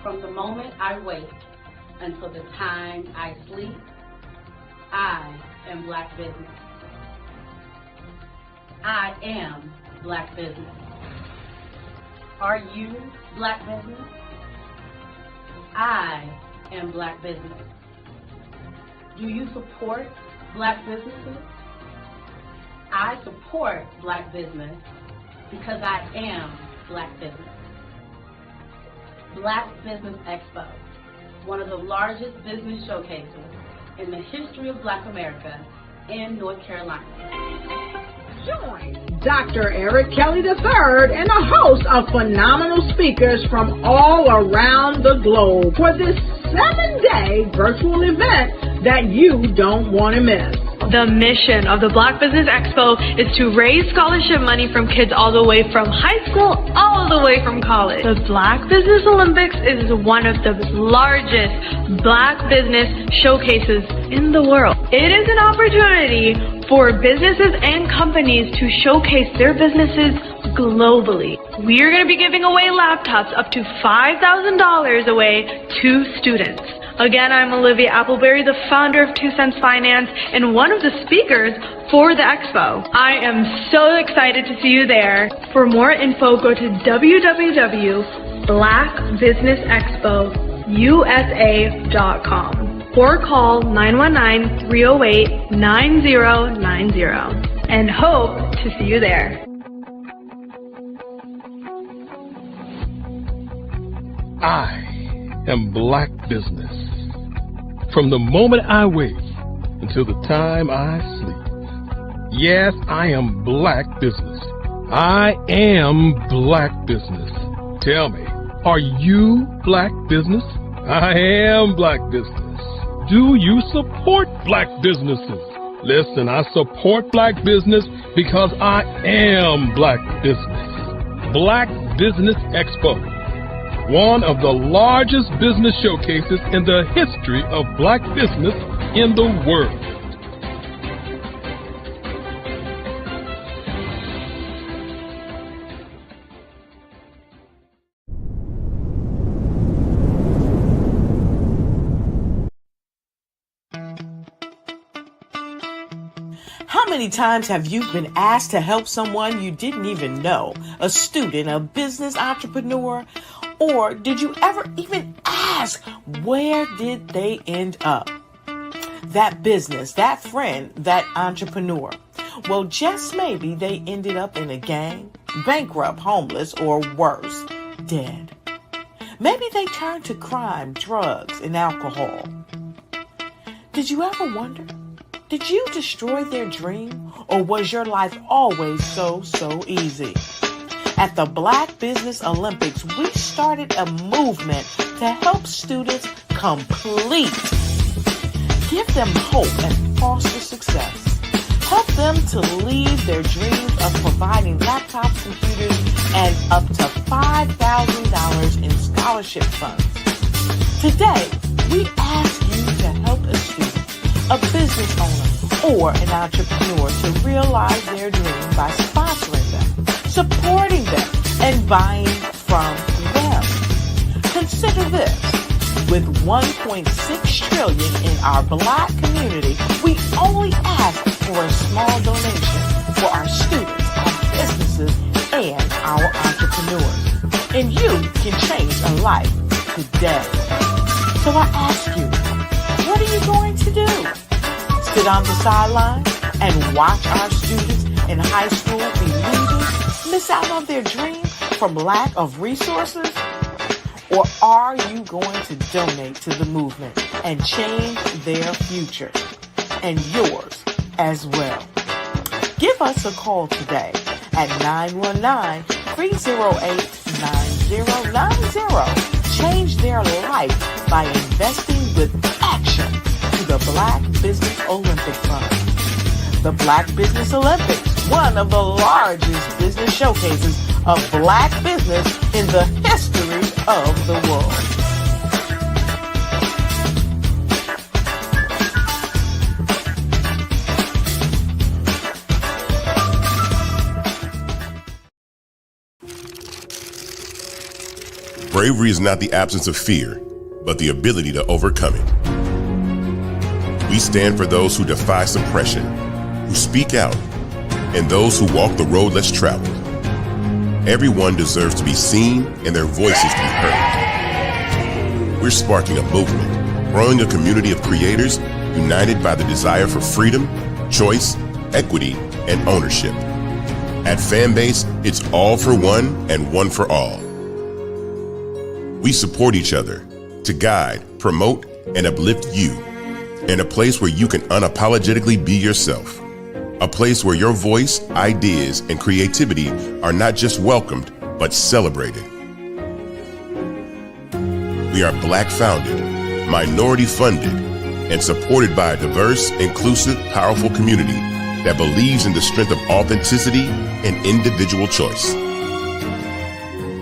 From the moment I wake until the time I sleep, I am Black business. I am Black business. Are you Black business? I am Black business. Do you support Black businesses? I support Black business because I am Black business. Black Business Expo, one of the largest business showcases in the history of Black America in North Carolina. Join Dr. Eric Kelly III and a host of phenomenal speakers from all around the globe for this 7-day virtual event that you don't want to miss. The mission of the Black Business Expo is to raise scholarship money from kids all the way from high school, all the way from college. The Black Business Olympics is one of the largest Black business showcases in the world. It is an opportunity for businesses and companies to showcase their businesses globally. We are going to be giving away laptops up to $5,000 away to students. Again, I'm Olivia Appleberry, the founder of 2 Cents Finance and one of the speakers for the expo. I am so excited to see you there. For more info, go to www.blackbusinessexpousa.com or call 919-308-9090 and hope to see you there. I am Black business. From the moment I wake until the time I sleep. Yes, I am Black business. I am Black business. Tell me, are you Black business? I am Black business. Do you support Black businesses? Listen, I support Black business because I am Black business. Black Business Expo, one of the largest business showcases in the history of Black business in the world. How many times have you been asked to help someone you didn't even know, a student, a business entrepreneur? Or did you ever even ask, where did they end up? That business, that friend, that entrepreneur. Well, just maybe they ended up in a gang, bankrupt, homeless, or worse, dead. Maybe they turned to crime, drugs, and alcohol. Did you ever wonder? Did you destroy their dream, or was your life always so easy? At the Black Business Olympics, we started a movement to help students complete. Give them hope and foster success. Help them to leave their dreams of providing laptops, computers, and up to $5,000 in scholarship funds. Today, we ask you to help a student, a business owner, or an entrepreneur to realize their dream by sponsoring them, supporting them, and buying from them. Consider this. With $1.6 trillion in our Black community, we only ask for a small donation for our students, our businesses, and our entrepreneurs. And you can change a life today. So I ask you, what are you going to do? Sit on the sidelines and watch our students in high school be leaders, miss out on their dream from lack of resources? Or are you going to donate to the movement and change their future and yours as well? Give us a call today at 919-308-9090. Change their life by investing with action to the Black Business Olympic Fund. The Black Business Olympics, one of the largest business showcases of Black business in the history of the world. Bravery is not the absence of fear, but the ability to overcome it. We stand for those who defy suppression, who speak out, and those who walk the road less traveled. Everyone deserves to be seen and their voices to be heard. We're sparking a movement, growing a community of creators united by the desire for freedom, choice, equity, and ownership. At Fanbase, it's all for one and one for all. We support each other to guide, promote, and uplift you in a place where you can unapologetically be yourself. A place where your voice, ideas, and creativity are not just welcomed, but celebrated. We are Black founded, minority funded, and supported by a diverse, inclusive, powerful community that believes in the strength of authenticity and individual choice.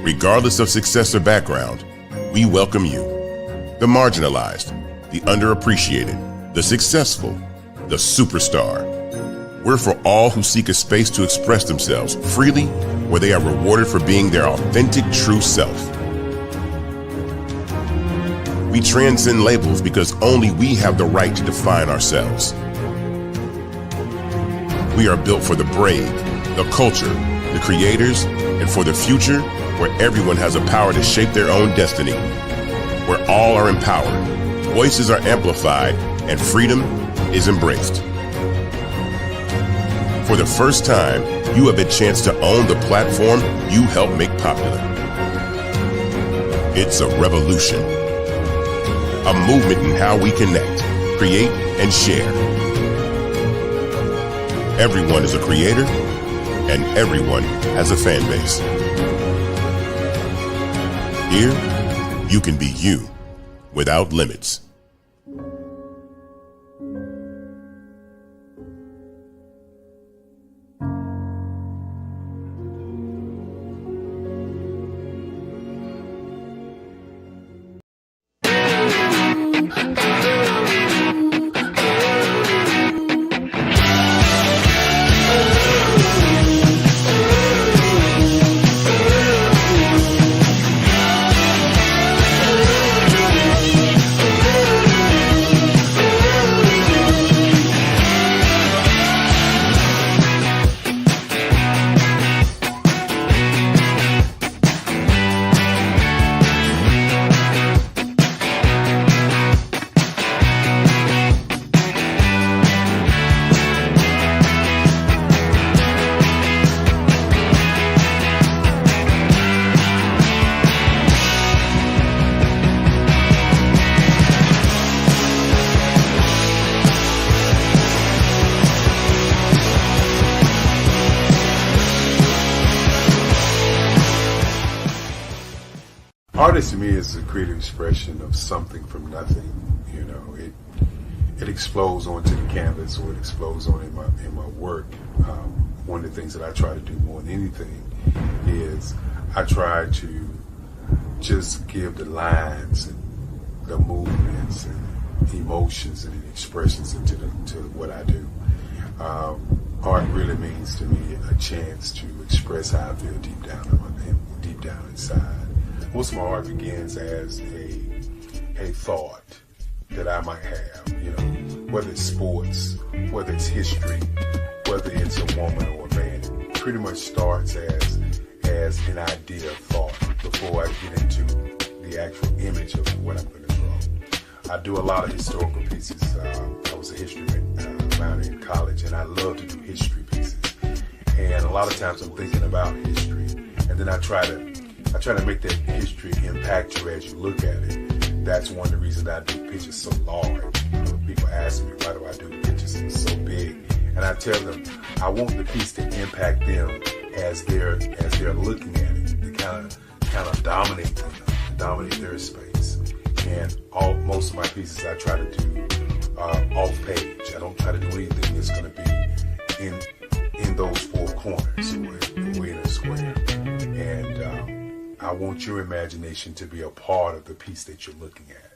Regardless of success or background, we welcome you. The marginalized, the underappreciated, the successful, the superstar. We're for all who seek a space to express themselves freely, where they are rewarded for being their authentic, true self. We transcend labels because only we have the right to define ourselves. We are built for the brave, the culture, the creators, and for the future where everyone has the power to shape their own destiny, where all are empowered, voices are amplified, and freedom is embraced. For the first time, you have a chance to own the platform you helped make popular. It's a revolution, a movement in how we connect, create, and share. Everyone is a creator, and everyone has a fan base. Here, you can be you without limits. Artist to me is a creative expression of something from nothing. You know, it explodes onto the canvas, or it explodes on in my work. One of the things that I try to do more than anything is I try to just give the lines and the movements and emotions and expressions into what I do. Art really means to me a chance to express how I feel deep down inside. Most of my art begins as a thought that I might have, you know, whether it's sports, whether it's history, whether it's a woman or a man. It pretty much starts as an idea of thought before I get into the actual image of what I'm going to draw. I do a lot of historical pieces. I was a history minor in college, and I love to do history pieces. And a lot of times I'm thinking about history, and then I try to make that history impact you as you look at it. That's one of the reasons that I do pictures so large. You know, people ask me, why do I do pictures so big? And I tell them, I want the piece to impact them as they're looking at it, to kind of dominate them, dominate their space. And most of my pieces I try to do off page. I don't try to do anything that's going to be in those four corners or in a square. And I want your imagination to be a part of the piece that you're looking at.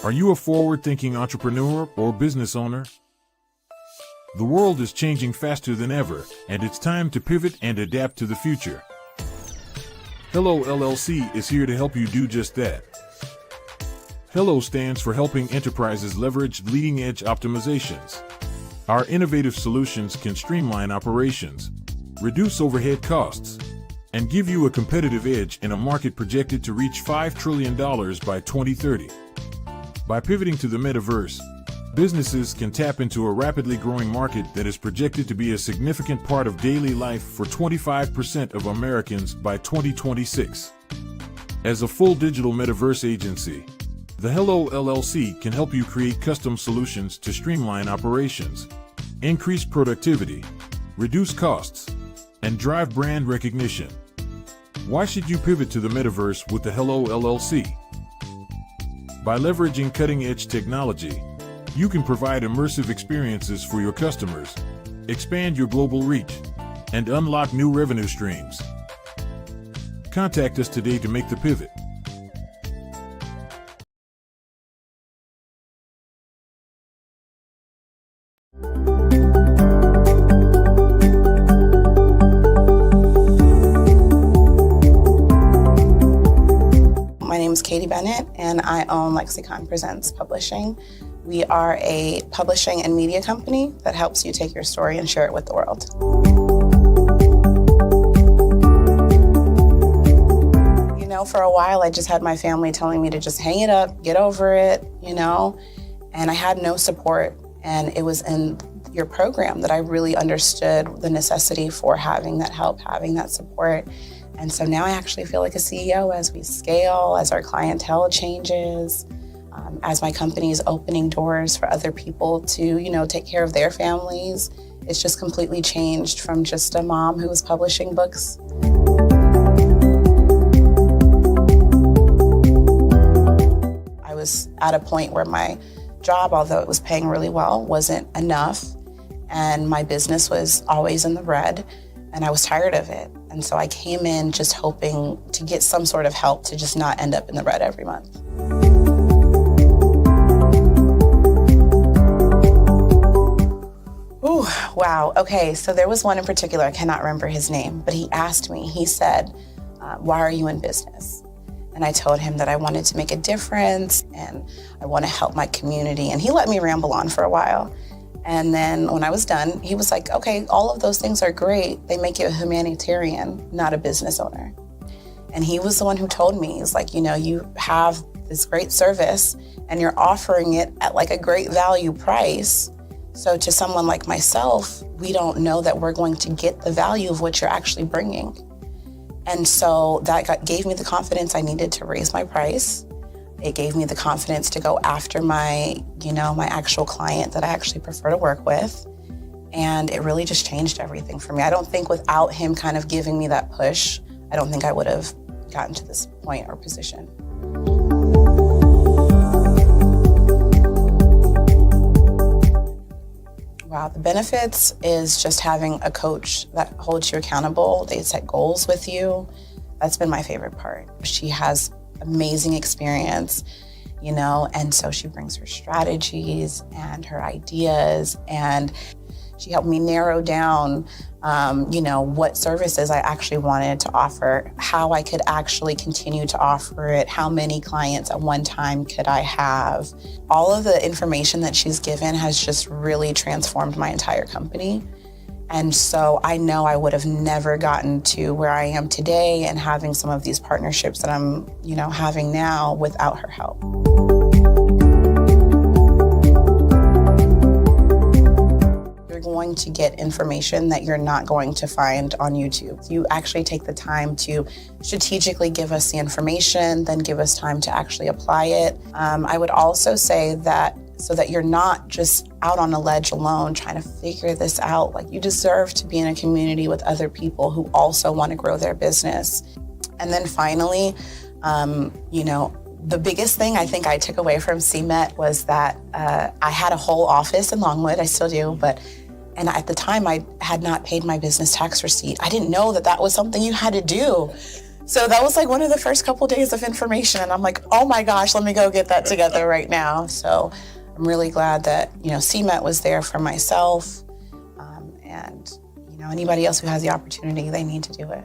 Are you a forward-thinking entrepreneur or business owner? The world is changing faster than ever, and it's time to pivot and adapt to the future. Hello LLC is here to help you do just that. Hello stands for helping enterprises leverage leading-edge optimizations. Our innovative solutions can streamline operations, reduce overhead costs, and give you a competitive edge in a market projected to reach $5 trillion by 2030. By pivoting to the metaverse, businesses can tap into a rapidly growing market that is projected to be a significant part of daily life for 25% of Americans by 2026. As a full digital metaverse agency, the Hello LLC can help you create custom solutions to streamline operations, increase productivity, reduce costs, and drive brand recognition. Why should you pivot to the metaverse with the Hello LLC? By leveraging cutting-edge technology, you can provide immersive experiences for your customers, expand your global reach, and unlock new revenue streams. Contact us today to make the pivot. My name is Katie Bennett, and I own Lexicon Presents Publishing. We are a publishing and media company that helps you take your story and share it with the world. You know, for a while, I just had my family telling me to just hang it up, get over it, you know, and I had no support. And it was in your program that I really understood the necessity for having that help, having that support. And so now I actually feel like a CEO as we scale, as our clientele changes, as my company is opening doors for other people to, you know, take care of their families. It's just completely changed from just a mom who was publishing books. I was at a point where my job, although it was paying really well, wasn't enough. And my business was always in the red, and I was tired of it. And so I came in just hoping to get some sort of help to just not end up in the red every month. Ooh, wow. Okay, so there was one in particular, I cannot remember his name, but he asked me, he said, why are you in business? And I told him that I wanted to make a difference and I want to help my community. And he let me ramble on for a while. And then when I was done, he was like, okay, all of those things are great. They make you a humanitarian, not a business owner. And he was the one who told me, he's like, you know, you have this great service and you're offering it at like a great value price. So to someone like myself, we don't know that we're going to get the value of what you're actually bringing. And so that gave me the confidence I needed to raise my price. It gave me the confidence to go after my actual client that I actually prefer to work with. And it really just changed everything for me. I don't think without him kind of giving me that push, I don't think I would have gotten to this point or position. Wow, the benefits is just having a coach that holds you accountable. They set goals with you. That's been my favorite part. She has amazing experience, you know, and so she brings her strategies and her ideas, and she helped me narrow down, what services I actually wanted to offer, how I could actually continue to offer it, how many clients at one time could I have. All of the information that she's given has just really transformed my entire company. And so I know I would have never gotten to where I am today and having some of these partnerships that I'm, having now without her help. You're going to get information that you're not going to find on YouTube. You actually take the time to strategically give us the information, then give us time to actually apply it. I would also say that so that you're not just out on a ledge alone trying to figure this out. Like, you deserve to be in a community with other people who also want to grow their business. And then finally, the biggest thing I think I took away from CMET was that I had a whole office in Longwood, I still do, and at the time I had not paid my business tax receipt. I didn't know that that was something you had to do. So that was like one of the first couple days of information. And I'm like, oh my gosh, let me go get that together right now. So I'm really glad that, CMET was there for myself. And, anybody else who has the opportunity, they need to do it.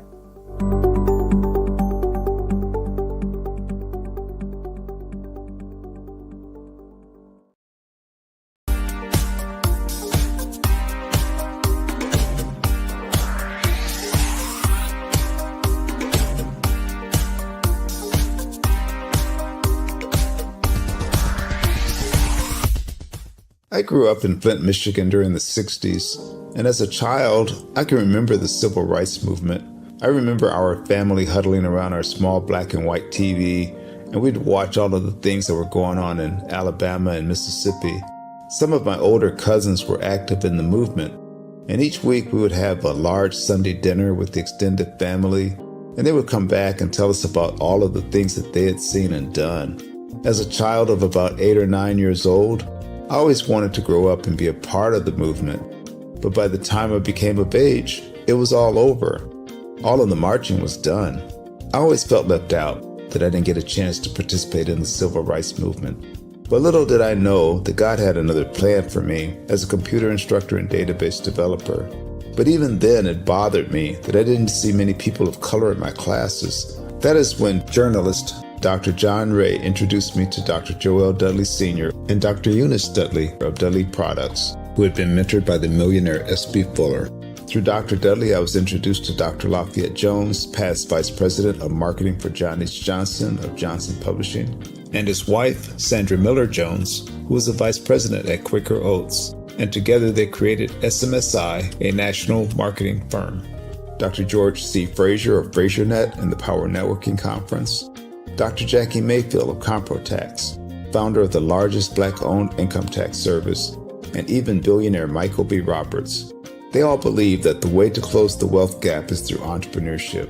I grew up in Flint, Michigan during the 60s, and as a child, I can remember the civil rights movement. I remember our family huddling around our small black and white TV, and we'd watch all of the things that were going on in Alabama and Mississippi. Some of my older cousins were active in the movement, and each week we would have a large Sunday dinner with the extended family, and they would come back and tell us about all of the things that they had seen and done. As a child of about 8 or 9 years old, I always wanted to grow up and be a part of the movement, but by the time I became of age, it was all over. All of the marching was done. I always felt left out, that I didn't get a chance to participate in the civil rights movement. But little did I know that God had another plan for me as a computer instructor and database developer. But even then, it bothered me that I didn't see many people of color in my classes. That is when journalist Dr. John Ray introduced me to Dr. Joel Dudley Sr. and Dr. Eunice Dudley of Dudley Products, who had been mentored by the millionaire S.B. Fuller. Through Dr. Dudley, I was introduced to Dr. Lafayette Jones, past Vice President of Marketing for John H. Johnson of Johnson Publishing, and his wife, Sandra Miller Jones, who was a Vice President at Quaker Oats, and together they created SMSI, a national marketing firm. Dr. George C. Frazier of FrazierNet and the Power Networking Conference, Dr. Jackie Mayfield of ComproTax, founder of the largest Black-owned income tax service, and even billionaire Michael B. Roberts. They all believe that the way to close the wealth gap is through entrepreneurship,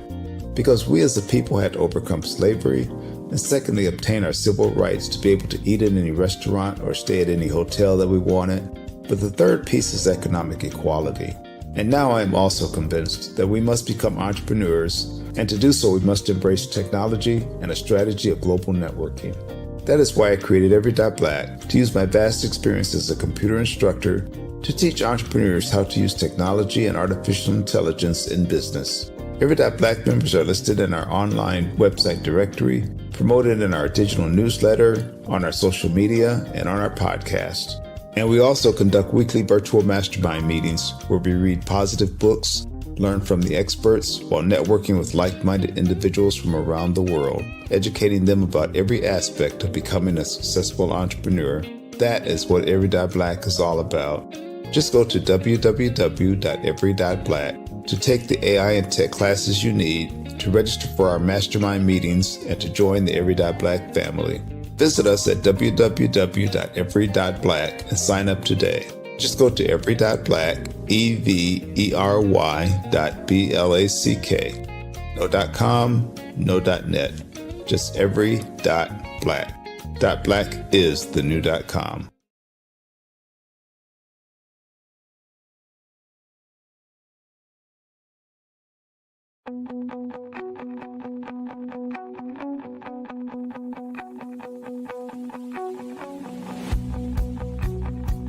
because we as a people had to overcome slavery, and secondly, obtain our civil rights to be able to eat in any restaurant or stay at any hotel that we wanted. But the third piece is economic equality. And now I am also convinced that we must become entrepreneurs, and to do so we must embrace technology and a strategy of global networking. That is why I created Every.Black, to use my vast experience as a computer instructor to teach entrepreneurs how to use technology and artificial intelligence in business. Every.Black members are listed in our online website directory, promoted in our digital newsletter, on our social media, and on our podcast. And we also conduct weekly virtual mastermind meetings where we read positive books, learn from the experts, while networking with like-minded individuals from around the world, educating them about every aspect of becoming a successful entrepreneur. That is what Every.Black is all about. Just go to www.every.black to take the AI and tech classes you need, to register for our mastermind meetings, and to join the Every.Black family. Visit us at www.every.black and sign up today. Just go to every.black, every.black. No .com, no .net. Just every.black. .black is the new .com.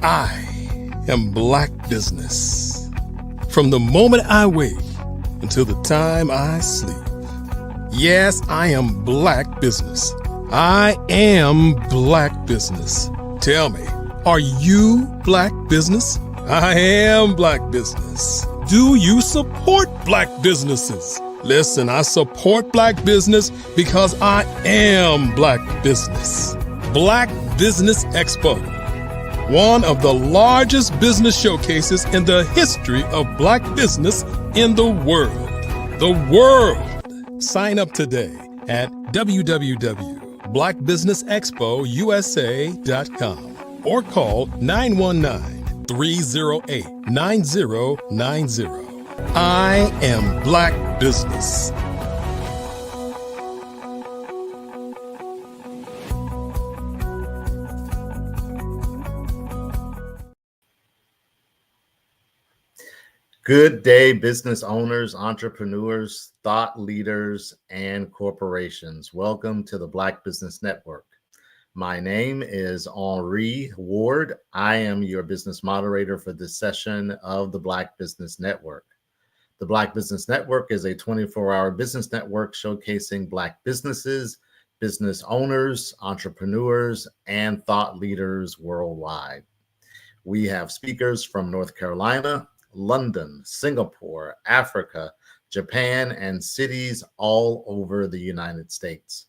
I am Black Business. From the moment I wake until the time I sleep. Yes, I am Black Business. I am Black Business. Tell me, are you Black Business? I am Black Business. Do you support Black businesses? Listen, I support Black business because I am Black Business. Black Business Expo, one of the largest business showcases in the history of Black business in the world. The world! Sign up today at www.blackbusinessexpousa.com or call 919-308-9090. I am Black Business. Good day, business owners, entrepreneurs, thought leaders, and corporations. Welcome to the Black Business Network. My name is Henri Ward. I am your business moderator for this session of the Black Business Network. The Black Business Network is a 24-hour business network showcasing Black businesses, business owners, entrepreneurs, and thought leaders worldwide. We have speakers from North Carolina, London, Singapore, Africa, Japan, and cities all over the United States.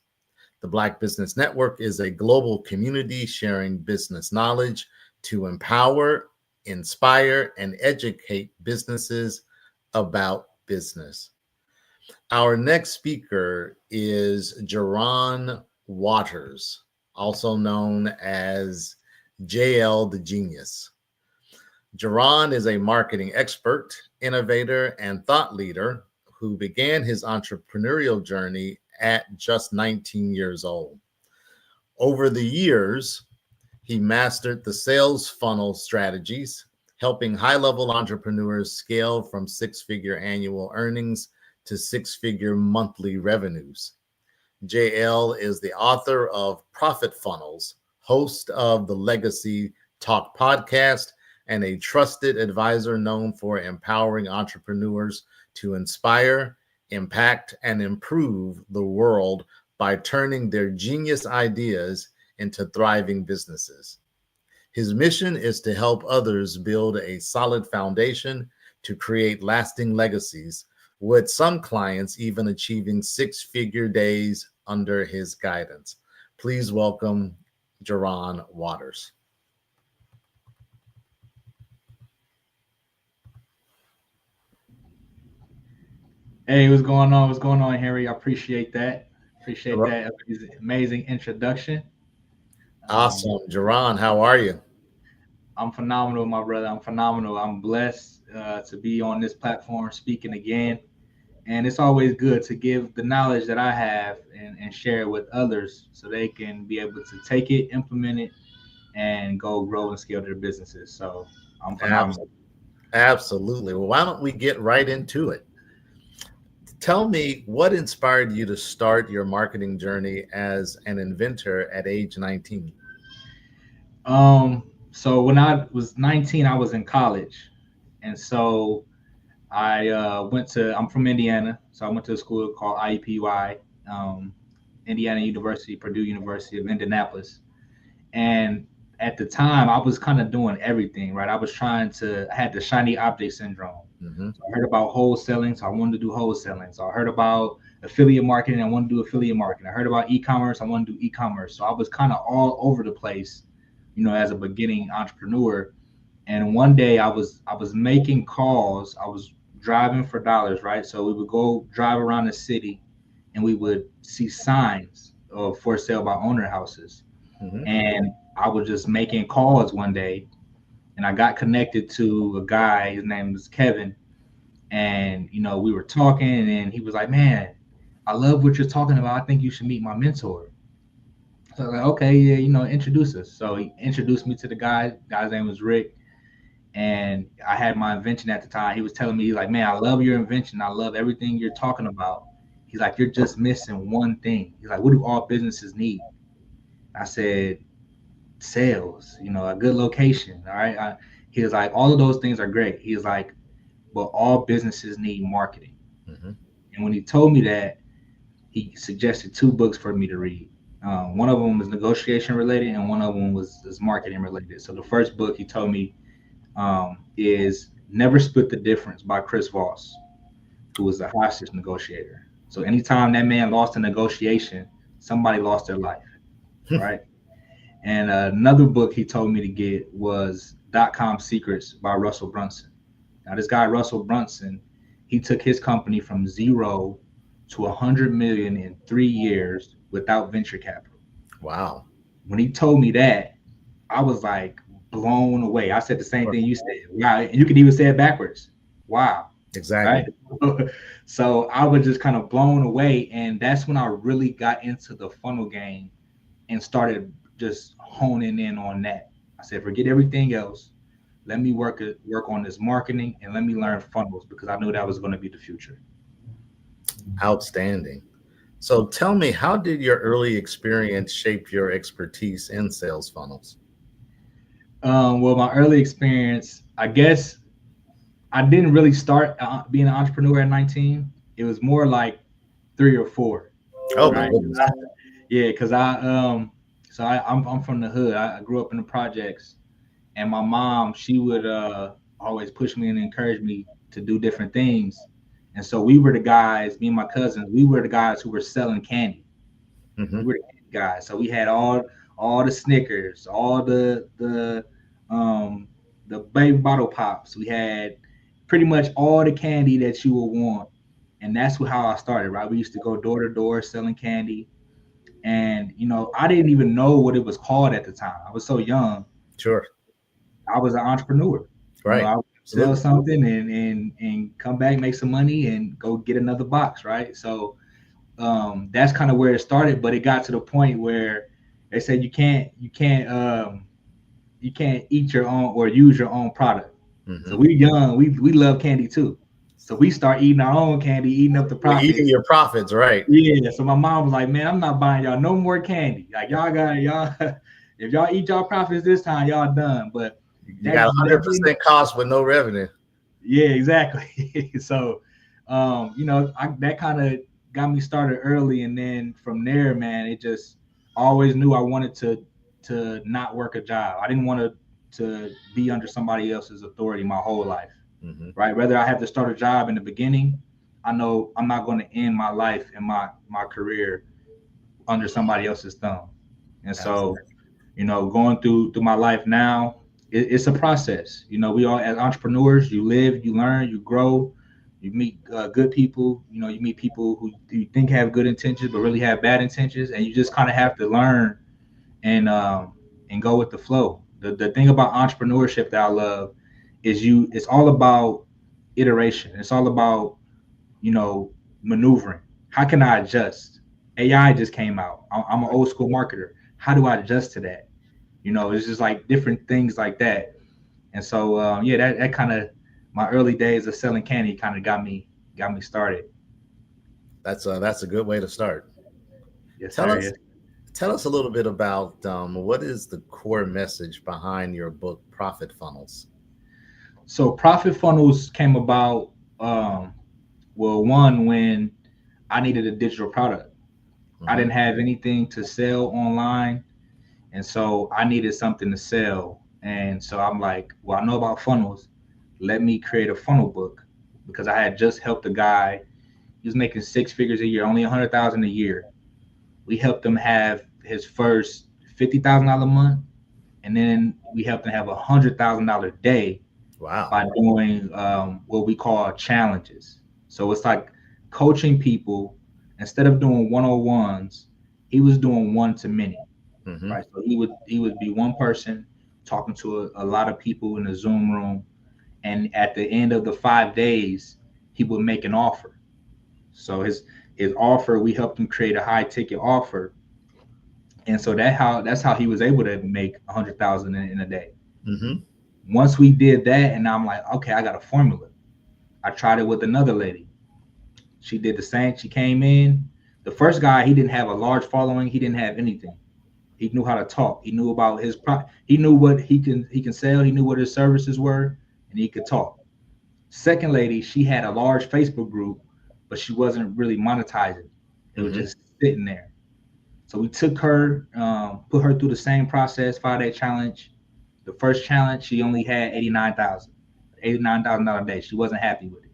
The Black Business Network is a global community sharing business knowledge to empower, inspire, and educate businesses about business. Our next speaker is Jerron Waters, also known as JL the Genius. Jerron is a marketing expert, innovator, and thought leader who began his entrepreneurial journey at just 19 years old. Over the years, he mastered the sales funnel strategies, helping high-level entrepreneurs scale from six-figure annual earnings to six-figure monthly revenues. JL is the author of Profit Funnels, host of the Legacy Talk podcast, and a trusted advisor known for empowering entrepreneurs to inspire, impact, and improve the world by turning their genius ideas into thriving businesses. His mission is to help others build a solid foundation to create lasting legacies, with some clients even achieving six-figure days under his guidance. Please welcome Jerron Waters. Hey, what's going on? What's going on, Henry? I appreciate that. Appreciate that amazing introduction. Awesome. Jerron, how are you? I'm phenomenal, my brother. I'm phenomenal. I'm blessed to be on this platform speaking again. And it's always good to give the knowledge that I have and share it with others so they can be able to take it, implement it, and go grow and scale their businesses. So I'm phenomenal. Absolutely. Well, why don't we get right into it? Tell me what inspired you to start your marketing journey as an inventor at age 19? So when I was 19, I was in college. And so I'm from Indiana. So I went to a school called IUPUI, Indiana University, Purdue University of Indianapolis. And at the time, I was kind of doing everything, right? I had the shiny object syndrome. Mm-hmm. So I heard about wholesaling, so I wanted to do wholesaling. So I heard about affiliate marketing, I wanted to do affiliate marketing. I heard about e-commerce, I wanted to do e-commerce. So I was kind of all over the place, as a beginning entrepreneur. And one day I was making calls. I was driving for dollars, right? So we would go drive around the city and we would see signs of for sale by owner houses. Mm-hmm. And I was just making calls one day, and I got connected to a guy. His name was Kevin, and we were talking, and he was like, "Man, I love what you're talking about. I think you should meet my mentor." So I was like, "Okay, yeah, introduce us." So he introduced me to the guy. The guy's name was Rick, and I had my invention at the time. He was telling me, he's like, "Man, I love your invention. I love everything you're talking about." He's like, "You're just missing one thing." He's like, "What do all businesses need?" I said, "Sales, a good location." All right. He was like, "All of those things are great." He's like, "But all businesses need marketing." Mm-hmm. And when he told me that, he suggested two books for me to read. One of them was negotiation related, and one of them was marketing related. So the first book he told me is Never Split the Difference by Chris Voss, who was a hostage negotiator. So anytime that man lost a negotiation, somebody lost their life, right? And another book he told me to get was .com Secrets by Russell Brunson. Now this guy, Russell Brunson, he took his company from 0 to 100 million in 3 years without venture capital. Wow. When he told me that, I was like blown away. I said the same thing you said. Wow. And you can even say it backwards. Wow. Exactly. Right? So I was just kind of blown away. And that's when I really got into the funnel game and started just honing in on that. I said, forget everything else. let me work on this marketing and let me learn funnels because I knew that was going to be the future. Outstanding. So tell me, how did your early experience shape your expertise in sales funnels? Well, my early experience, I guess I didn't really start being an entrepreneur at 19. It was more like 3 or 4. Oh, right? my goodness. Yeah, because I'm from the hood. I grew up in the projects, and my mom, she would always push me and encourage me to do different things. And so we were the guys, me and my cousins, we were the guys who were selling candy. Mm-hmm. We were the candy guys. So we had all the Snickers, all the baby bottle pops. We had pretty much all the candy that you would want. And that's how I started, right? We used to go door to door selling candy. And, I didn't even know what it was called at the time. I was so young. Sure. I was an entrepreneur. Right. I would sell something and come back, make some money and go get another box. Right. So that's kind of where it started. But it got to the point where they said you can't eat your own or use your own product. Mm-hmm. So we young, we love candy too. So we start eating our own candy, eating up the profits. Eating your profits, right? Yeah. So my mom was like, "Man, I'm not buying y'all no more candy. Like y'all, if y'all eat y'all profits this time, y'all done." But you got 100% cost with no revenue. Yeah, exactly. So, that kind of got me started early, and then from there, man, it just always knew I wanted to not work a job. I didn't want to be under somebody else's authority my whole life. Mm-hmm. Right? Whether I have to start a job in the beginning, I know I'm not going to end my life and my career under somebody else's thumb. And so, going through my life now, it's a process. We all, as entrepreneurs, you live, you learn, you grow, you meet good people. You meet people who you think have good intentions but really have bad intentions, and you just kind of have to learn and go with the flow. The thing about entrepreneurship that I love is it's all about iteration. It's all about, maneuvering. How can I adjust? AI just came out. I'm an old school marketer. How do I adjust to that? It's just like different things like that. And so, that kind of, my early days of selling candy kind of got me started. That's a good way to start. Yes, Tell us a little bit about what is the core message behind your book, Profit Funnels? So Profit Funnels came about, one, when I needed a digital product. Mm-hmm. I didn't have anything to sell online. And so I needed something to sell. And so I'm like, well, I know about funnels. Let me create a funnel book, because I had just helped a guy. He was making 6 figures a year, only $100,000 a year. We helped him have his first $50,000 a month. And then we helped him have $100,000 day. Wow. By doing what we call challenges. So it's like coaching people. Instead of doing 101s, he was doing one-to-many. Mm-hmm. Right. So he would be one person talking to a lot of people in a Zoom room, and at the end of the 5 days, he would make an offer. So his offer, we helped him create a high ticket offer, and so that's how he was able to make $100,000 in a day. Mm-hmm. Once we did that, and I'm like, okay, I got a formula. I tried it with another lady. She did the same. She came in. The first guy, he didn't have a large following. He didn't have anything. He knew how to talk. He knew about his he knew what he can sell. He knew what his services were, and he could talk. Second lady, she had a large Facebook group, but she wasn't really monetizing. It was just sitting there. So we took her, put her through the same process, 5-day challenge. The first challenge, she only had $89,000 a day. She wasn't happy with it.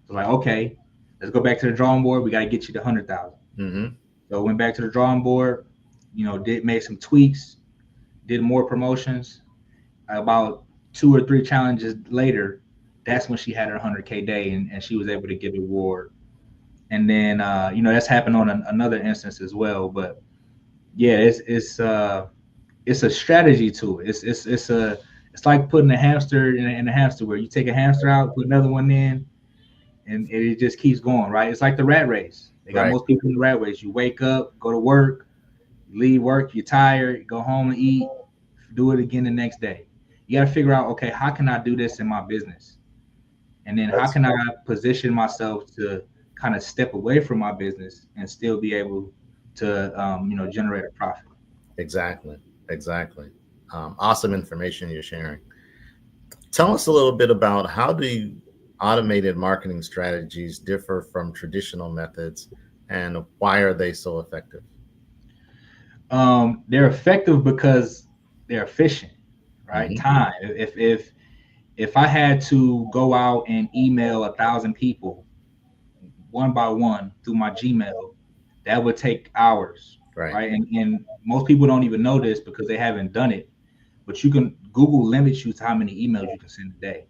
So like, okay, let's go back to the drawing board. We got to get you to 100,000. Mm-hmm. So went back to the drawing board, made some tweaks, did more promotions. About 2 or 3 challenges later, that's when she had her 100K day, and she was able to get a reward. And then, that's happened on another instance as well. But yeah, it's a strategy to it. It's like putting a hamster in a hamster wheel. You take a hamster out, put another one in, and it just keeps going, right? It's like the rat race. They got most people in the rat race. You wake up, go to work, leave work, you're tired, go home and eat, do it again the next day. You got to figure out, okay, how can I do this in my business? And then how can I position myself to kind of step away from my business and still be able to, generate a profit? Exactly. Awesome information you're sharing. Tell us a little bit about how do automated marketing strategies differ from traditional methods, and why are they so effective? They're effective because they're efficient, right? Mhm. Time. If I had to go out and email 1,000 people one by one through my Gmail, that would take hours, right? And most people don't even know this because they haven't done it. But Google limits you to how many emails you can send a day.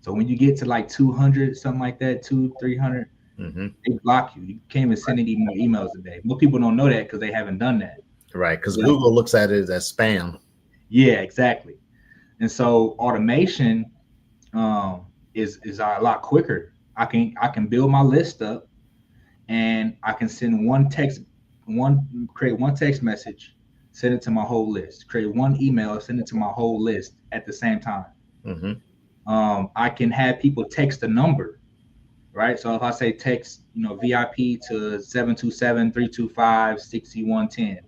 So when you get to like 200, something like that, 300, they block you. You can't even send any more emails a day. Most people don't know that because they haven't done that. Right, because Google looks at it as spam. Yeah, exactly. And so automation is a lot quicker. I can build my list up, and I can send create one text message, send it to my whole list. Create one email, send it to my whole list at the same time. I can have people text a number, right? So if I say text, VIP to 727-325-6110.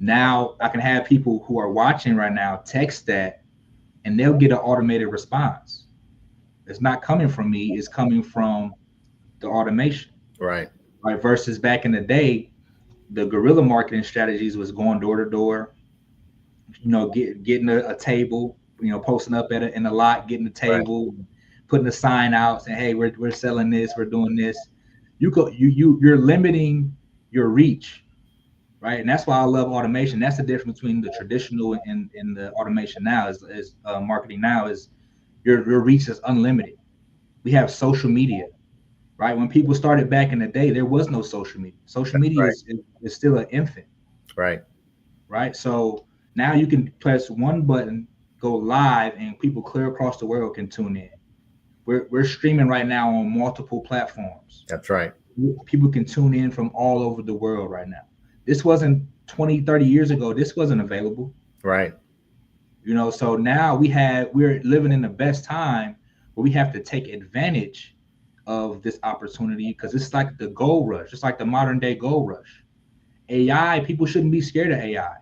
Now I can have people who are watching right now text that, and they'll get an automated response. It's not coming from me, it's coming from the automation. Right. Versus back in the day, the guerrilla marketing strategies was going door to door, getting a table, posting up in a lot, getting a table, putting a sign out saying, hey, we're selling this, we're doing this. You're limiting your reach, right? And that's why I love automation. That's the difference between the traditional and the automation now is marketing now is your reach is unlimited. We have social media, right? When people started back in the day, there was no social media. Social media is still an infant. Right. So now you can press one button, go live, and people clear across the world can tune in. We're streaming right now on multiple platforms. That's right. People can tune in from all over the world right now. This wasn't 20, 30 years ago. This wasn't available. Right. So now we're living in the best time where we have to take advantage of this opportunity because it's like the gold rush. It's like the modern day gold rush. AI, people shouldn't be scared of AI.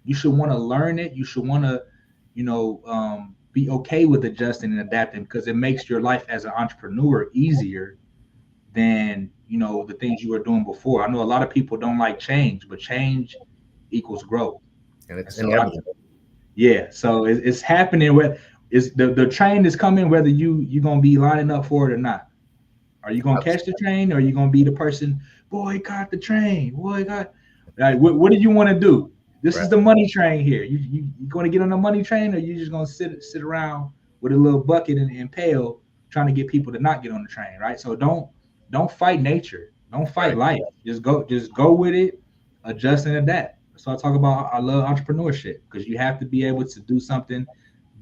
You should want to learn it. You should want to, be okay with adjusting and adapting because it makes your life as an entrepreneur easier than, the things you were doing before. I know a lot of people don't like change, but change equals growth. And it's inevitable. So it's happening where the train is coming, whether you're going to be lining up for it or not. Are you going to catch the train, or are you going to be the person, boycott the train, boycott? Like, what do you want to do? This is the money train here. You going to get on the money train, or you just going to sit around with a little bucket and pail trying to get people to not get on the train, right? So don't fight nature. Don't fight life. Just go with it, adjust and adapt. So I talk about, I love entrepreneurship because you have to be able to do something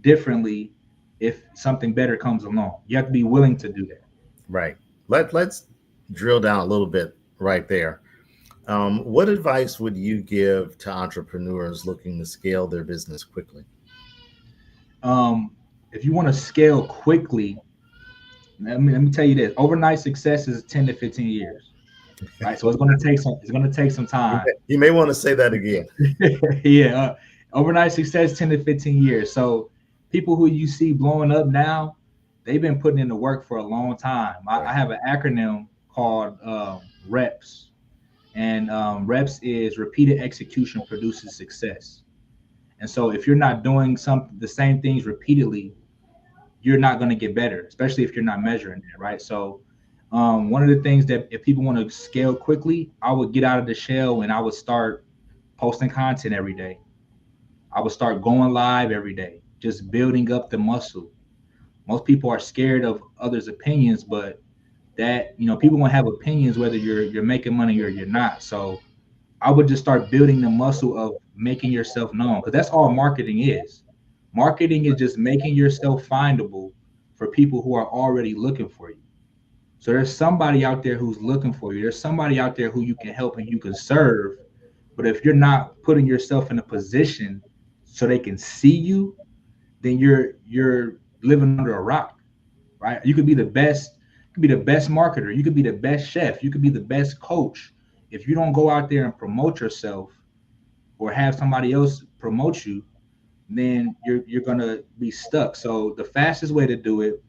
differently if something better comes along. You have to be willing to do that. Right. Let's drill down a little bit right there. What advice would you give to entrepreneurs looking to scale their business quickly? If you want to scale quickly, let me tell you this: overnight success is 10 to 15 years. Right, so it's going to take some time. You may want to say that again. Overnight success 10 to 15 years. So people who you see blowing up now, they've been putting in the work for a long time. I have an acronym called REPS. And REPS is repeated execution produces success. And so if you're not doing the same things repeatedly, you're not going to get better, especially if you're not measuring it, right? So one of the things that if people want to scale quickly, I would get out of the shell and I would start posting content every day. I would start going live every day, just building up the muscle. Most people are scared of others' opinions, but that, people won't have opinions whether you're making money or you're not. So I would just start building the muscle of making yourself known, because that's all marketing is. Marketing is just making yourself findable for people who are already looking for you. So there's somebody out there who's looking for you. There's somebody out there who you can help and you can serve. But if you're not putting yourself in a position so they can see you, then you're living under a rock, right? You could be the best, marketer, you could be the best chef, you could be the best coach. If you don't go out there and promote yourself or have somebody else promote you, then you're gonna be stuck. So the fastest way to do it,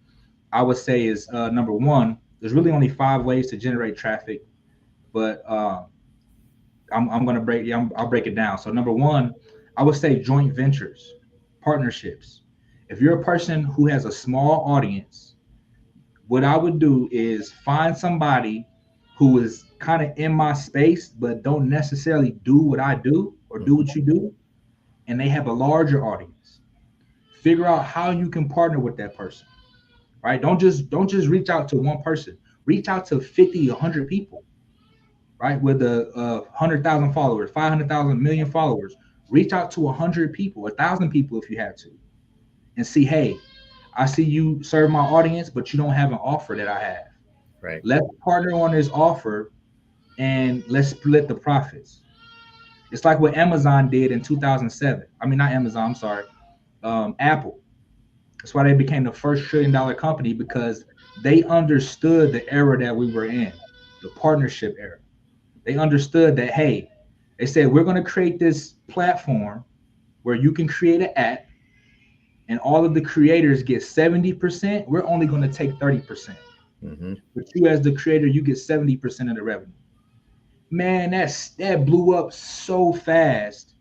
I would say, is number one. There's really only 5 ways to generate traffic, but I'll break it down. So number one, I would say joint ventures, partnerships. If you're a person who has a small audience, what I would do is find somebody who is kind of in my space, but don't necessarily do what I do or do what you do, and they have a larger audience. Figure out how you can partner with that person, right? Don't just reach out to one person. Reach out to 50, 100 people, right? With 100,000 followers, 500,000, million followers. Reach out to 100 people, 1,000 people if you have to, and see, hey, I see you serve my audience, but you don't have an offer that I have. Right. Let's partner on this offer and let's split the profits. It's like what Amazon did in 2007. I mean, not Amazon, I'm sorry. Apple. That's why they became the first $1 trillion company, because they understood the era that we were in, the partnership era. They understood that, hey, they said, we're going to create this platform where you can create an app and all of the creators get 70%. We're only going to take 30%. Mm-hmm. But you as the creator, you get 70% of the revenue. Man, that blew up so fast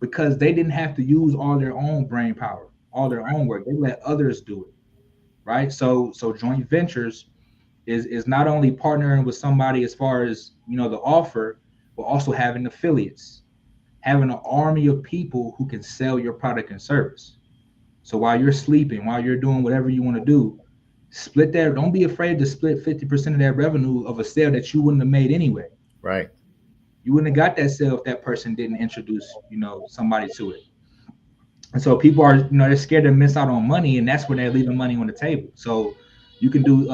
because they didn't have to use all their own brain power, all their own work. They let others do it, right? So joint ventures is not only partnering with somebody as far as, the offer, but also having affiliates, having an army of people who can sell your product and service. So while you're sleeping, while you're doing whatever you want to do, split that. Don't be afraid to split 50% of that revenue of a sale that you wouldn't have made anyway. Right. You wouldn't have got that sale if that person didn't introduce, somebody to it. And so people are, they're scared to miss out on money, and that's when they're leaving money on the table. So you can do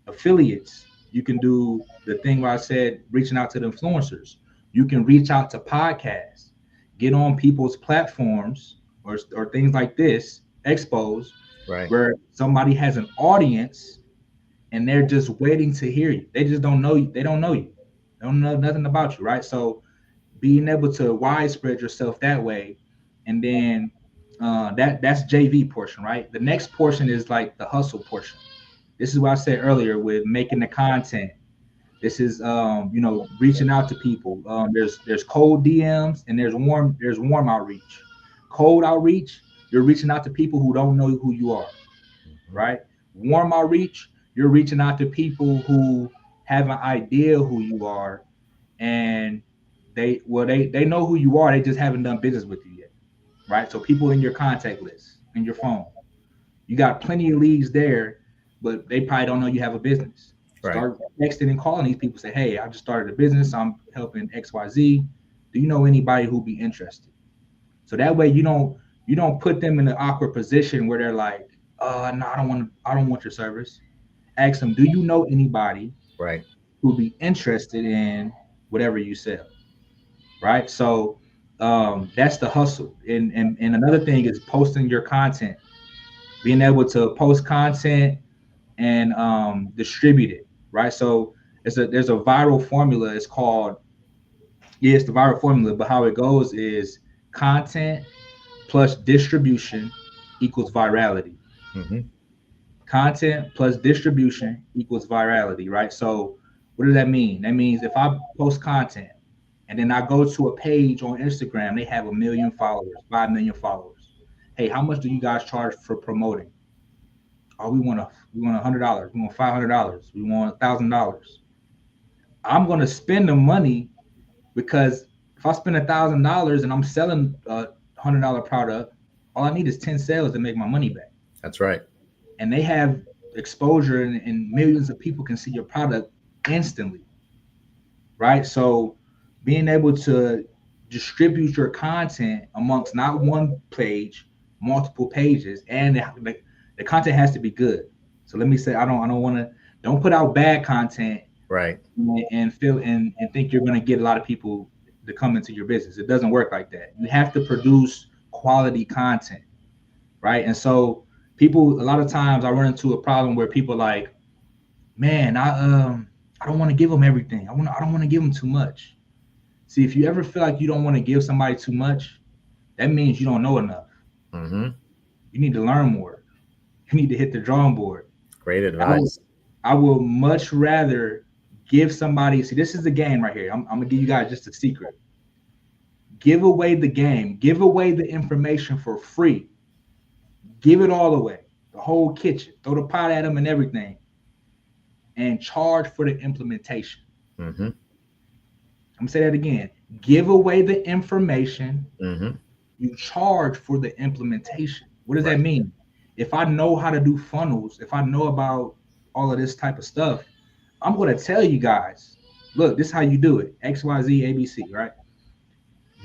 affiliates. You can do the thing where I said reaching out to the influencers. You can reach out to podcasts, get on people's platforms or things like this, expos, right, where somebody has an audience and they're just waiting to hear you. They just don't know you. They don't know you. They don't know nothing about you, right? So being able to widespread yourself that way, and then that's JV portion, right? The next portion is like the hustle portion. This is what I said earlier with making the content. This is reaching out to people. There's cold DMs and there's warm outreach. Cold outreach, you're reaching out to people who don't know who you are, right? Warm outreach, you're reaching out to people who have an idea who you are, and they know who you are. They just haven't done business with you yet, right? So people in your contact list, in your phone, you got plenty of leads there, but they probably don't know you have a business. Right. Start texting and calling these people. Say, hey, I just started a business. I'm helping XYZ. Do you know anybody who'd be interested? So that way you don't put them in an awkward position where they're like, no, I don't want your service. Ask them, do you know anybody right who'd be interested in whatever you sell? Right. So that's the hustle. And another thing is posting your content, being able to post content and distribute it. Right. So there's a viral formula. It's called, it's the viral formula, but how it goes is content plus distribution equals virality. Mm-hmm. Content plus distribution equals virality, right? So what does that mean? That means if I post content and then I go to a page on Instagram, they have 1 million followers, 5 million followers. Hey, how much do you guys charge for promoting? Oh, we want $100. We want $500. We want $1,000. I'm going to spend the money, because if I spend $1,000 and I'm selling a $100 product, all I need is 10 sales to make my money back. That's right. And they have exposure, and millions of people can see your product instantly, right? So being able to distribute your content amongst not one page, multiple pages, and the content has to be good. So let me say, don't put out bad content, right? And feel and think you're going to get a lot of people to come into your business. It doesn't work like that. You have to produce quality content. right? And so people, a lot of times I run into a problem where people are like, man, I don't want to give them everything. I don't want to give them too much. See, if you ever feel like you don't want to give somebody too much, that means you don't know enough. Mm-hmm. You need to learn more. You need to hit the drawing board. Great advice. I will much rather give somebody, see, this is the game right here. I'm going to give you guys just a secret. Give away the game. Give away the information for free. Give it all away. The whole kitchen. Throw the pot at them and everything. And charge for the implementation. Mm-hmm. I'm going to say that again. Give away the information. Mm-hmm. You charge for the implementation. What does that mean? If I know how to do funnels, if I know about all of this type of stuff, I'm going to tell you guys, look, this is how you do it. X, Y, Z, ABC, right?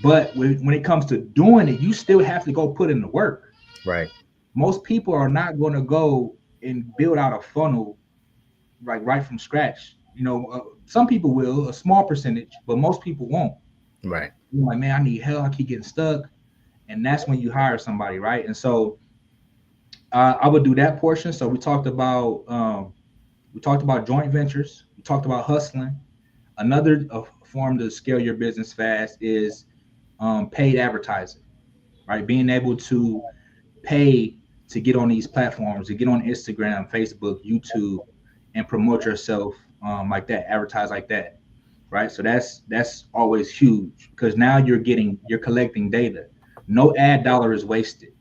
But when it comes to doing it, you still have to go put in the work. Right. Most people are not going to go and build out a funnel right from scratch. You know, some people will, a small percentage, but most people won't. Right. You're like, man, I need help. I keep getting stuck. And that's when you hire somebody, right? And so I would do that portion. So we talked about joint ventures. We talked about hustling. Another form to scale your business fast is paid advertising, right? Being able to pay to get on these platforms, to get on Instagram, Facebook, YouTube, and promote yourself like that, advertise like that, right? So that's always huge because now you're collecting data. No ad dollar is wasted.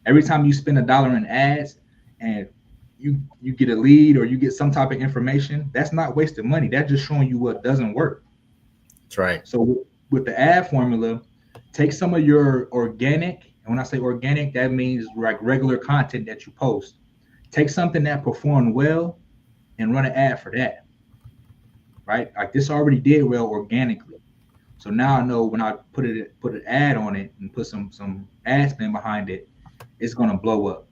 Every time you spend $1 in ads and you get a lead or you get some type of information, that's not wasted money. That's just showing you what doesn't work. That's right. So with the ad formula, take some of your organic, and when I say organic, that means like regular content that you post. Take something that performed well and run an ad for that, right? Like this already did well organically. So now I know when I put an ad on it and put some ad spend behind it, it's going to blow up,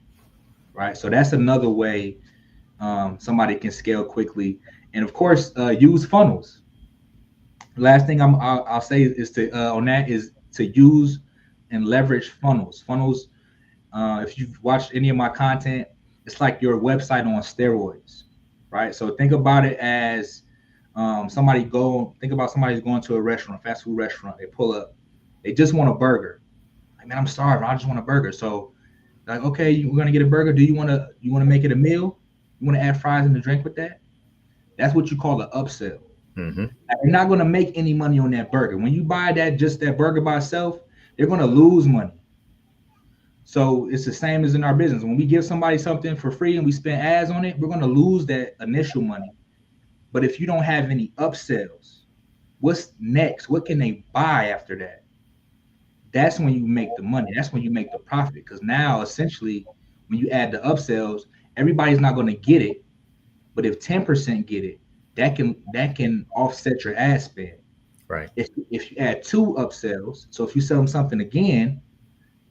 right? So that's another way somebody can scale quickly. And of course, use funnels. Last thing I'll say is to use and leverage funnels. Funnels, if you've watched any of my content, it's like your website on steroids, right? So think about it as somebody's going to a restaurant, fast food restaurant. They pull up, they just want a burger. Like, man, I'm starving. I just want a burger. So like, okay, we're gonna get a burger. Do you want to make it a meal? You want to add fries and a drink with that? That's what you call an upsell. Mm-hmm. You're not going to make any money on that burger. When you buy that burger by itself, they're going to lose money. So it's the same as in our business. When we give somebody something for free and we spend ads on it, we're going to lose that initial money. But if you don't have any upsells, what's next? What can they buy after that? That's when you make the money. That's when you make the profit. Because now, essentially, when you add the upsells, everybody's not going to get it. But if 10% get it, that can offset your ad spend. Right. If you add 2 upsells, so if you sell them something again,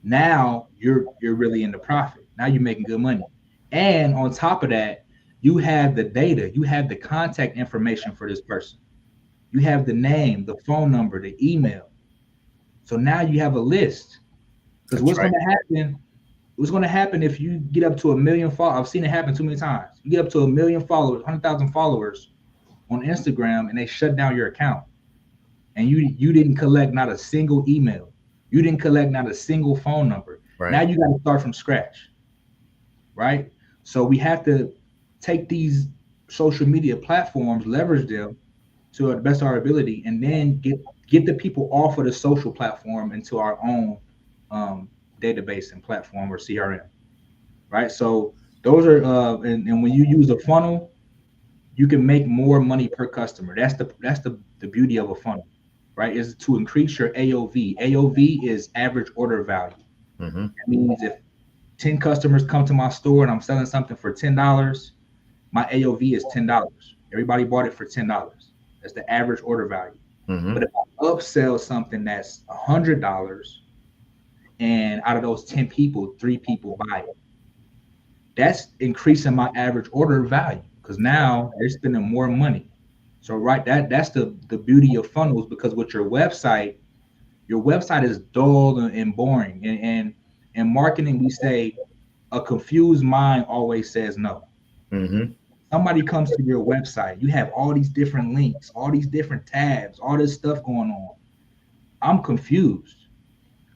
now you're really in the profit. Now you're making good money. And on top of that, you have the data, you have the contact information for this person. You have the name, the phone number, the email. So now you have a list. Because what's going to happen if you get up to 1 million followers? I've seen it happen too many times. You get up to 1 million followers, 100,000 followers on Instagram, and they shut down your account. And you didn't collect not a single email. You didn't collect not a single phone number. Right. Now you got to start from scratch, right? So we have to take these social media platforms, leverage them to the best of our ability, and then get the people off of the social platform into our own database and platform or CRM, right? So those are and when you use a funnel, you can make more money per customer. That's the beauty of a funnel, right? Is to increase your AOV. AOV is average order value. Mm-hmm. That means if 10 customers come to my store and I'm selling something for $10, my AOV is $10. Everybody bought it for $10. That's the average order value. Mm-hmm. But if I upsell something that's $100, and out of those 10 people, 3 people buy it, that's increasing my average order value because now they're spending more money. So right, that's the beauty of funnels, because with your website is dull and boring. And in marketing, we say a confused mind always says no. Mm-hmm. Somebody comes to your website, you have all these different links, all these different tabs, all this stuff going on. I'm confused.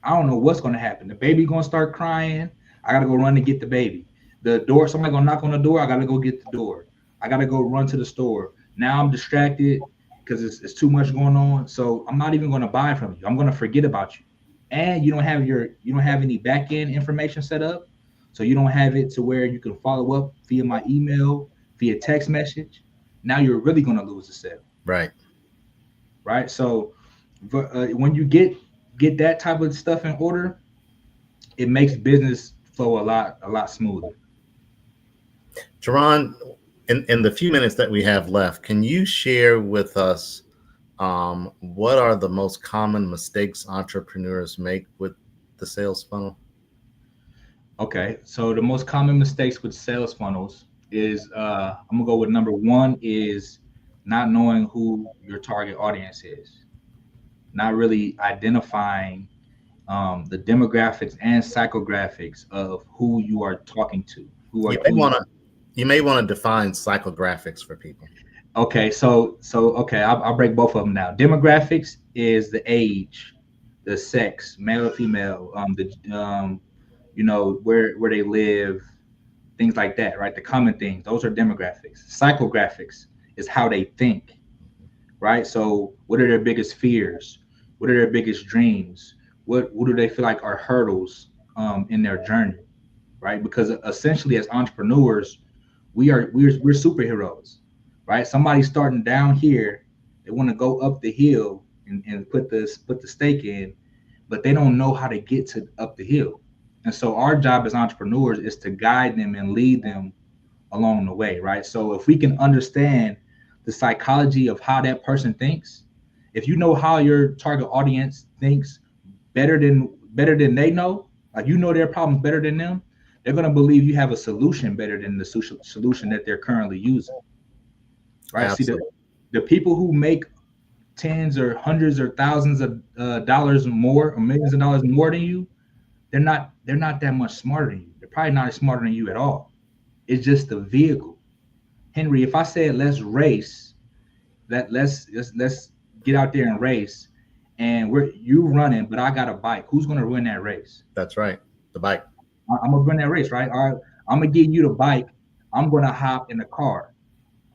I don't know what's going to happen. The baby going to start crying. I got to go run to get the baby. The door, somebody going to knock on the door. I got to go get the door. I got to go run to the store. Now I'm distracted because it's too much going on. So I'm not even going to buy from you. I'm going to forget about you. And you don't have any back end information set up. So you don't have it to where you can follow up via my email, via text message. Now you're really going to lose the sale. Right. Right. So when you get that type of stuff in order, it makes business flow a lot smoother. Jerron, in the few minutes that we have left, can you share with us what are the most common mistakes entrepreneurs make with the sales funnel? Okay, so the most common mistakes with sales funnels is I'm gonna go with number one is not knowing who your target audience is, not really identifying the demographics and psychographics of who you are talking to. You may want to define psychographics for people. Okay, so okay, I'll break both of them down. Demographics is the age, the sex, male or female, where they live, things like that, right? The common things, those are demographics. Psychographics is how they think, right? So what are their biggest fears? What are their biggest dreams? What do they feel like are hurdles in their journey, right? Because essentially as entrepreneurs, we're superheroes, right? Somebody's starting down here, they want to go up the hill and put the stake in, but they don't know how to get to up the hill. And so our job as entrepreneurs is to guide them and lead them along the way, right? So if we can understand the psychology of how that person thinks, if you know how your target audience thinks better than they know, like you know their problems better than them, they're going to believe you have a solution better than the solution that they're currently using, right? Absolutely. See, the people who make tens or hundreds or thousands of dollars more or millions of dollars more than you, they're not that much smarter than you. They're probably not as smarter than you at all. It's just the vehicle. Henry, if I said let's race, let's get out there and race, and you running, but I got a bike, who's gonna win that race? That's right, the bike. I'm gonna win that race, right? All right, I'm gonna give you the bike. I'm gonna hop in the car.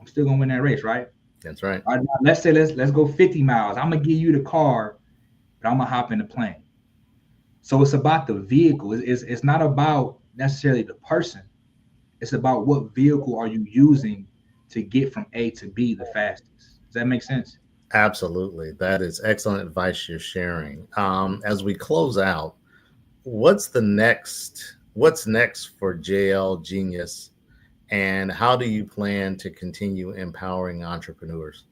I'm still gonna win that race, right? That's right. All right, let's say let's go 50 miles. I'm gonna give you the car, but I'm gonna hop in the plane. So it's about the vehicle. It's not about necessarily the person. It's about what vehicle are you using to get from A to B the fastest. Does that make sense? Absolutely. That is excellent advice you're sharing. As we close out, what's next for JL Genius, and how do you plan to continue empowering entrepreneurs?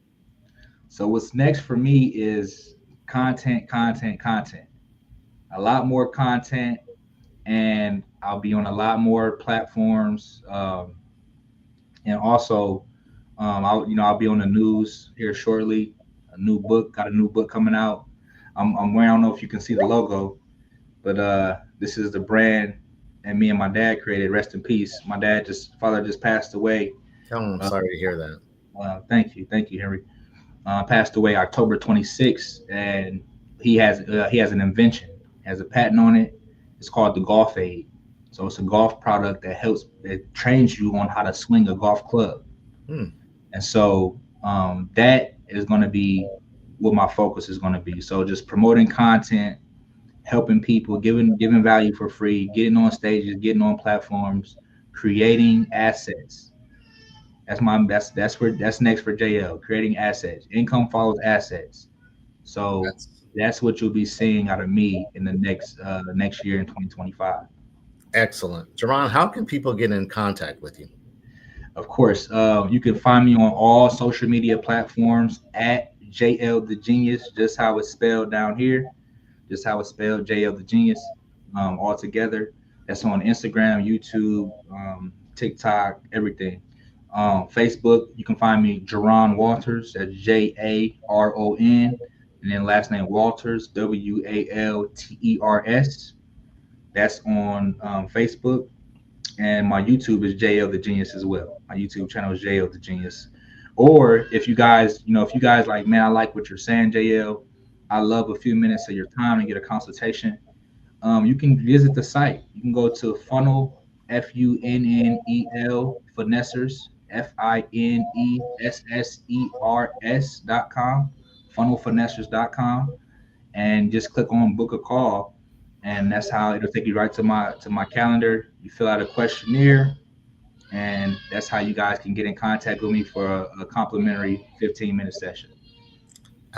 So what's next for me is content. A lot more content, and I'll be on a lot more platforms. And also, I'll be on the news here shortly. Got a new book coming out. I'm wearing, I don't know if you can see the logo, but this is the brand and me and my dad created. Rest in peace. My father just passed away. Tell him I'm sorry to hear that. Thank you, Henry. Passed away October 26th, and he has an invention, has a patent on it. It's called the Golf Aid. So it's a golf product that trains you on how to swing a golf club. And so that is going to be what my focus is going to be. So just promoting content, helping people, giving value for free, getting on stages, getting on platforms, creating assets. That's next for JL, creating assets. Income follows assets. So that's what you'll be seeing out of me in the next year in 2025. Excellent. Jerron, how can people get in contact with you? Of course, you can find me on all social media platforms at JL the Genius, just how it's spelled down here, just how it's spelled, JL the Genius, all together. That's on Instagram, YouTube, TikTok, everything. Facebook, you can find me Jerron Walters, that's JARON, and then last name Walters, WALTERS. That's on Facebook. And my YouTube is JL the Genius as well. My YouTube channel is JL the Genius. Or if you guys, like, man, I like what you're saying, JL, I love a few minutes of your time and get a consultation. You can visit the site. You can go to funnel, FUNNEL, finessers, FINESSERS.com, funnelfinessers.com, and just click on book a call. And that's how it'll take you right to my calendar. You fill out a questionnaire, and that's how you guys can get in contact with me for a complimentary 15-minute session.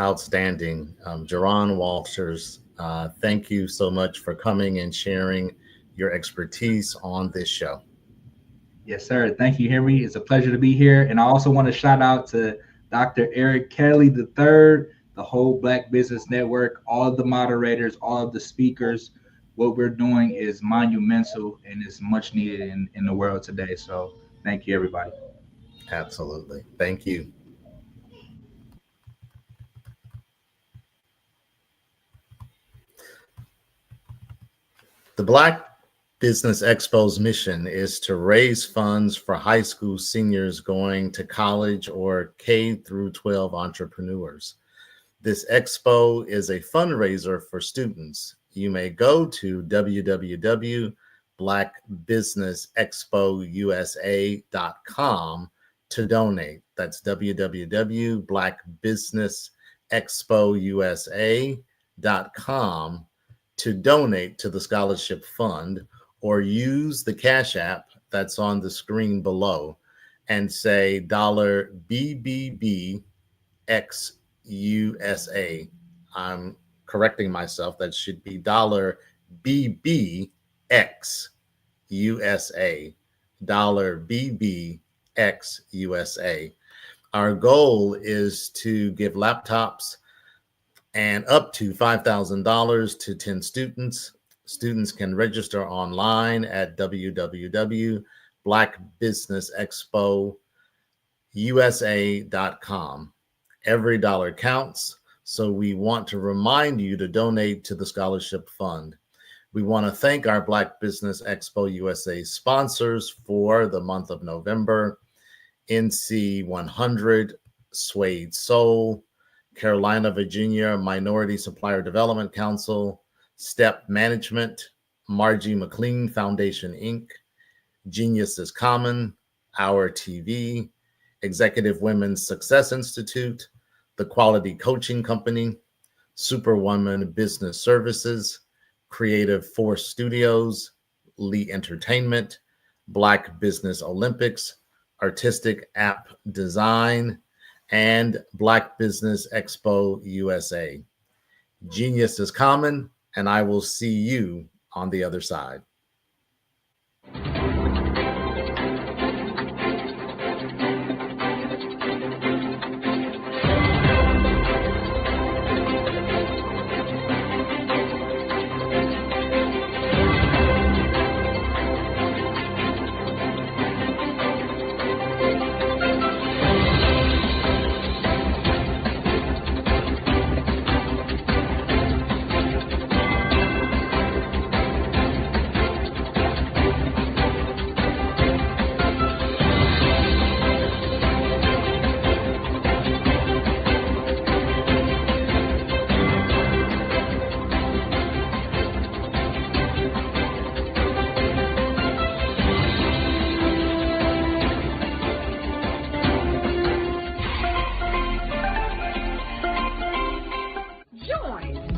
Outstanding. Jerron Walters, thank you so much for coming and sharing your expertise on this show. Yes, sir. Thank you, Henry. It's a pleasure to be here. And I also want to shout out to Dr. Eric Kelly III, the whole Black Business Network, all of the moderators, all of the speakers. What we're doing is monumental and is much needed in the world today. So thank you, everybody. Absolutely. Thank you. The Black Business Expo's mission is to raise funds for high school seniors going to college or K through 12 entrepreneurs. This expo is a fundraiser for students. You may go to www.blackbusinessexpousa.com to donate. That's www.blackbusinessexpousa.com to donate to the scholarship fund, or use the Cash App that's on the screen below and say $BBBXUSA. I'm correcting myself. That should be $BBXUSA. $BBXUSA. Our goal is to give laptops and up to $5,000 to 10 students. Students can register online at www.blackbusinessexpousa.com. Every dollar counts, so we want to remind you to donate to the scholarship fund. We want to thank our Black Business Expo USA sponsors for the month of November: NC 100, Suede Soul, Carolina, Virginia Minority Supplier Development Council, Step Management, Margie McLean Foundation, Inc., Genius is Common, Our TV, Executive Women's Success Institute, The Quality Coaching Company, Superwoman Business Services, Creative Force Studios, Lee Entertainment, Black Business Olympics, Artistic App Design, and Black Business Expo USA. Genius is Common, and I will see you on the other side.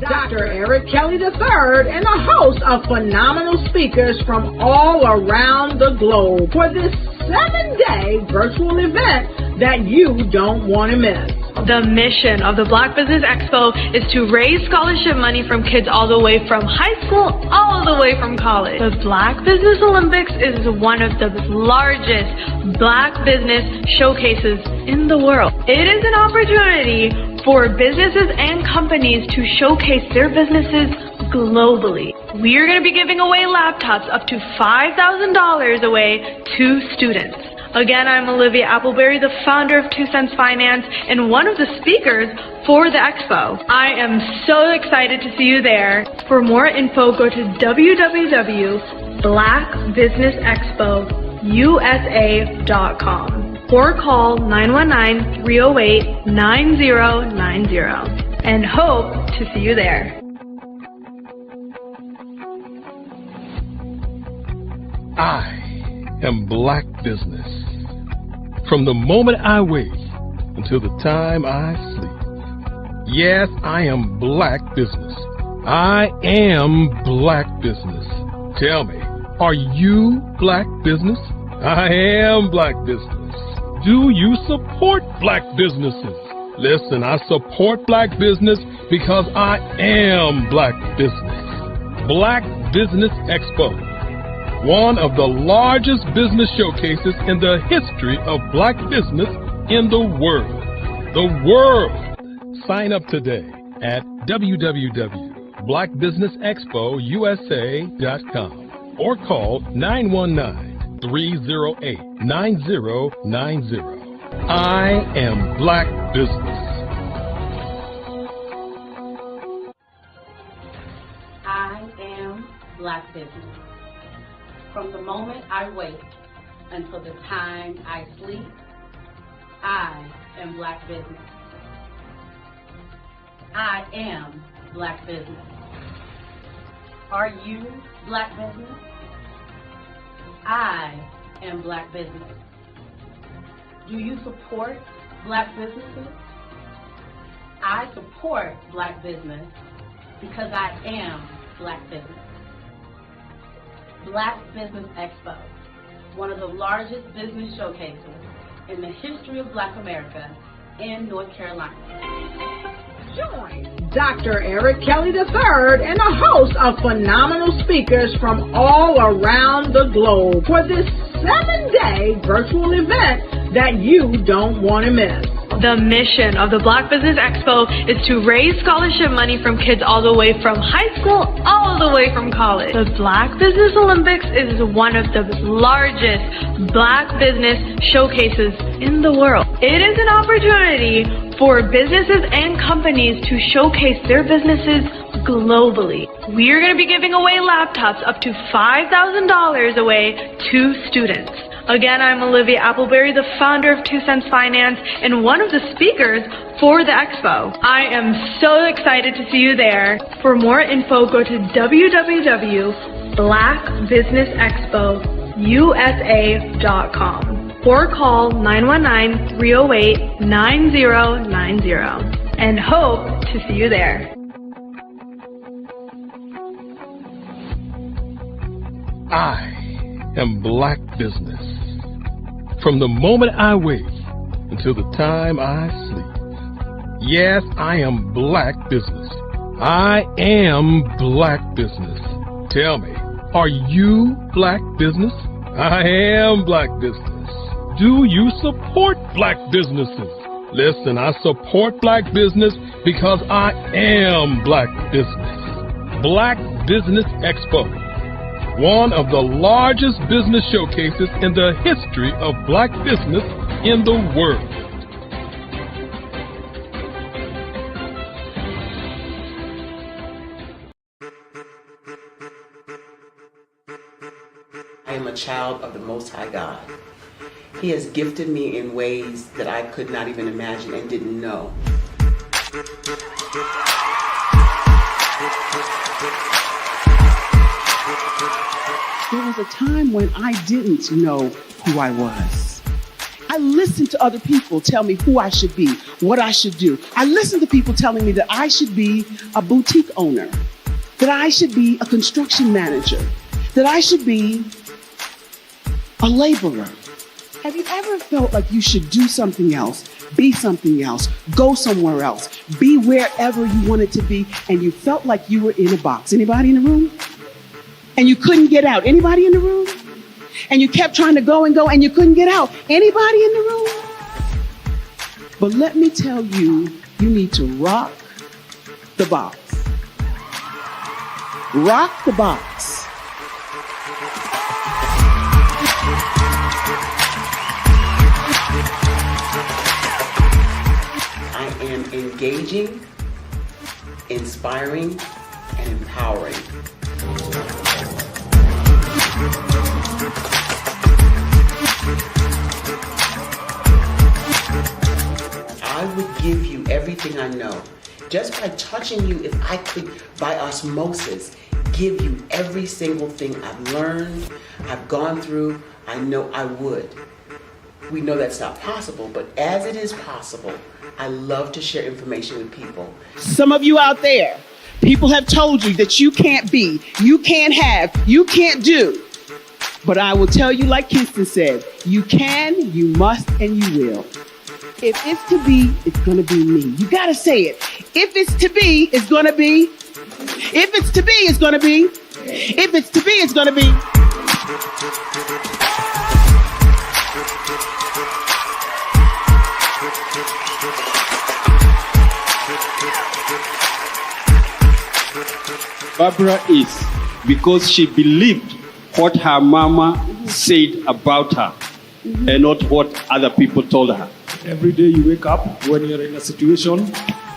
Dr. Eric Kelly III and a host of phenomenal speakers from all around the globe for this 7-day virtual event that you don't want to miss. The mission of the Black Business Expo is to raise scholarship money from kids all the way from high school, all the way from college. The Black Business Olympics is one of the largest Black business showcases in the world. It is an opportunity for businesses and companies to showcase their businesses globally. We are going to be giving away laptops up to $5,000 away to students. Again, I'm Olivia Appleberry, the founder of 2 Cents Finance and one of the speakers for the expo. I am so excited to see you there. For more info, go to www.blackbusinessexpousa.com. blackbusinessexpo.USA.com or call 919-308-9090 and hope to see you there. I am Black Business. From the moment I wake until the time I sleep. Yes, I am Black Business. I am Black Business. Tell me, are you Black Business? I am Black Business. Do you support Black businesses? Listen, I support Black business because I am Black Business. Black Business Expo, one of the largest business showcases in the history of Black business in the world. The world! Sign up today at www.blackbusinessexpousa.com or call 919-308-9090. I am Black Business. I am Black Business. From the moment I wake until the time I sleep, I am Black Business. I am Black Business. Are you Black Business? I am Black Business. Do you support Black businesses? I support Black business because I am Black Business. Black Business Expo, one of the largest business showcases in the history of Black America in North Carolina. Join Dr. Eric Kelly III and a host of phenomenal speakers from all around the globe for this 7-day virtual event that you don't want to miss. The mission of the Black Business Expo is to raise scholarship money from kids all the way from high school all the way from college. The Black Business Olympics is one of the largest Black business showcases in the world. It is an opportunity for businesses and companies to showcase their businesses globally. We are going to be giving away laptops up to $5,000 away to students. Again, I'm Olivia Appleberry, the founder of 2 Cents Finance and one of the speakers for the expo. I am so excited to see you there. For more info, go to www.blackbusinessexpousa.com or call 919-308-9090 and hope to see you there. I am Black Business. From the moment I wake until the time I sleep. Yes, I am Black Business. I am Black Business. Tell me, are you Black Business? I am Black Business. Do you support Black businesses? Listen, I support Black business because I am Black Business. Black Business Expo, one of the largest business showcases in the history of Black business in the world. I am a child of the Most High God. He has gifted me in ways that I could not even imagine and didn't know. There was a time when I didn't know who I was. I listened to other people tell me who I should be, what I should do. I listened to people telling me that I should be a boutique owner, that I should be a construction manager, that I should be a laborer. Have you ever felt like you should do something else, be something else, go somewhere else, be wherever you wanted to be, and you felt like you were in a box? Anybody in the room? And you couldn't get out. Anybody in the room? And you kept trying to go and go and you couldn't get out. Anybody in the room? But let me tell you, you need to rock the box. Rock the box. I am engaging, inspiring, and empowering. I would give you everything I know. Just by touching you, if I could, by osmosis, give you every single thing I've learned, I've gone through, I know I would. We know that's not possible, but as it is possible, I love to share information with people. Some of you out there, people have told you that you can't be, you can't have, you can't do. But I will tell you, like Kingston said, you can, you must, and you will. If it's to be, it's gonna be me. You gotta say it. If it's to be, it's gonna be. If it's to be, it's gonna be. If it's to be, it's gonna be. Barbara is because she believed what her mama said about her and not what other people told her. Every day you wake up, when you're in a situation,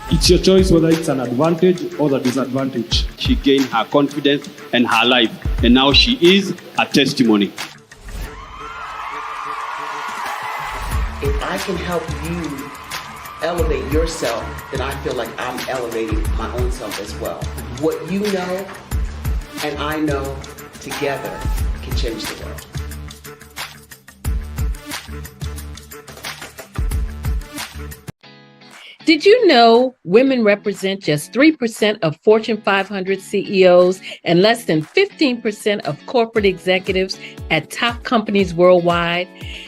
it's your choice whether it's an advantage or the disadvantage. She gained her confidence and her life, and now she is a testimony. If I can help you elevate yourself, then I feel like I'm elevating my own self as well. What you know and I know together can change the world. Did you know women represent just 3% of Fortune 500 CEOs and less than 15% of corporate executives at top companies worldwide?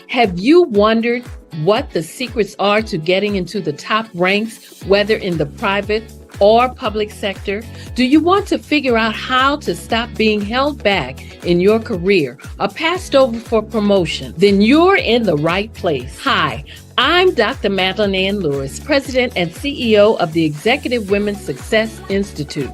Have you wondered what the secrets are to getting into the top ranks, whether in the private or public sector? Do you want to figure out how to stop being held back in your career or passed over for promotion? Then you're in the right place. Hi, I'm Dr. Madeline Ann Lewis, President and CEO of the Executive Women's Success Institute.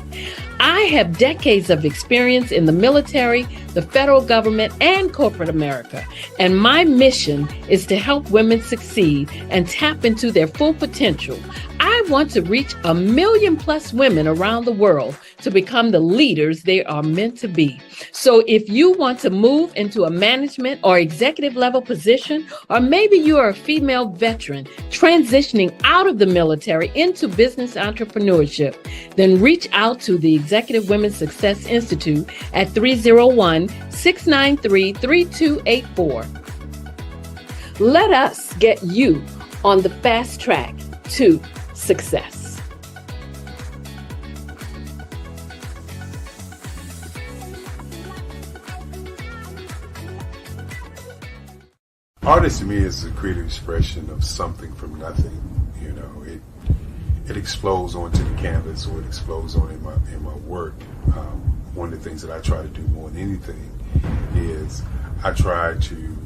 I have decades of experience in the military, the federal government, and corporate America, and my mission is to help women succeed and tap into their full potential. I want to reach 1 million plus women around the world to become the leaders they are meant to be. So if you want to move into a management or executive level position, or maybe you are a female veteran transitioning out of the military into business entrepreneurship, then reach out to the Executive Women's Success Institute at 301-693-3284. Let us get you on the fast track to success. Artist to me is a creative expression of something from nothing. You know, it explodes onto the canvas, or it explodes on in my work. One of the things that I try to do more than anything is I try to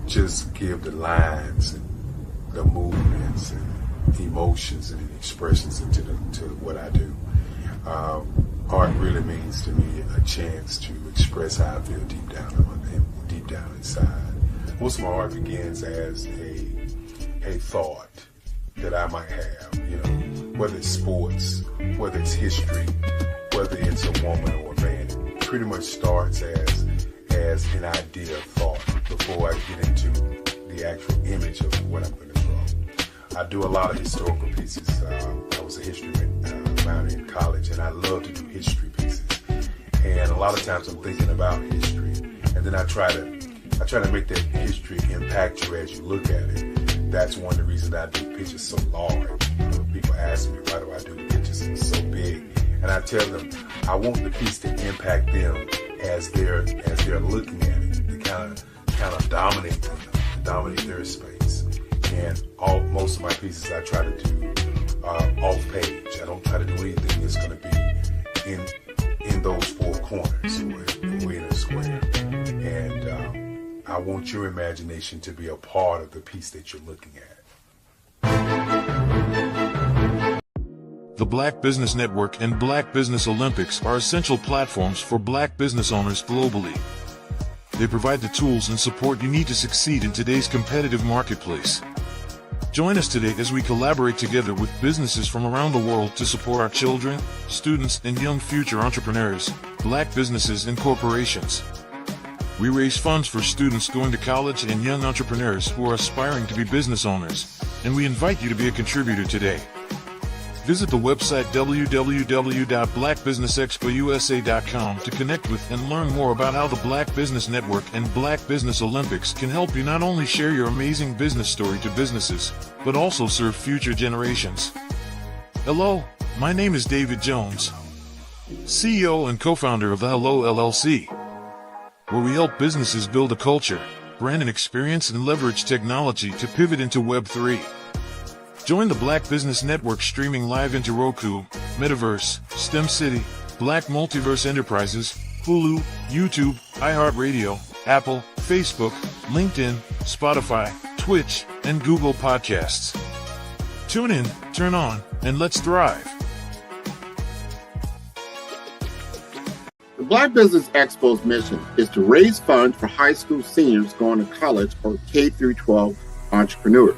just give the lines and the movements and emotions and expressions to what I do. Art really means to me a chance to express how I feel deep down inside. Most of my art begins as a thought that I might have, you know, whether it's sports, whether it's history, whether it's a woman or a man. It pretty much starts as an idea of thought before I get into the actual image of what I'm going to draw. I do a lot of historical pieces. I was a history minor in college, and I love to do history pieces. And a lot of times I'm thinking about history, and then I try to make that history impact you as you look at it. That's one of the reasons I do pictures so large. People ask me, why do I do the pictures so big? And I tell them, I want the piece to impact them as they're looking at it, to kind of dominate them, dominate their space. And most of my pieces I try to do off page. I don't try to do anything that's going to be in those four corners or in a square. And I want your imagination to be a part of the piece that you're looking at. The Black Business Network and Black Business Olympics are essential platforms for Black business owners globally. They provide the tools and support you need to succeed in today's competitive marketplace. Join us today as we collaborate together with businesses from around the world to support our children, students, and young future entrepreneurs, Black businesses and corporations. We raise funds for students going to college and young entrepreneurs who are aspiring to be business owners, and we invite you to be a contributor today. Visit the website www.blackbusinessexpousa.com to connect with and learn more about how the Black Business Network and Black Business Olympics can help you not only share your amazing business story to businesses, but also serve future generations. Hello, my name is David Jones, CEO and co-founder of the Hello LLC, where we help businesses build a culture, brand and experience, and leverage technology to pivot into Web3. Join the Black Business Network streaming live into Roku, Metaverse, STEM City, Black Multiverse Enterprises, Hulu, YouTube, iHeartRadio, Apple, Facebook, LinkedIn, Spotify, Twitch, and Google Podcasts. Tune in, turn on, and let's thrive. The Black Business Expo's mission is to raise funds for high school seniors going to college or K-12 entrepreneurs.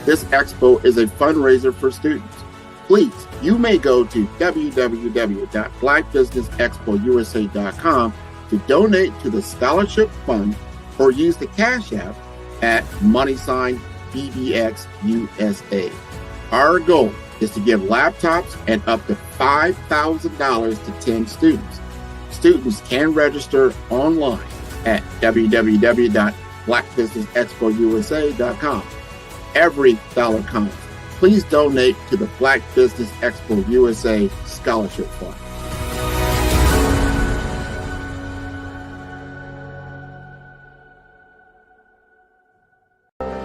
This expo is a fundraiser for students. Please, you may go to www.blackbusinessexpousa.com to donate to the scholarship fund or use the Cash App at $BBXUSA. Our goal is to give laptops and up to $5,000 to 10 students. Students can register online at www.blackbusinessexpousa.com. Every dollar counts. Please donate to the Black Business Expo USA Scholarship Fund.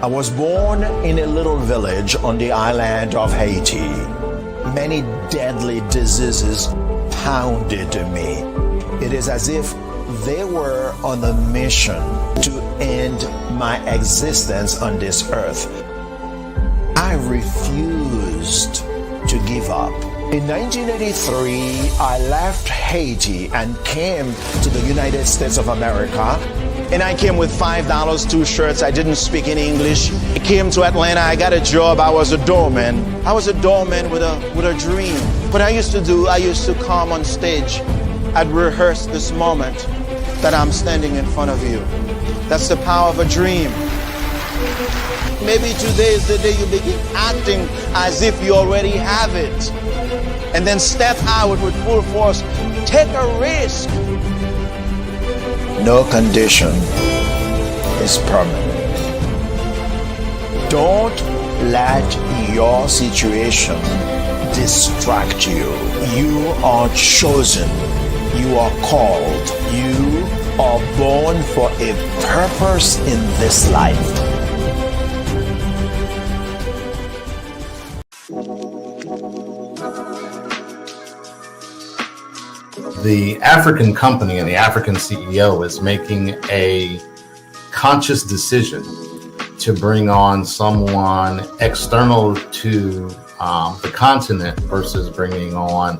I was born in a little village on the island of Haiti. Many deadly diseases pounded me. It is as if they were on a mission to end my existence on this earth. I refused to give up. In 1983, I left Haiti and came to the United States of America. And I came with $5, 2 shirts. I didn't speak any English. I came to Atlanta. I got a job. I was a doorman. I was a doorman with a dream. What I used to come on stage. I'd rehearse this moment that I'm standing in front of you. That's the power of a dream. Maybe today is the day you begin acting as if you already have it. And then step out with full force. Take a risk. No condition is permanent. Don't let your situation distract you. You are chosen. You are called. You are born for a purpose in this life. The African company and the African CEO is making a conscious decision to bring on someone external to the continent versus bringing on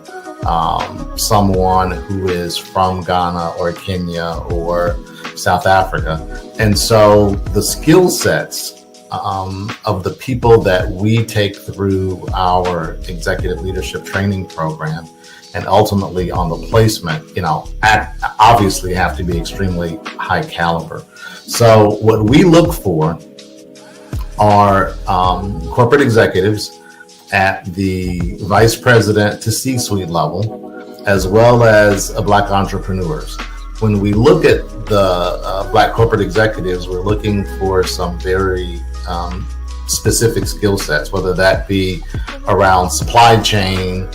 someone who is from Ghana or Kenya or South Africa. And so the skill sets of the people that we take through our executive leadership training program and ultimately on the placement, obviously have to be extremely high caliber. So what we look for are corporate executives at the vice president to C-suite level, as well as Black entrepreneurs. When we look at the Black corporate executives, we're looking for some very specific skill sets, whether that be around supply chain,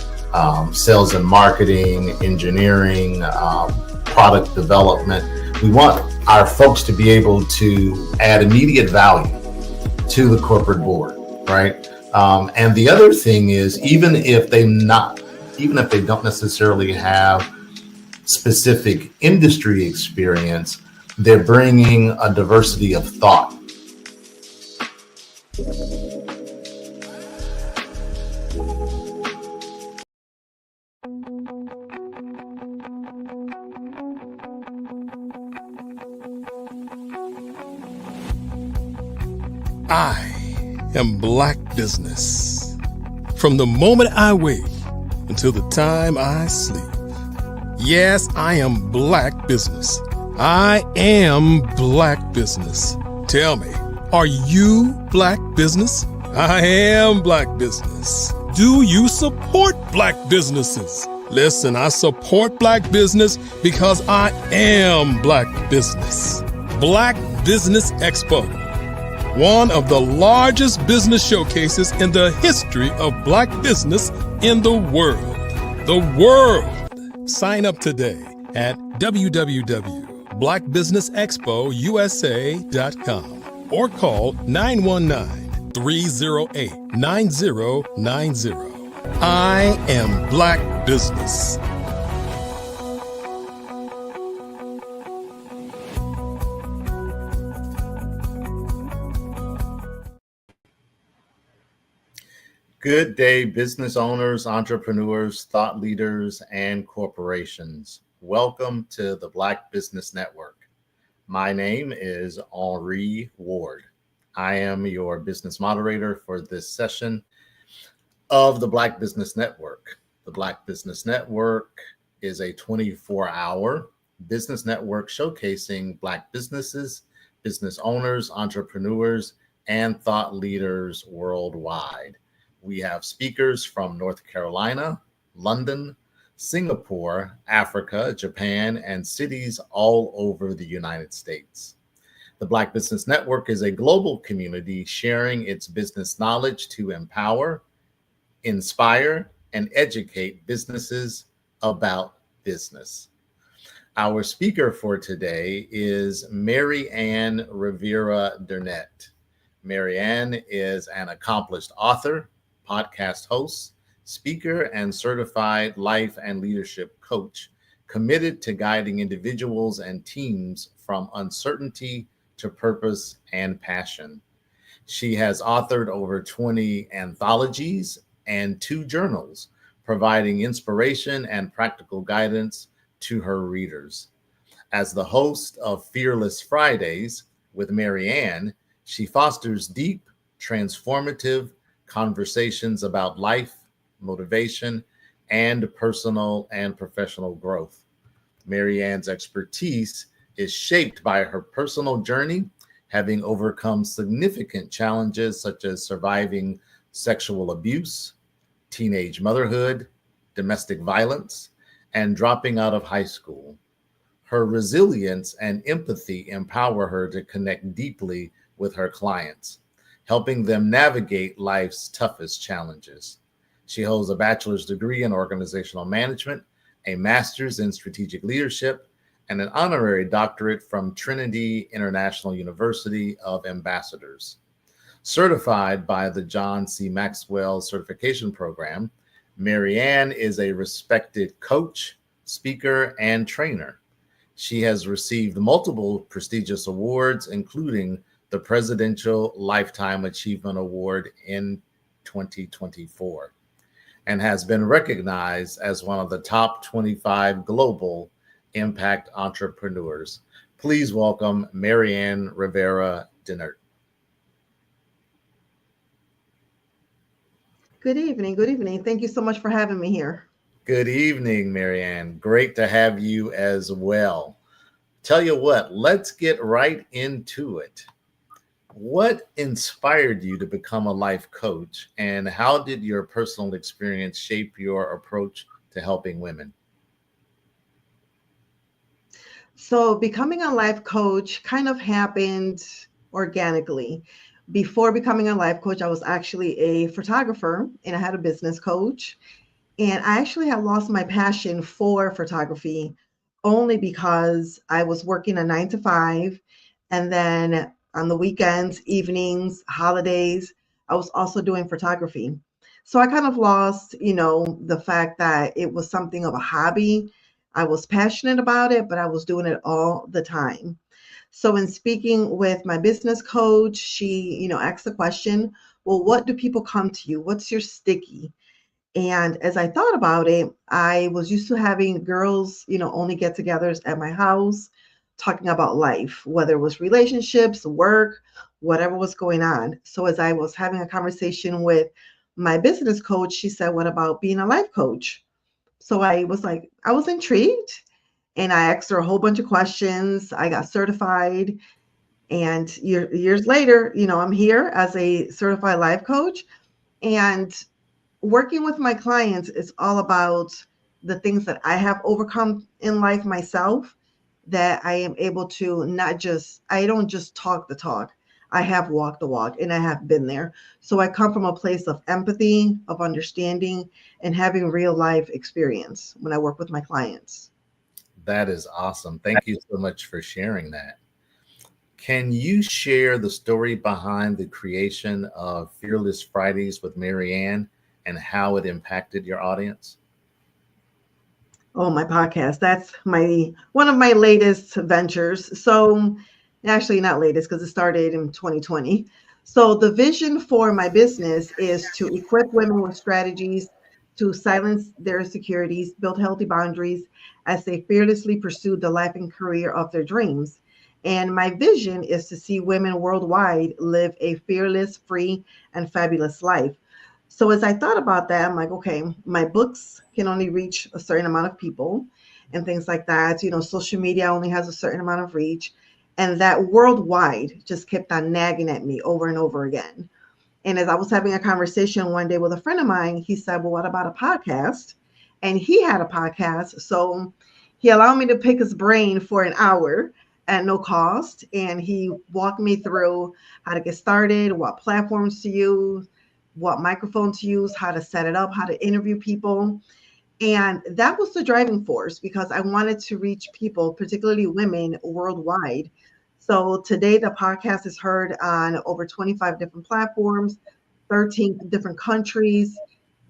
sales and marketing, engineering, product development. We want our folks to be able to add immediate value to the corporate board, right? And the other thing is, even if they don't necessarily have specific industry experience, they're bringing a diversity of thought. I am Black Business. From the moment I wake until the time I sleep. Yes, I am Black Business. I am Black Business. Tell me, are you Black Business? I am Black Business. Do you support Black businesses? Listen, I support Black business because I am Black Business. Black Business Expo, one of the largest business showcases in the history of Black business in the world. The world! Sign up today at www.blackbusinessexpousa.com or call 919-308-9090. I am Black Business. Good day, business owners, entrepreneurs, thought leaders, and corporations. Welcome to the Black Business Network. My name is Henri Ward. I am your business moderator for this session of the Black Business Network. The Black Business Network is a 24-hour business network showcasing Black businesses, business owners, entrepreneurs, and thought leaders worldwide. We have speakers from North Carolina, London, Singapore, Africa, Japan, and cities all over the United States. The Black Business Network is a global community sharing its business knowledge to empower, inspire, and educate businesses about business. Our speaker for today is Mary Ann Rivera-Durnett. Mary Ann is an accomplished author, podcast host, speaker, and certified life and leadership coach, committed to guiding individuals and teams from uncertainty to purpose and passion. She has authored over 20 anthologies and 2 journals, providing inspiration and practical guidance to her readers. As the host of Fearless Fridays with Mary Ann, she fosters deep, transformative conversations about life, motivation, and personal and professional growth. Mary Ann's expertise is shaped by her personal journey, having overcome significant challenges such as surviving sexual abuse, teenage motherhood, domestic violence, and dropping out of high school. Her resilience and empathy empower her to connect deeply with her clients, helping them navigate life's toughest challenges. She holds a bachelor's degree in organizational management, a master's in strategic leadership, and an honorary doctorate from Trinity International University of Ambassadors. Certified by the John C. Maxwell Certification Program, Mary Ann is a respected coach, speaker, and trainer. She has received multiple prestigious awards, including the Presidential Lifetime Achievement Award in 2024, and has been recognized as one of the top 25 global impact entrepreneurs. Please welcome Mary Ann Rivera-Durnett. Good evening. Good evening. Thank you so much for having me here. Good evening, Mary Ann. Great to have you as well. Tell you what, let's get right into it. What inspired you to become a life coach, and how did your personal experience shape your approach to helping women? So becoming a life coach kind of happened organically. Before becoming a life coach, I was actually a photographer and I had a business coach. And I actually had lost my passion for photography only because I was working a 9 to 5. And then on the weekends, evenings, holidays, I was also doing photography. So I kind of lost, the fact that it was something of a hobby. I was passionate about it, but I was doing it all the time. So in speaking with my business coach, she, asked the question, well, what do people come to you? What's your sticky? And as I thought about it, I was used to having girls, only get-togethers at my house, talking about life, whether it was relationships, work, whatever was going on. So as I was having a conversation with my business coach, she said, what about being a life coach? So I was intrigued. And I asked her a whole bunch of questions. I got certified. And years later, I'm here as a certified life coach. And working with my clients is all about the things that I have overcome in life myself, that I am able to I don't just talk the talk. I have walked the walk and I have been there. So I come from a place of empathy, of understanding, and having real life experience when I work with my clients. That is awesome. Thank you so much for sharing that. Can you share the story behind the creation of Fearless Fridays with Marianne and how it impacted your audience? Oh, my podcast. That's one of my latest ventures. So actually not latest because it started in 2020. So the vision for my business is to equip women with strategies to silence their insecurities, build healthy boundaries as they fearlessly pursue the life and career of their dreams. And my vision is to see women worldwide live a fearless, free, and fabulous life. So as I thought about that, I'm like, okay, my books can only reach a certain amount of people and things like that. Social media only has a certain amount of reach. And that worldwide just kept on nagging at me over and over again. And as I was having a conversation one day with a friend of mine, he said, well, what about a podcast? And he had a podcast. So he allowed me to pick his brain for an hour at no cost. And he walked me through how to get started, what platforms to use, what microphone to use, how to set it up, how to interview people. And that was the driving force because I wanted to reach people, particularly women, worldwide. So today the podcast is heard on over 25 different platforms, 13 different countries,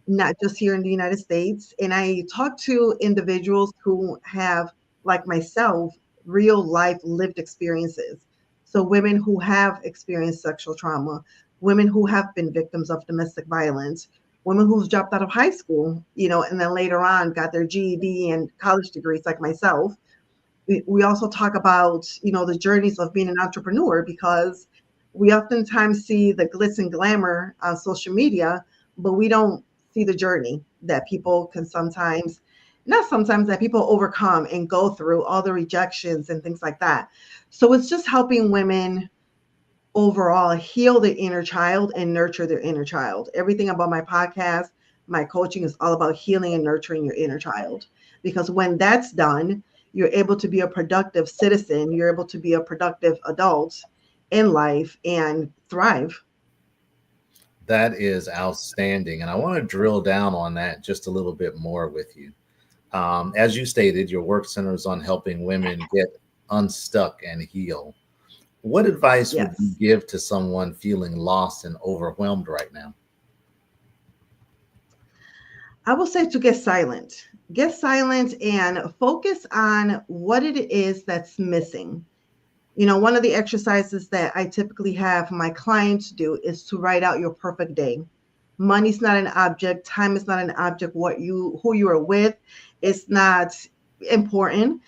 not just here in the United States. And I talk to individuals who have, like myself, real life lived experiences. So women who have experienced sexual trauma, women who have been victims of domestic violence, women who've dropped out of high school, and then later on got their GED and college degrees like myself. We also talk about, the journeys of being an entrepreneur because we oftentimes see the glitz and glamour on social media, but we don't see the journey that people can that people overcome and go through all the rejections and things like that. So it's just helping women overall heal their inner child and nurture their inner child. Everything about my podcast, my coaching is all about healing and nurturing your inner child. Because when that's done, you're able to be a productive citizen, you're able to be a productive adult in life and thrive. That is outstanding. And I want to drill down on that just a little bit more with you. As you stated, your work centers on helping women get unstuck and heal. What advice would you give to someone feeling lost and overwhelmed right now? I will say to get silent. Get silent and focus on what it is that's missing. One of the exercises that I typically have my clients do is to write out your perfect day. Money's not an object. Time is not an object. Who you are with is not important.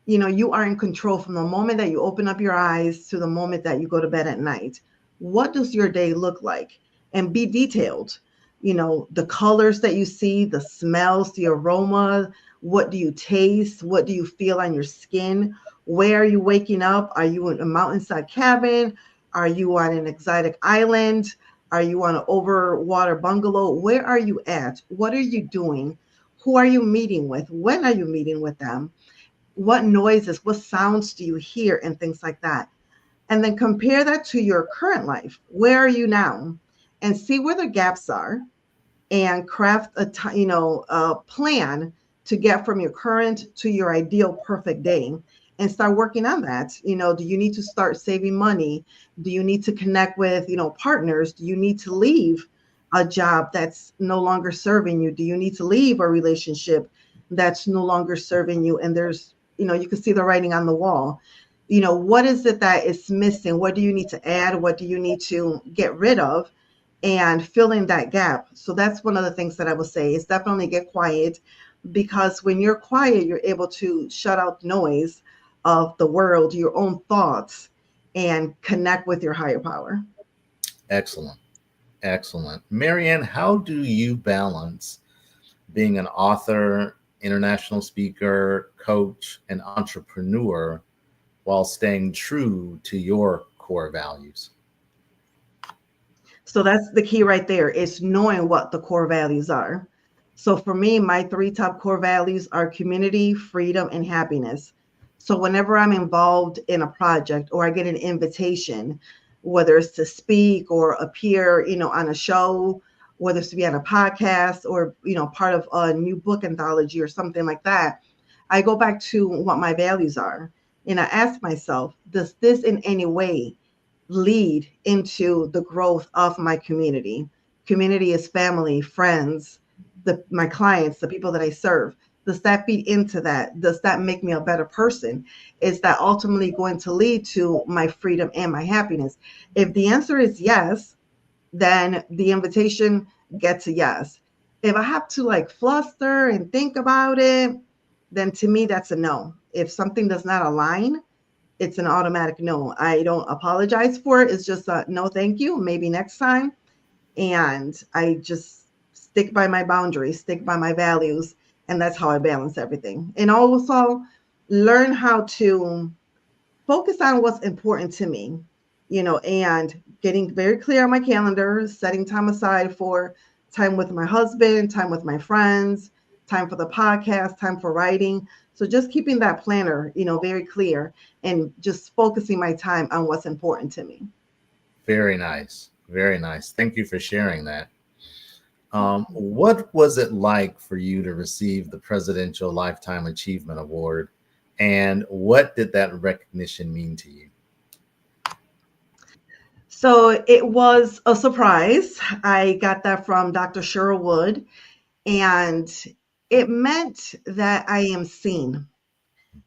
You are in control from the moment that you open up your eyes to the moment that you go to bed at night. What does your day look like? And be detailed. The colors that you see, the smells, the aroma, what do you taste? What do you feel on your skin? Where are you waking up? Are you in a mountainside cabin? Are you on an exotic island? Are you on an overwater bungalow? Where are you at? What are you doing? Who are you meeting with? When are you meeting with them? What noises, what sounds do you hear, and things like that. And then compare that to your current life. Where are you now? And see where the gaps are and craft a plan to get from your current to your ideal perfect day and start working on that. Do you need to start saving money? Do you need to connect with, partners? Do you need to leave a job that's no longer serving you? Do you need to leave a relationship that's no longer serving you? And there's, you can see the writing on the wall. What is it that is missing? What do you need to add? What do you need to get rid of? And fill in that gap. So that's one of the things that I would say is definitely get quiet, because when you're quiet, you're able to shut out the noise of the world, your own thoughts, and connect with your higher power. Excellent. Excellent. Marianne, how do you balance being an author international speaker, coach, and entrepreneur while staying true to your core values? So that's the key right there, is knowing what the core values are. So for me, my 3 top core values are community, freedom, and happiness. So whenever I'm involved in a project or I get an invitation, whether it's to speak or appear, on a show, whether it's to be on a podcast or, part of a new book anthology or something like that, I go back to what my values are. And I ask myself, does this in any way lead into the growth of my community? Community is family, friends, my clients, the people that I serve. Does that feed into that? Does that make me a better person? Is that ultimately going to lead to my freedom and my happiness? If the answer is yes, then the invitation gets a yes. If I have to fluster and think about it, then to me that's a no. If something does not align, it's an automatic no. I don't apologize for it. It's just a no, thank you. Maybe next time. And I just stick by my boundaries, stick by my values. And that's how I balance everything. And also learn how to focus on what's important to me, and getting very clear on my calendar, setting time aside for time with my husband, time with my friends, time for the podcast, time for writing. So just keeping that planner, very clear and just focusing my time on what's important to me. Very nice. Very nice. Thank you for sharing that. What was it like for you to receive the Presidential Lifetime Achievement Award? And what did that recognition mean to you? So it was a surprise. I got that from Dr. Sherwood, and it meant that I am seen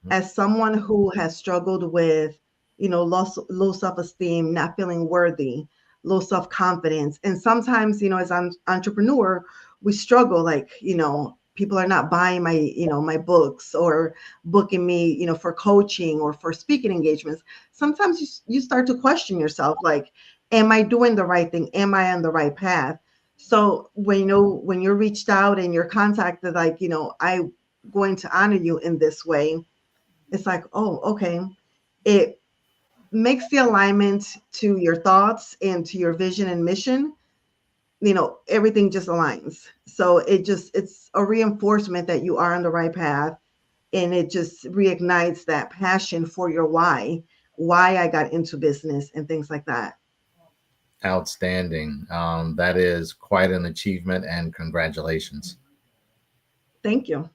as someone who has struggled with, low self-esteem, not feeling worthy, low self-confidence. And sometimes, as an entrepreneur, we struggle, people are not buying my books or booking me, for coaching or for speaking engagements. Sometimes you start to question yourself, am I doing the right thing? Am I on the right path? So when you're reached out and you're contacted, I'm going to honor you in this way, it's like, oh, okay. It makes the alignment to your thoughts and to your vision and mission. Everything just aligns. So it's a reinforcement that you are on the right path. And it just reignites that passion for your why I got into business and things like that. Outstanding. That is quite an achievement, and congratulations. Thank you.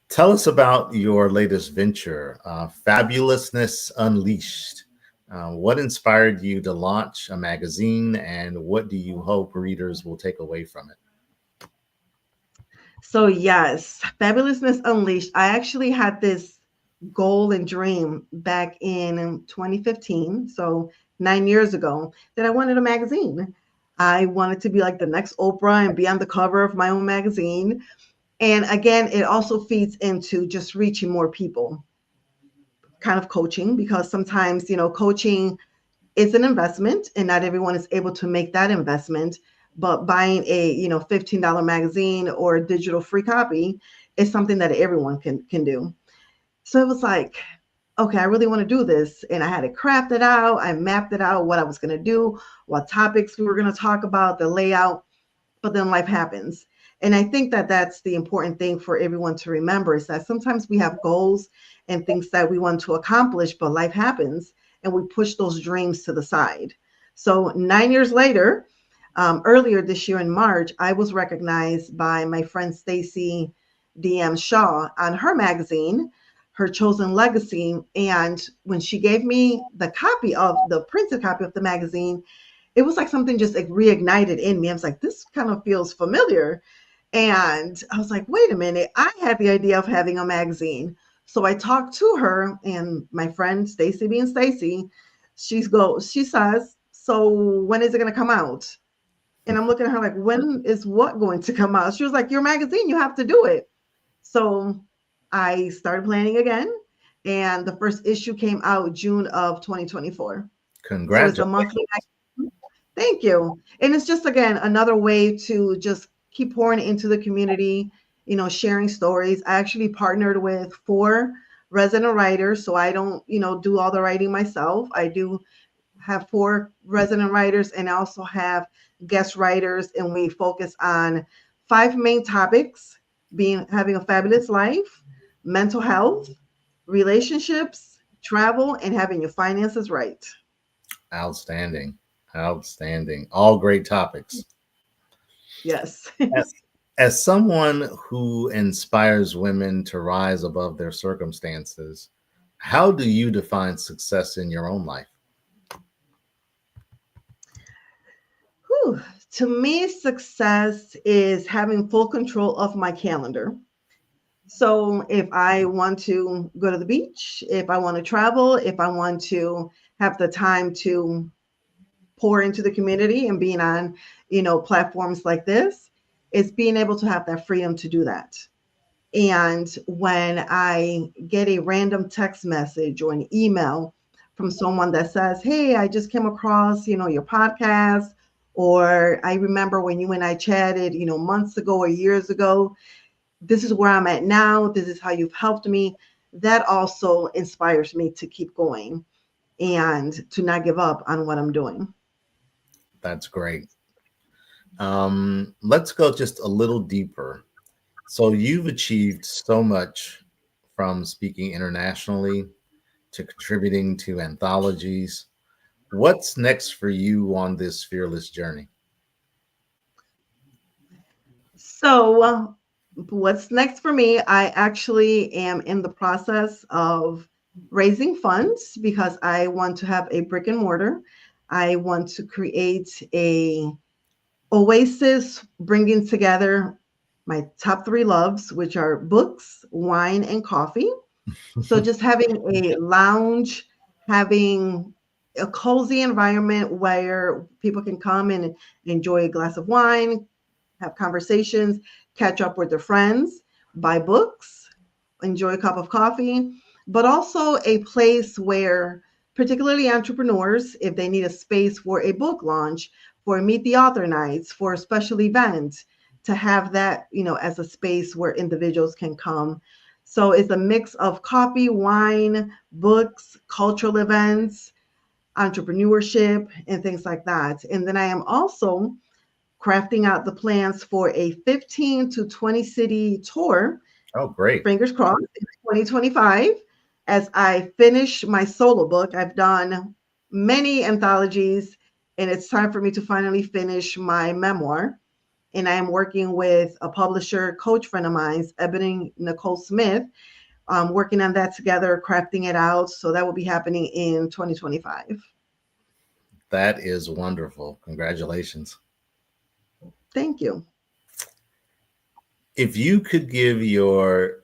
Tell us about your latest venture, Fabulousness Unleashed. What inspired you to launch a magazine, and what do you hope readers will take away from it? So yes, Fabulousness Unleashed. I actually had this goal and dream back in 2015, so 9 years ago, that I wanted a magazine. I wanted to be like the next Oprah and be on the cover of my own magazine. And again, it also feeds into just reaching more people, kind of coaching, because sometimes, coaching is an investment and not everyone is able to make that investment. But buying a, $15 magazine or a digital free copy is something that everyone can do. So it was like, okay, I really want to do this. And I had it crafted out. I mapped it out, what I was going to do, what topics we were going to talk about, the layout. But then life happens. And I think that that's the important thing for everyone to remember, is that sometimes we have goals and things that we want to accomplish, but life happens and we push those dreams to the side. So 9 years later, earlier this year in March, I was recognized by my friend Stacy DM Shaw on her magazine, Her Chosen Legacy. And when she gave me the printed copy of the magazine, it was like something just reignited in me. I was like, this kind of feels familiar. And I was like, wait a minute, I had the idea of having a magazine. So I talked to her, and my friend Stacy being Stacy, she says, so when is it going to come out? And I'm looking at her like, when is what going to come out? She was like, your magazine, you have to do it. So I started planning again. And the first issue came out June of 2024. Congratulations. So it's a monthly magazine. Thank you. And it's just, again, another way to just keep pouring into the community sharing stories. I actually partnered with 4 resident writers, so I don't, do all the writing myself. I do have 4 resident writers, and I also have guest writers, and we focus on 5 main topics: having a fabulous life, mental health, relationships, travel, and having your finances right. Outstanding. Outstanding. All great topics. Yes. As someone who inspires women to rise above their circumstances, how do you define success in your own life? Whew. To me, success is having full control of my calendar. So if I want to go to the beach, if I want to travel, if I want to have the time to pour into the community and being on, platforms like this, it's being able to have that freedom to do that. And when I get a random text message or an email from someone that says, "Hey, I just came across, your podcast," or "I remember when you and I chatted, months ago or years ago. This is where I'm at now. This is how you've helped me." That also inspires me to keep going and to not give up on what I'm doing. That's great. Let's go just a little deeper. So you've achieved so much, from speaking internationally to contributing to anthologies. What's next for you on this fearless journey? So, what's next for me? I actually am in the process of raising funds because I want to have a brick and mortar. I want to create a oasis bringing together my top 3 loves, which are books, wine, and coffee. So just having a lounge, having a cozy environment where people can come and enjoy a glass of wine, have conversations, catch up with their friends, buy books, enjoy a cup of coffee, but also a place where, particularly entrepreneurs, if they need a space for a book launch, for meet the author nights, for a special event, to have that, as a space where individuals can come. So it's a mix of coffee, wine, books, cultural events, entrepreneurship, and things like that. And then I am also crafting out the plans for a 15 to 20 city tour. Oh, great. Fingers crossed, in 2025. As I finish my solo book, I've done many anthologies, and it's time for me to finally finish my memoir. And I am working with a publisher, coach friend of mine, Ebony Nicole Smith, working on that together, crafting it out. So that will be happening in 2025. That is wonderful. Congratulations. Thank you. If you could give your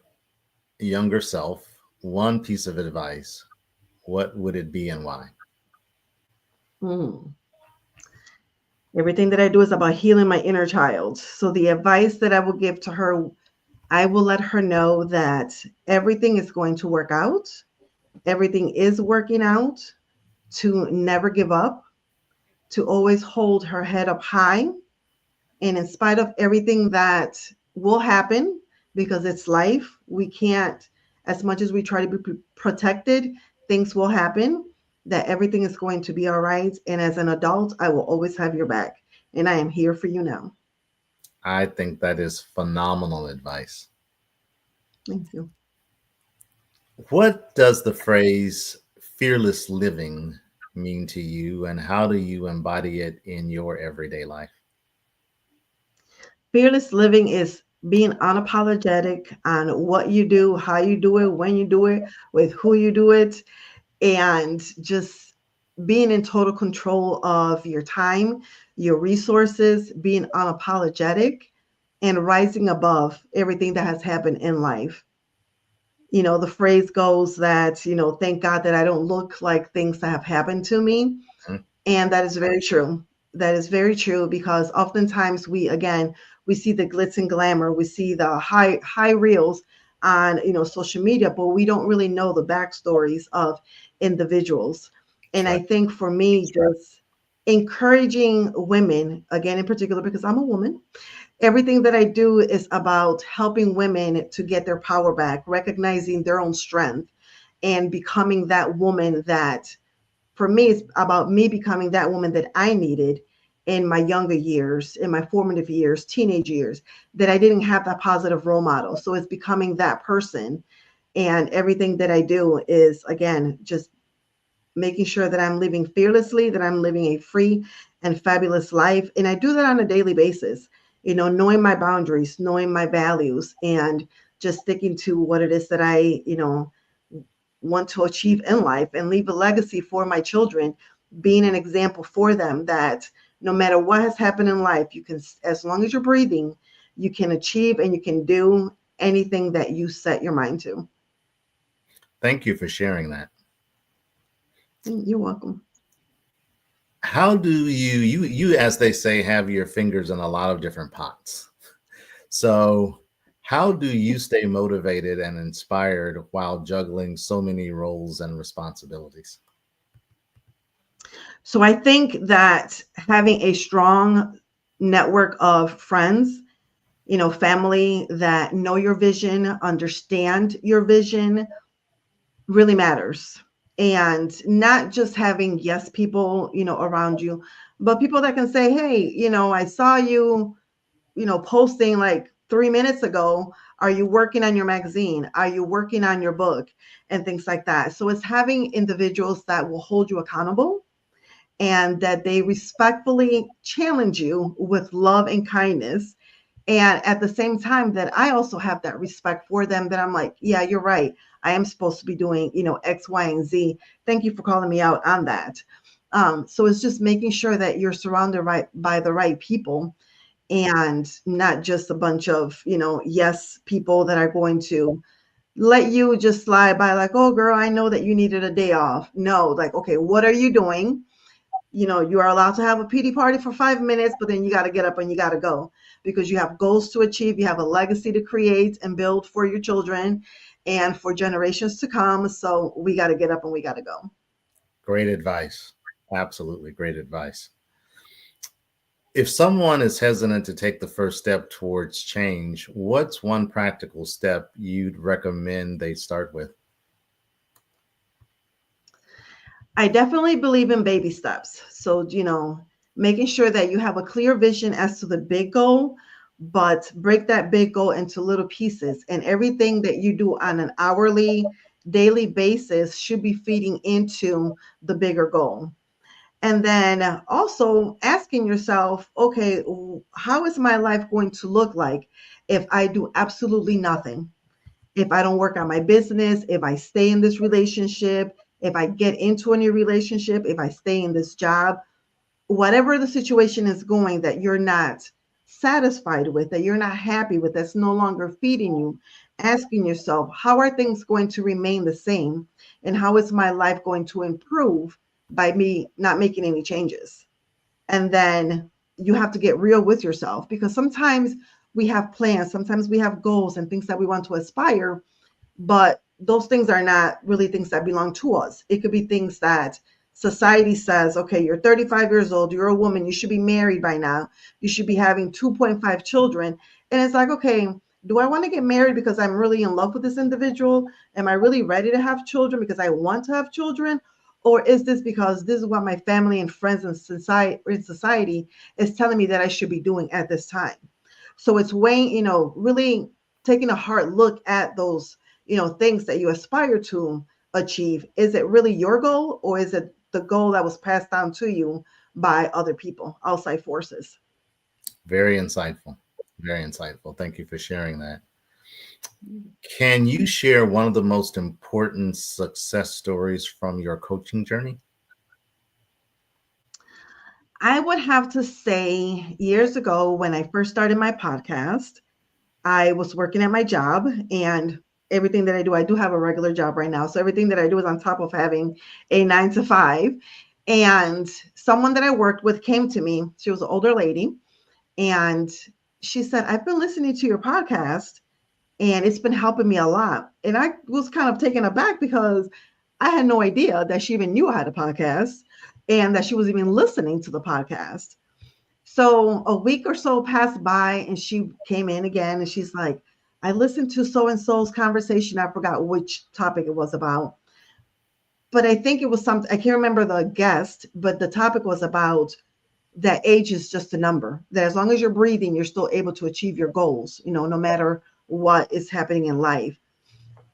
younger self one piece of advice, what would it be and why? Everything that I do is about healing my inner child. So the advice that I will give to her, I will let her know that everything is going to work out. Everything is working out, to never give up, to always hold her head up high. And in spite of everything that will happen, because it's life, we can't, as much as we try to be protected, things will happen, that everything is going to be all right. And as an adult, I will always have your back. And I am here for you now. I think that is phenomenal advice. Thank you. What does the phrase fearless living mean to you, and how do you embody it in your everyday life? Fearless living is being unapologetic on what you do, how you do it, when you do it, with who you do it, and just being in total control of your time, your resources, being unapologetic, and rising above everything that has happened in life. The phrase goes that, thank God that I don't look like things that have happened to me. And that is very true. That is very true, because oftentimes we see the glitz and glamour, we see the high reels on, social media, but we don't really know the backstories of individuals. And I think for me, just encouraging women, again, in particular, because I'm a woman, everything that I do is about helping women to get their power back, recognizing their own strength, and becoming that woman that, for me, it's about me becoming that woman that I needed in my younger years, in my formative years, teenage years, that I didn't have that positive role model. So it's becoming that person. And everything that I do is, again, just making sure that I'm living fearlessly, that I'm living a free and fabulous life. And I do that on a daily basis, knowing my boundaries, knowing my values, and just sticking to what it is that I, want to achieve in life and leave a legacy for my children, being an example for them that no matter what has happened in life, you can, as long as you're breathing, you can achieve and you can do anything that you set your mind to. Thank you for sharing that. You're welcome. How do you, as they say, have your fingers in a lot of different pots? So how do you stay motivated and inspired while juggling so many roles and responsibilities? So I think that having a strong network of friends, family that know your vision, understand your vision, really matters. And not just having yes people, around you, but people that can say, hey, I saw you, posting like 3 minutes ago. Are you working on your magazine? Are you working on your book? And things like that. So it's having individuals that will hold you accountable and that they respectfully challenge you with love and kindness. And at the same time that I also have that respect for them, that I'm like, yeah, you're right. I am supposed to be doing, X, Y, and Z. Thank you for calling me out on that. So it's just making sure that you're surrounded by the right people, and not just a bunch of, yes people that are going to let you just slide by like, oh girl, I know that you needed a day off. No, like, okay, what are you doing? You are allowed to have a pity party for 5 minutes, but then you got to get up and you got to go, because you have goals to achieve. You have a legacy to create and build for your children and for generations to come. So we got to get up and we got to go. Great advice. Absolutely great advice. If someone is hesitant to take the first step towards change, what's one practical step you'd recommend they start with? I definitely believe in baby steps. So, making sure that you have a clear vision as to the big goal, but break that big goal into little pieces. And everything that you do on an hourly, daily basis should be feeding into the bigger goal. And then also asking yourself, okay, how is my life going to look like if I do absolutely nothing? If I don't work on my business, if I stay in this relationship, if I get into a new relationship, if I stay in this job, whatever the situation is going that you're not satisfied with, that you're not happy with, that's no longer feeding you, asking yourself, how are things going to remain the same? And how is my life going to improve by me not making any changes? And then you have to get real with yourself, because sometimes we have plans, sometimes we have goals and things that we want to aspire, but those things are not really things that belong to us. It could be things that society says, okay, you're 35 years old, you're a woman, you should be married by now, you should be having 2.5 children. And it's like, okay, do I want to get married because I'm really in love with this individual? Am I really ready to have children because I want to have children? Or is this because this is what my family and friends and society is telling me that I should be doing at this time? So it's weighing, really taking a hard look at those, things that you aspire to achieve. Is it really your goal, or is it the goal that was passed down to you by other people, outside forces? Very insightful. Very insightful. Thank you for sharing that. Can you share one of the most important success stories from your coaching journey? I would have to say years ago, when I first started my podcast, I was working at my job, and everything that I do have a regular job right now. So everything that I do is on top of having a 9 to 5. And someone that I worked with came to me. She was an older lady, and she said, I've been listening to your podcast and it's been helping me a lot. And I was kind of taken aback, because I had no idea that she even knew I had a podcast and that she was even listening to the podcast. So a week or so passed by and she came in again and she's like, I listened to so-and-so's conversation. I forgot which topic it was about, but I think it was something, I can't remember the guest, but the topic was about that age is just a number, that as long as you're breathing, you're still able to achieve your goals, no matter what is happening in life.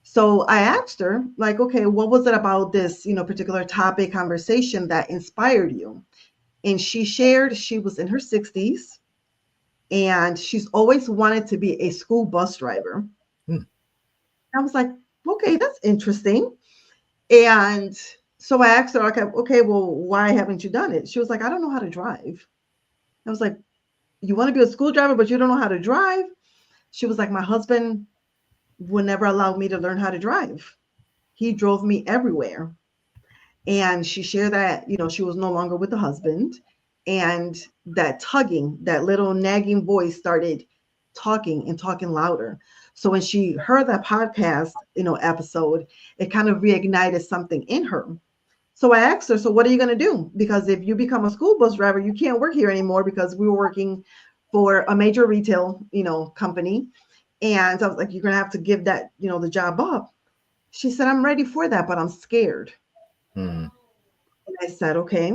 So I asked her, like, okay, what was it about this, particular topic conversation that inspired you? And she shared she was in her 60s and she's always wanted to be a school bus driver. I was like, okay, that's interesting. And so I asked her, okay, well, why haven't you done it? She was like, I don't know how to drive. I was like, you want to be a school driver, but you don't know how to drive? She was like, my husband would never allow me to learn how to drive. He drove me everywhere. And she shared that, she was no longer with the husband. And that tugging, that little nagging voice started talking and talking louder. So when she heard that podcast, episode, it kind of reignited something in her. So I asked her, so what are you going to do? Because if you become a school bus driver, you can't work here anymore, because we were working for a major retail, company. And I was like, you're going to have to give that, the job up. She said, I'm ready for that, but I'm scared. And I said, okay,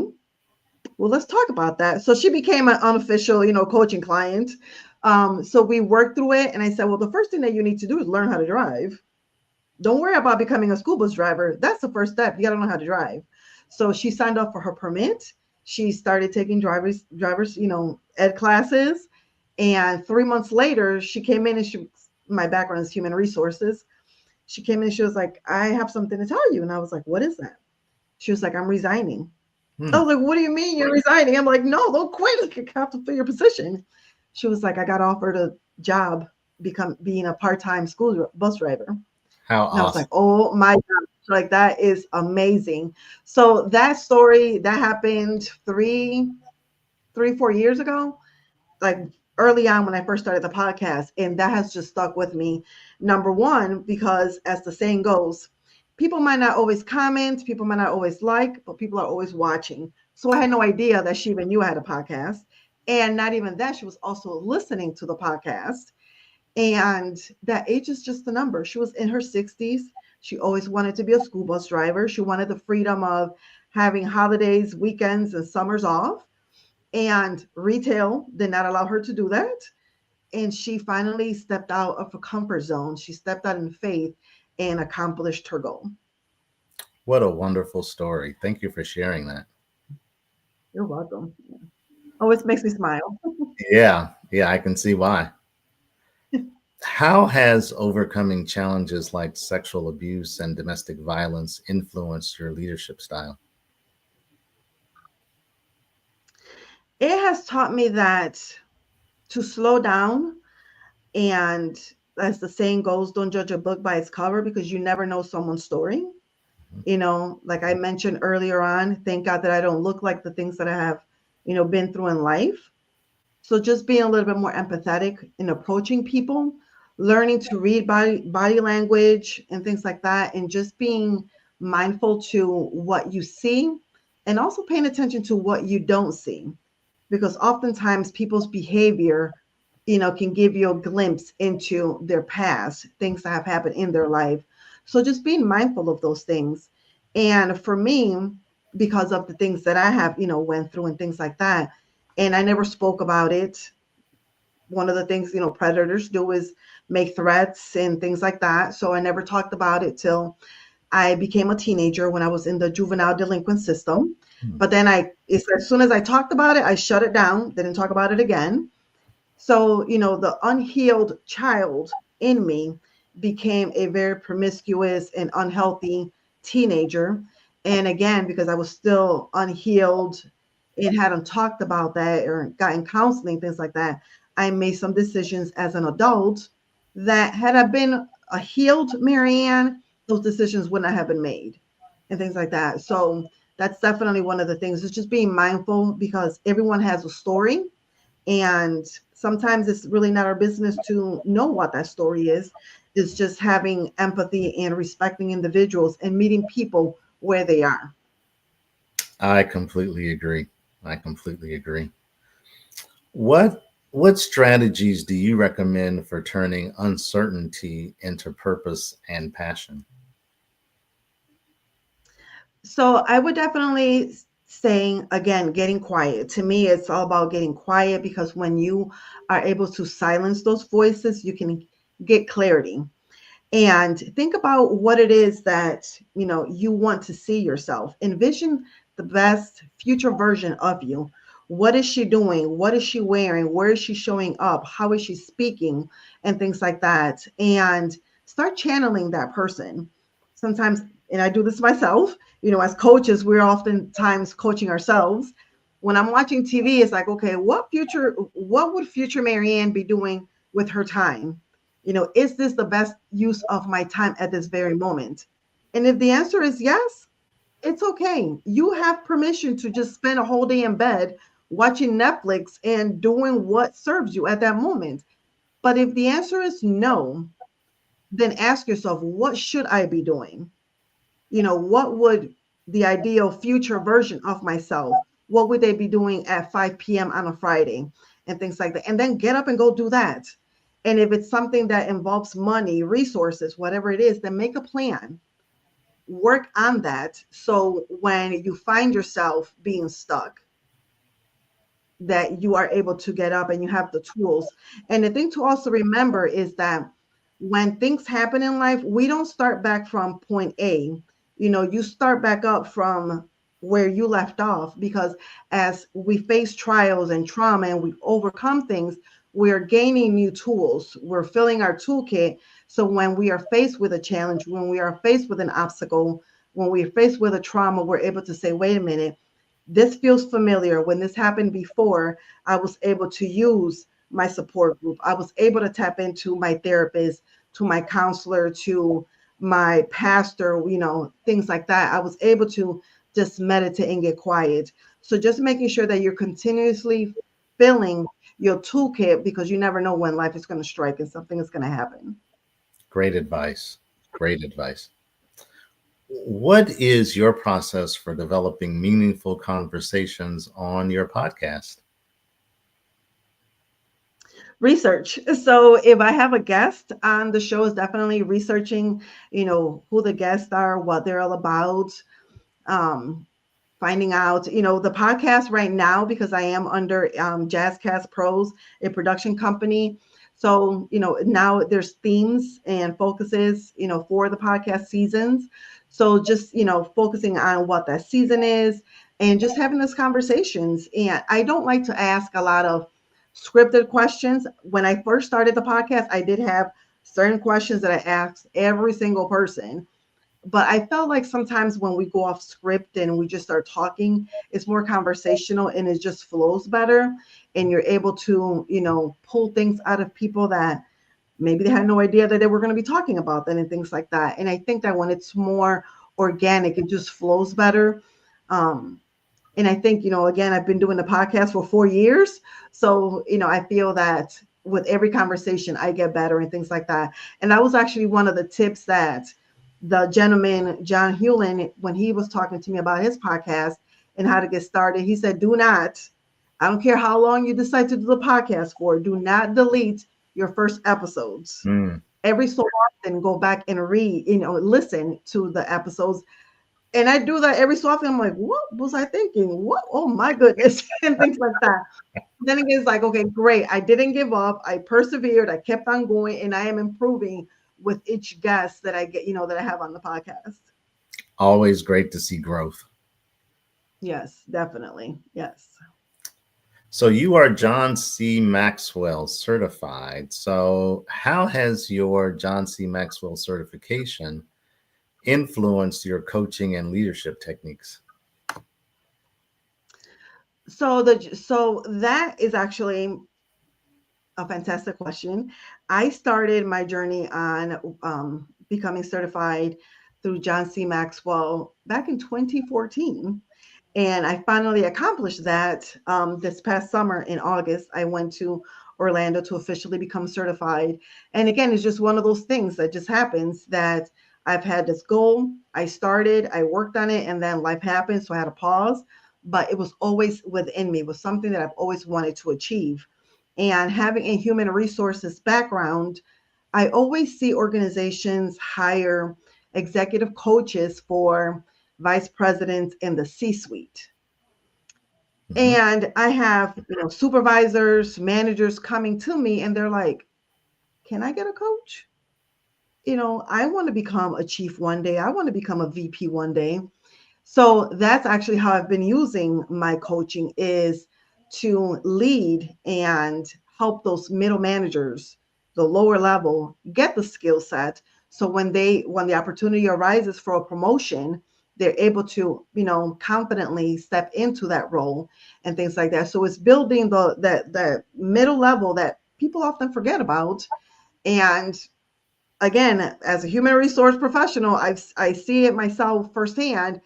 well, let's talk about that. So she became an unofficial, coaching client. So we worked through it. And I said, well, the first thing that you need to do is learn how to drive. Don't worry about becoming a school bus driver. That's the first step. You got to know how to drive. So she signed up for her permit. She started taking drivers, ed classes. And 3 months later, she came in and my background is human resources. She came in and she was like, I have something to tell you. And I was like, what is that? She was like, I'm resigning. I was like, what do you mean you're resigning? I'm like, no, don't quit. You have to fill your position. She was like, I got offered a job being a part-time school bus driver. How and I was like, oh my God, like that is amazing. So that story that happened 4 years ago, like early on when I first started the podcast, and that has just stuck with me. Number one, because as the saying goes, people might not always comment, people might not always like, but people are always watching. So I had no idea that she even knew I had a podcast. And not even that, she was also listening to the podcast. And that age is just a number. She was in her 60s. She always wanted to be a school bus driver. She wanted the freedom of having holidays, weekends, and summers off. And retail did not allow her to do that. And she finally stepped out of her comfort zone. She stepped out in faith and accomplished her goal. What a wonderful story. Thank you for sharing that. You're welcome. Always makes me smile. Yeah, I can see why. How has overcoming challenges like sexual abuse and domestic violence influenced your leadership style? It has taught me that to slow down, and as the saying goes, don't judge a book by its cover, because you never know someone's story. Like I mentioned earlier on, thank God that I don't look like the things that I have, been through in life. So just being a little bit more empathetic in approaching people, learning to read body language and things like that, and just being mindful to what you see, and also paying attention to what you don't see, because oftentimes people's behavior, can give you a glimpse into their past, things that have happened in their life. So just being mindful of those things. And for me, because of the things that I have, went through and things like that, and I never spoke about it. One of the things, predators do is make threats and things like that. So I never talked about it till I became a teenager, when I was in the juvenile delinquent system. But then as soon as I talked about it, I shut it down, didn't talk about it again. So, the unhealed child in me became a very promiscuous and unhealthy teenager. And again, because I was still unhealed and hadn't talked about that or gotten counseling, things like that, I made some decisions as an adult that, had I been a healed Marianne, those decisions would not have been made and things like that. So that's definitely one of the things, is just being mindful, because everyone has a story. And sometimes it's really not our business to know what that story is. It's just having empathy and respecting individuals and meeting people where they are. I completely agree. What strategies do you recommend for turning uncertainty into purpose and passion? So I would definitely saying again, getting quiet. To me, it's all about getting quiet because when you are able to silence those voices, you can get clarity. And think about what it is that you want to see yourself. Envision the best future version of you. What is she doing? What is she wearing? Where is she showing up? How is she speaking? And things like that. And start channeling that person. Sometimes, and I do this myself, as coaches, we're oftentimes coaching ourselves. When I'm watching TV, it's like, okay, what would future Marianne be doing with her time? Is this the best use of my time at this very moment? And if the answer is yes, it's okay. You have permission to just spend a whole day in bed watching Netflix and doing what serves you at that moment. But if the answer is no, then ask yourself, what should I be doing? What would the ideal future version of myself, what would they be doing at 5 p.m. on a Friday and things like that? And then get up and go do that. And if it's something that involves money, resources, whatever it is, then make a plan. Work on that. So when you find yourself being stuck, that you are able to get up and you have the tools. And the thing to also remember is that when things happen in life, we don't start back from point A. You start back up from where you left off, because as we face trials and trauma and we overcome things, we're gaining new tools. We're filling our toolkit. So when we are faced with a challenge, when we are faced with an obstacle, when we're faced with a trauma, we're able to say, wait a minute, this feels familiar. When this happened before, I was able to use my support group. I was able to tap into my therapist, to my counselor, to my pastor, things like that. I was able to just meditate and get quiet. So just making sure that you're continuously filling your toolkit, because you never know when life is going to strike and something is going to happen. Great advice. Great advice. What is your process for developing meaningful conversations on your podcast? Research. So if I have a guest on the show, is definitely researching, who the guests are, what they're all about, finding out, the podcast right now, because I am under Jazzcast Pros, a production company. So, now there's themes and focuses, for the podcast seasons. So just, focusing on what that season is and just having those conversations. And I don't like to ask a lot of scripted questions. When I first started the podcast, I did have certain questions that I asked every single person. But I felt like sometimes when we go off script and we just start talking, it's more conversational and it just flows better. And you're able to, pull things out of people that maybe they had no idea that they were going to be talking about them and things like that. And I think that when it's more organic, it just flows better. And I think, again, I've been doing the podcast for 4 years. So, I feel that with every conversation, I get better and things like that. And that was actually one of the tips that the gentleman, John Hewlin, when he was talking to me about his podcast and how to get started, he said, I don't care how long you decide to do the podcast for, do not delete your first episodes. Every so often, go back and read, listen to the episodes. And I do that every so often. I'm like, what was I thinking? What? Oh my goodness. And things like that. Then it gets like, okay, great. I didn't give up. I persevered. I kept on going, and I am improving with each guest that I get, that I have on the podcast. Always great to see growth. Yes, definitely. Yes. So you are John C. Maxwell certified. So how has your John C. Maxwell certification influenced your coaching and leadership techniques? So that is actually a fantastic question. I started my journey on becoming certified through John C. Maxwell back in 2014. And I finally accomplished that this past summer in August. I went to Orlando to officially become certified. And again, it's just one of those things that just happens, that I've had this goal. I started, I worked on it, and then life happened. So I had to pause. but it was always within me. It was something that I've always wanted to achieve. And having a human resources background, I always see organizations hire executive coaches for vice presidents in the C-suite. And I have, supervisors, managers coming to me and they're like, can I get a coach? I want to become a chief one day. I want to become a VP one day. So that's actually how I've been using my coaching, is to lead and help those middle managers, the lower level, get the skill set. So when the opportunity arises for a promotion, they're able to, confidently step into that role and things like that. So it's building the middle level that people often forget about. And again, as a human resource professional, I see it myself firsthand.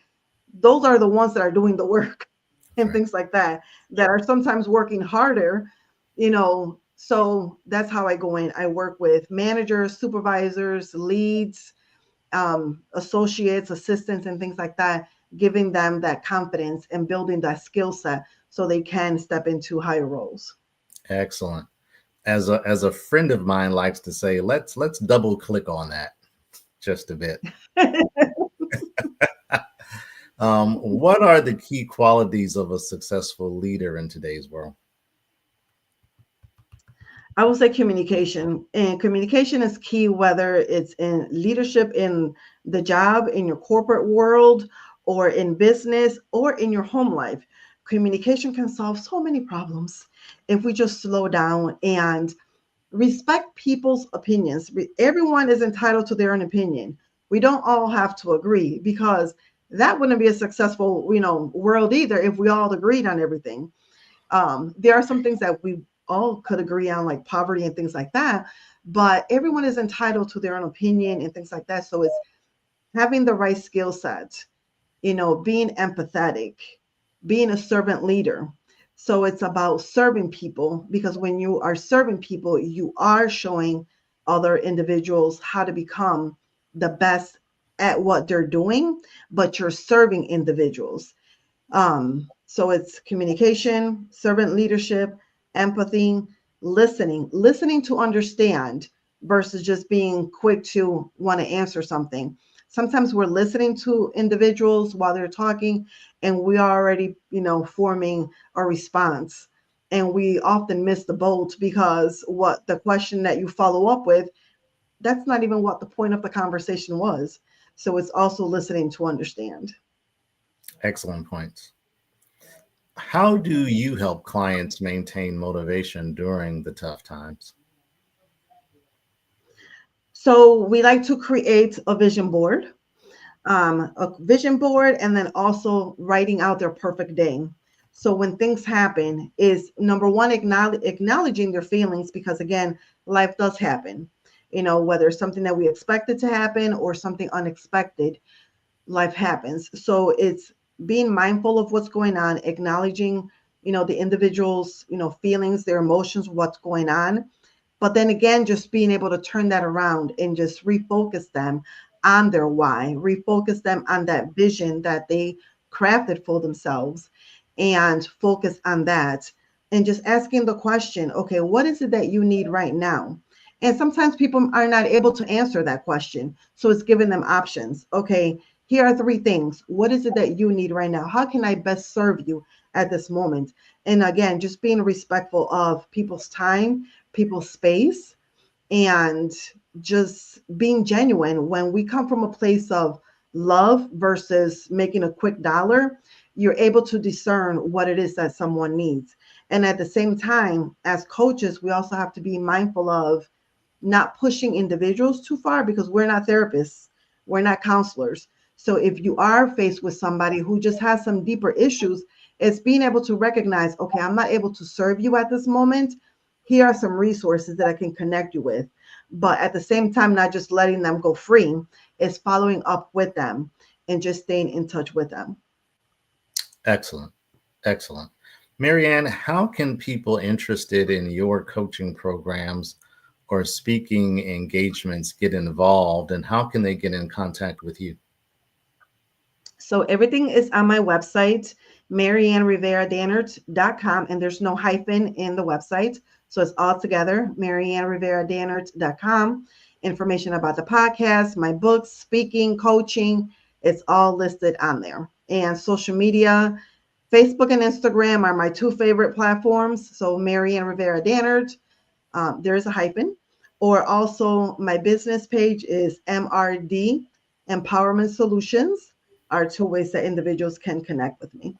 Those are the ones that are doing the work and things like that are sometimes working harder, so that's how I go in. I work with managers, supervisors, leads, associates, assistants, and things like that, giving them that confidence and building that skill set so they can step into higher roles. Excellent. As a friend of mine likes to say, let's double click on that just a bit. What are the key qualities of a successful leader in today's world? I will say communication, and communication is key, whether it's in leadership, in the job, in your corporate world, or in business, or in your home life. Communication can solve so many problems if we just slow down and respect people's opinions. Everyone is entitled to their own opinion. We don't all have to agree, because that wouldn't be a successful, world either if we all agreed on everything. There are some things that we all could agree on, like poverty and things like that, but everyone is entitled to their own opinion and things like that. So it's having the right skill set, being empathetic, being a servant leader. So it's about serving people, because when you are serving people, you are showing other individuals how to become the best at what they're doing, but you're serving individuals. So it's communication, servant leadership, empathy, listening to understand versus just being quick to want to answer something. Sometimes we're listening to individuals while they're talking and we are already, forming a response. And we often miss the boat because what the question that you follow up with, that's not even what the point of the conversation was. So it's also listening to understand. Excellent points. How do you help clients maintain motivation during the tough times? So we like to create a vision board, and then also writing out their perfect day. So when things happen, is number one, acknowledging their feelings, because again, life does happen. Whether it's something that we expected to happen or something unexpected, life happens. So it's being mindful of what's going on, acknowledging, the individual's, feelings, their emotions, what's going on. But then again, just being able to turn that around and just refocus them on their why, refocus them on that vision that they crafted for themselves, and focus on that. And just asking the question, okay, what is it that you need right now? And sometimes people are not able to answer that question. So it's giving them options. Okay, here are 3 things. What is it that you need right now? How can I best serve you at this moment? And again, just being respectful of people's time, people's space, and just being genuine. When we come from a place of love versus making a quick dollar, you're able to discern what it is that someone needs. And at the same time, as coaches, we also have to be mindful of not pushing individuals too far, because we're not therapists, we're not counselors. So if you are faced with somebody who just has some deeper issues, it's being able to recognize, okay, I'm not able to serve you at this moment. Here are some resources that I can connect you with. But at the same time, not just letting them go free, it's following up with them and just staying in touch with them. Excellent. Excellent. Marianne, how can people interested in your coaching programs or speaking engagements get involved, and how can they get in contact with you? So everything is on my website. MarianneRiveraDannert.com, and there's no hyphen in the website. So it's all together, MarianneRiveraDannert.com. Information about the podcast, my books, speaking, coaching, it's all listed on there. And social media, Facebook and Instagram are my two favorite platforms. So Marianne Rivera Dannert, there is a hyphen. Or also my business page is MRD Empowerment Solutions, are two ways that individuals can connect with me.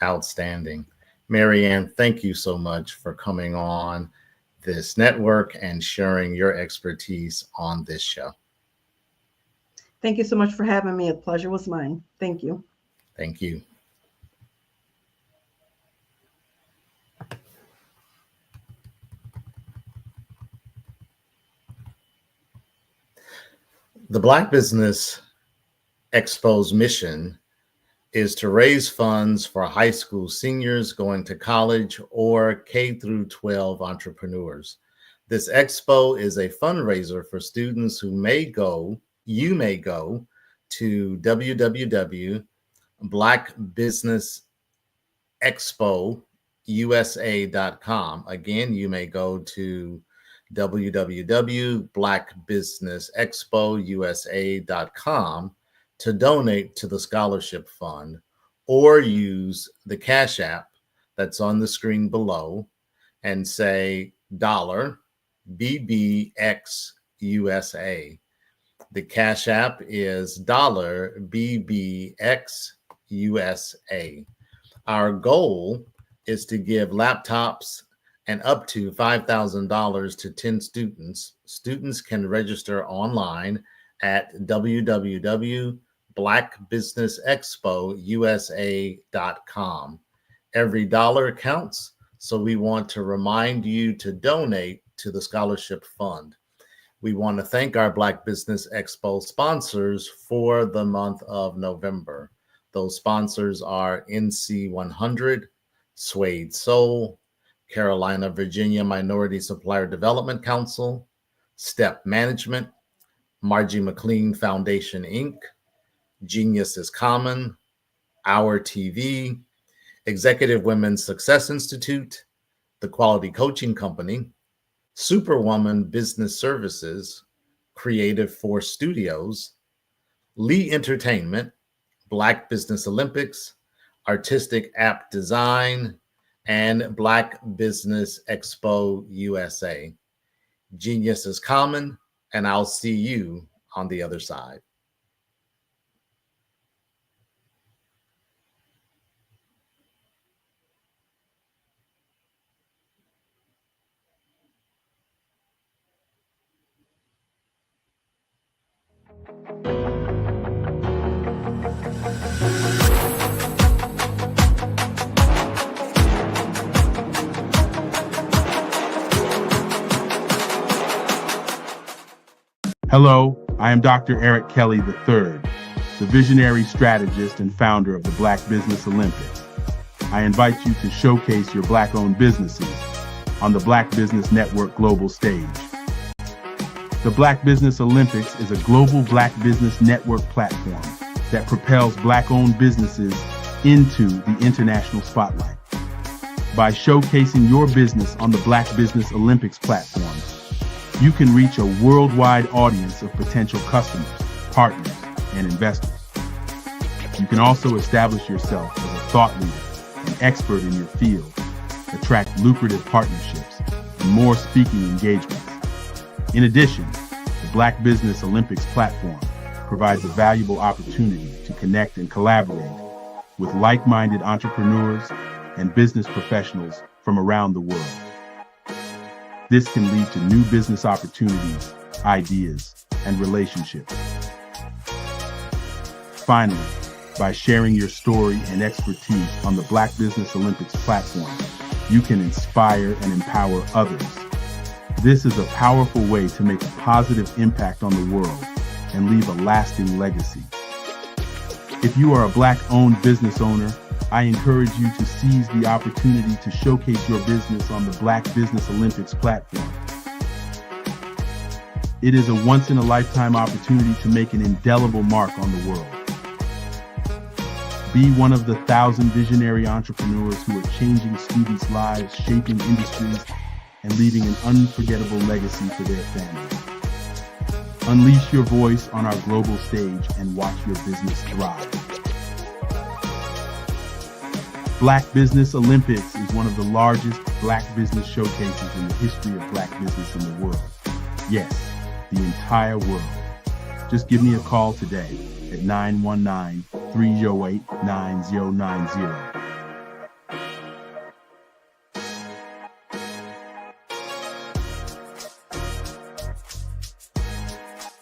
Outstanding. Marianne, thank you so much for coming on this network and sharing your expertise on this show. Thank you so much for having me. The pleasure was mine. Thank you. Thank you. The Black Business Expo's mission is to raise funds for high school seniors going to college or K through 12 entrepreneurs. This expo is a fundraiser for students who may go to www.blackbusinessexpousa.com. Again, you may go to www.blackbusinessexpousa.com to donate to the scholarship fund, or use the Cash App that's on the screen below and say $BBXUSA. The Cash App is $BBXUSA. Our goal is to give laptops and up to $5,000 to 10 students. Students can register online at www.blackbusinessexpousa.com. Every dollar counts, so we want to remind you to donate to the scholarship fund. We want to thank our Black Business Expo sponsors for the month of November. Those sponsors are NC100, Suede Soul, Carolina, Virginia Minority Supplier Development Council, Step Management, Margie McLean Foundation, Inc., Genius is Common, Our TV, Executive Women's Success Institute, The Quality Coaching Company, Superwoman Business Services, Creative Force Studios, Lee Entertainment, Black Business Olympics, Artistic App Design, and Black Business Expo USA. Genius is Common, and I'll see you on the other side. Hello, I am Dr. Eric Kelly III, the visionary strategist and founder of the Black Business Olympics. I invite you to showcase your Black-owned businesses on the Black Business Network global stage. The Black Business Olympics is a global Black Business Network platform that propels Black-owned businesses into the international spotlight. By showcasing your business on the Black Business Olympics platform, you can reach a worldwide audience of potential customers, partners, and investors. You can also establish yourself as a thought leader and expert in your field, attract lucrative partnerships, and more speaking engagements. In addition, the Black Business Olympics platform provides a valuable opportunity to connect and collaborate with like-minded entrepreneurs and business professionals from around the world. This can lead to new business opportunities, ideas, and relationships. Finally, by sharing your story and expertise on the Black Business Olympics platform, you can inspire and empower others. This is a powerful way to make a positive impact on the world and leave a lasting legacy. If you are a Black-owned business owner, I encourage you to seize the opportunity to showcase your business on the Black Business Olympics platform. It is a once-in-a-lifetime opportunity to make an indelible mark on the world. Be one of the 1,000 visionary entrepreneurs who are changing students' lives, shaping industries, and leaving an unforgettable legacy for their families. Unleash your voice on our global stage and watch your business thrive. Black Business Olympics is one of the largest Black business showcases in the history of Black business in the world. Yes, the entire world. Just give me a call today at 919-308-9090.